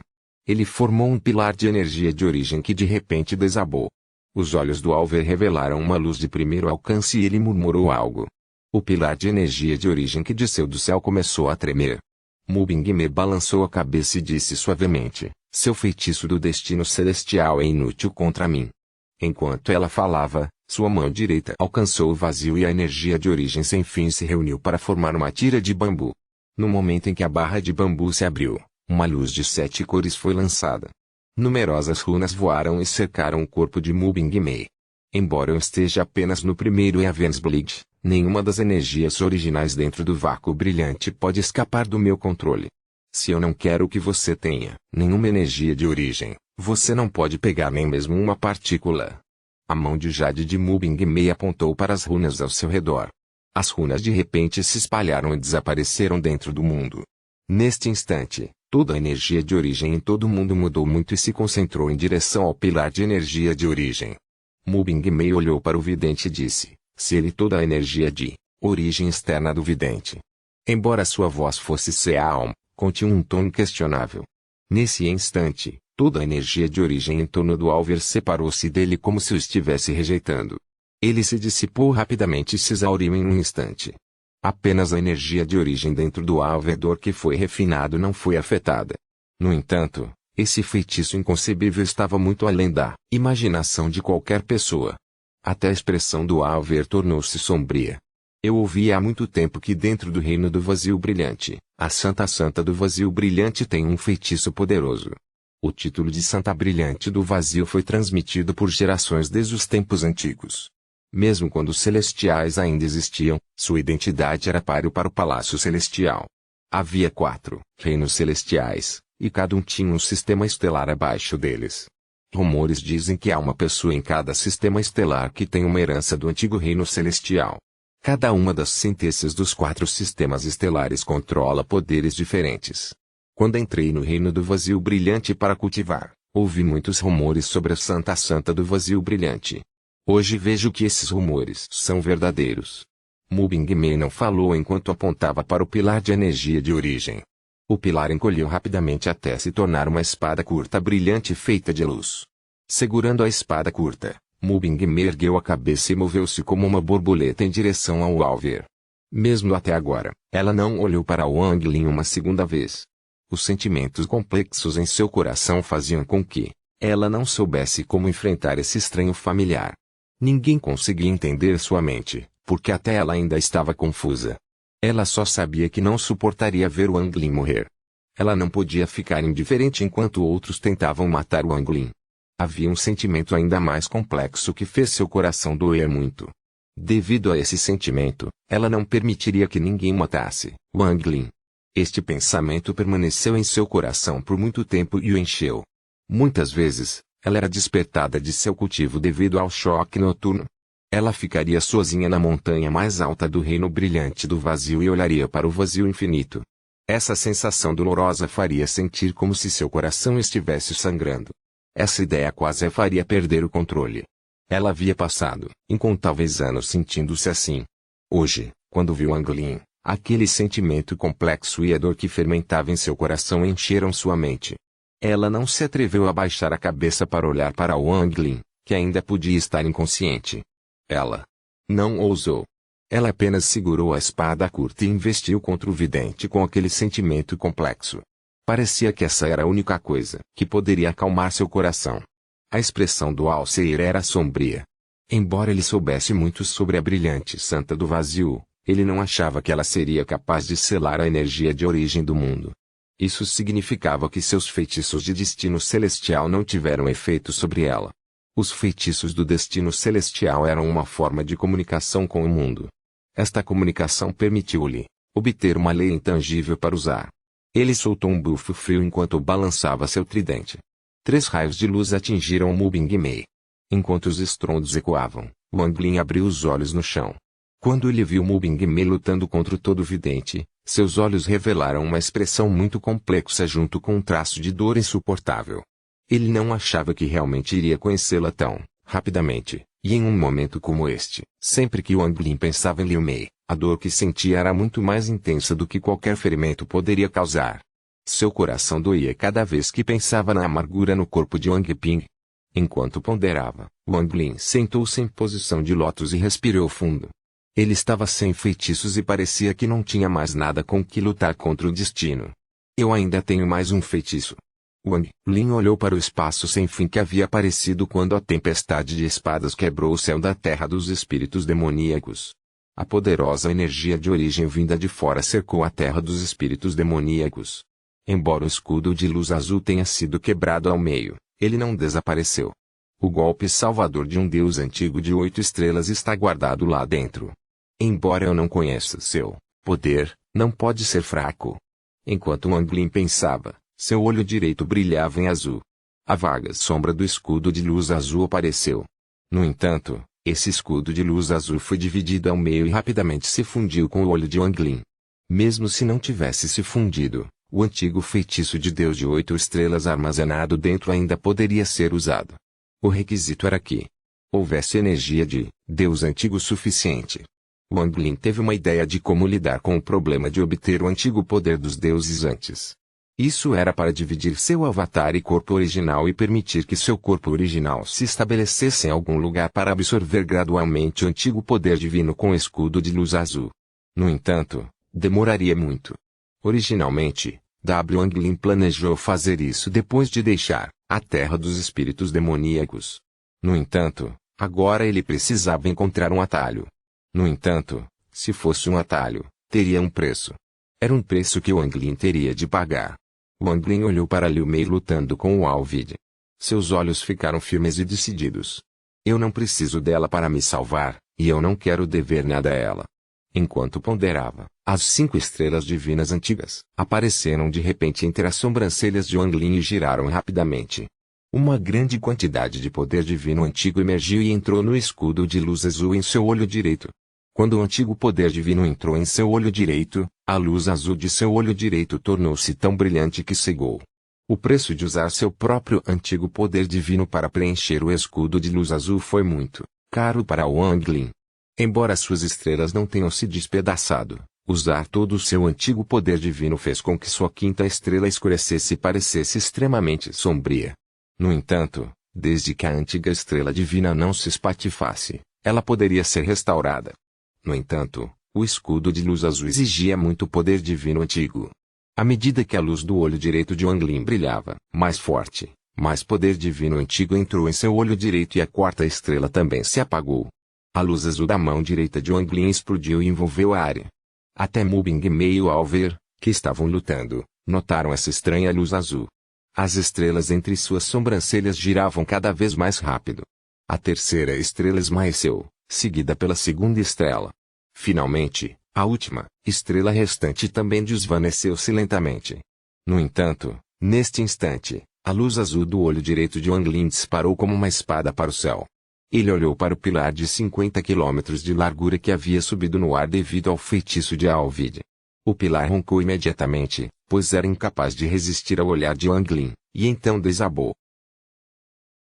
Ele formou um pilar de energia de origem que de repente desabou. Os olhos do Alver revelaram uma luz de primeiro alcance e ele murmurou algo. O pilar de energia de origem que desceu do céu começou a tremer. Mubingme balançou a cabeça e disse suavemente, seu feitiço do destino celestial é inútil contra mim. Enquanto ela falava, sua mão direita alcançou o vazio e a energia de origem sem fim se reuniu para formar uma tira de bambu. No momento em que a barra de bambu se abriu, uma luz de 7 cores foi lançada. Numerosas runas voaram e cercaram o corpo de Mubingme. Embora eu esteja apenas no primeiro Eavensblade, nenhuma das energias originais dentro do vácuo brilhante pode escapar do meu controle. Se eu não quero que você tenha nenhuma energia de origem, você não pode pegar nem mesmo uma partícula. A mão de jade de Mubingme apontou para as runas ao seu redor. As runas de repente se espalharam e desapareceram dentro do mundo. Neste instante, toda a energia de origem em todo o mundo mudou muito e se concentrou em direção ao pilar de energia de origem. Mubingmei olhou para o vidente e disse, se ele toda a energia de origem externa do vidente. Embora sua voz fosse Seaom, continha um tom inquestionável. Nesse instante, toda a energia de origem em torno do Alver separou-se dele como se o estivesse rejeitando. Ele se dissipou rapidamente e se exauriu em um instante. Apenas a energia de origem dentro do alvedor que foi refinado não foi afetada. No entanto, esse feitiço inconcebível estava muito além da imaginação de qualquer pessoa. Até a expressão do Alver tornou-se sombria. Eu ouvia há muito tempo que dentro do reino do vazio brilhante, a Santa Santa do vazio brilhante tem um feitiço poderoso. O título de Santa Brilhante do Vazio foi transmitido por gerações desde os tempos antigos. Mesmo quando os celestiais ainda existiam, sua identidade era páreo para o Palácio Celestial. Havia 4 reinos celestiais, e cada um tinha um sistema estelar abaixo deles. Rumores dizem que há uma pessoa em cada sistema estelar que tem uma herança do antigo reino celestial. Cada uma das sentenças dos 4 sistemas estelares controla poderes diferentes. Quando entrei no reino do vazio brilhante para cultivar, ouvi muitos rumores sobre a Santa Santa do vazio brilhante. Hoje vejo que esses rumores são verdadeiros. Mubingmei não falou enquanto apontava para o pilar de energia de origem. O pilar encolheu rapidamente até se tornar uma espada curta brilhante feita de luz. Segurando a espada curta, Mubingmei ergueu a cabeça e moveu-se como uma borboleta em direção ao Alver. Mesmo até agora, ela não olhou para Wang Lin uma segunda vez. Os sentimentos complexos em seu coração faziam com que ela não soubesse como enfrentar esse estranho familiar. Ninguém conseguia entender sua mente, porque até ela ainda estava confusa. Ela só sabia que não suportaria ver Wang Lin morrer. Ela não podia ficar indiferente enquanto outros tentavam matar Wang Lin. Havia um sentimento ainda mais complexo que fez seu coração doer muito. Devido a esse sentimento, ela não permitiria que ninguém matasse Wang Lin. Este pensamento permaneceu em seu coração por muito tempo e o encheu. Muitas vezes, ela era despertada de seu cultivo devido ao choque noturno. Ela ficaria sozinha na montanha mais alta do reino brilhante do vazio e olharia para o vazio infinito. Essa sensação dolorosa faria sentir como se seu coração estivesse sangrando. Essa ideia quase a faria perder o controle. Ela havia passado incontáveis anos sentindo-se assim. Hoje, quando viu Wang Lin, aquele sentimento complexo e a dor que fermentava em seu coração encheram sua mente. Ela não se atreveu a baixar a cabeça para olhar para Wang Lin, que ainda podia estar inconsciente. Ela não ousou. Ela apenas segurou a espada curta e investiu contra o vidente com aquele sentimento complexo. Parecia que essa era a única coisa que poderia acalmar seu coração. A expressão do Alseir era sombria. Embora ele soubesse muito sobre a brilhante Santa do Vazio, ele não achava que ela seria capaz de selar a energia de origem do mundo. Isso significava que seus feitiços de destino celestial não tiveram efeito sobre ela. Os feitiços do destino celestial eram uma forma de comunicação com o mundo. Esta comunicação permitiu-lhe obter uma lei intangível para usar. Ele soltou um bufo frio enquanto balançava seu tridente. 3 raios de luz atingiram Mubingmei. Enquanto os estrondos ecoavam, Wang Lin abriu os olhos no chão. Quando ele viu Mubingmei lutando contra o todo-vidente, seus olhos revelaram uma expressão muito complexa junto com um traço de dor insuportável. Ele não achava que realmente iria conhecê-la tão rapidamente, e em um momento como este, sempre que Wang Lin pensava em Liu Mei, a dor que sentia era muito mais intensa do que qualquer ferimento poderia causar. Seu coração doía cada vez que pensava na amargura no corpo de Wang Ping. Enquanto ponderava, Wang Lin sentou-se em posição de lótus e respirou fundo. Ele estava sem feitiços e parecia que não tinha mais nada com que lutar contra o destino. Eu ainda tenho mais um feitiço. Wang Lin olhou para o espaço sem fim que havia aparecido quando a tempestade de espadas quebrou o céu da terra dos espíritos demoníacos. A poderosa energia de origem vinda de fora cercou a terra dos espíritos demoníacos. Embora o escudo de luz azul tenha sido quebrado ao meio, ele não desapareceu. O golpe salvador de um deus antigo de 8 estrelas está guardado lá dentro. Embora eu não conheça seu poder, não pode ser fraco. Enquanto Wang Lin pensava, seu olho direito brilhava em azul. A vaga sombra do escudo de luz azul apareceu. No entanto, Esse escudo de luz azul foi dividido ao meio e rapidamente se fundiu com o olho de Wang Lin. Mesmo se não tivesse se fundido, o antigo feitiço de Deus de 8 estrelas armazenado dentro ainda poderia ser usado. O requisito era que houvesse energia de Deus antigo suficiente. Wang Lin teve uma ideia de como lidar com o problema de obter o antigo poder dos deuses antes. Isso era para dividir seu avatar e corpo original e permitir que seu corpo original se estabelecesse em algum lugar para absorver gradualmente o antigo poder divino com o escudo de luz azul. No entanto, demoraria muito. Originalmente, Wang Lin planejou fazer isso depois de deixar a Terra dos Espíritos Demoníacos. No entanto, agora ele precisava encontrar um atalho. No entanto, se fosse um atalho, teria um preço. Era um preço que Wang Lin teria de pagar. Wang Lin olhou para Liu Mei lutando com o Alvid. Seus olhos ficaram firmes e decididos. Eu não preciso dela para me salvar, e eu não quero dever nada a ela. Enquanto ponderava, as 5 estrelas divinas antigas apareceram de repente entre as sobrancelhas de Wang Lin e giraram rapidamente. Uma grande quantidade de poder divino antigo emergiu e entrou no escudo de luz azul em seu olho direito. Quando o antigo poder divino entrou em seu olho direito, a luz azul de seu olho direito tornou-se tão brilhante que cegou. O preço de usar seu próprio antigo poder divino para preencher o escudo de luz azul foi muito caro para Wang Lin. Embora suas estrelas não tenham se despedaçado, usar todo o seu antigo poder divino fez com que sua 5ª estrela escurecesse e parecesse extremamente sombria. No entanto, desde que a antiga estrela divina não se espatifasse, ela poderia ser restaurada. No entanto, o escudo de luz azul exigia muito poder divino antigo. À medida que a luz do olho direito de Wang Lin brilhava mais forte, mais poder divino antigo entrou em seu olho direito e a 4ª estrela também se apagou. A luz azul da mão direita de Wang Lin explodiu e envolveu a área. Até Mu Bingmei e o Alver, que estavam lutando, notaram essa estranha luz azul. As estrelas entre suas sobrancelhas giravam cada vez mais rápido. A 3ª estrela esmaeceu, seguida pela 2ª estrela. Finalmente, a última estrela restante também desvaneceu-se lentamente. No entanto, neste instante, a luz azul do olho direito de Wang Lin disparou como uma espada para o céu. Ele olhou para o pilar de 50 quilômetros de largura que havia subido no ar devido ao feitiço de Alvid. O pilar roncou imediatamente, pois era incapaz de resistir ao olhar de Wang Lin, e então desabou.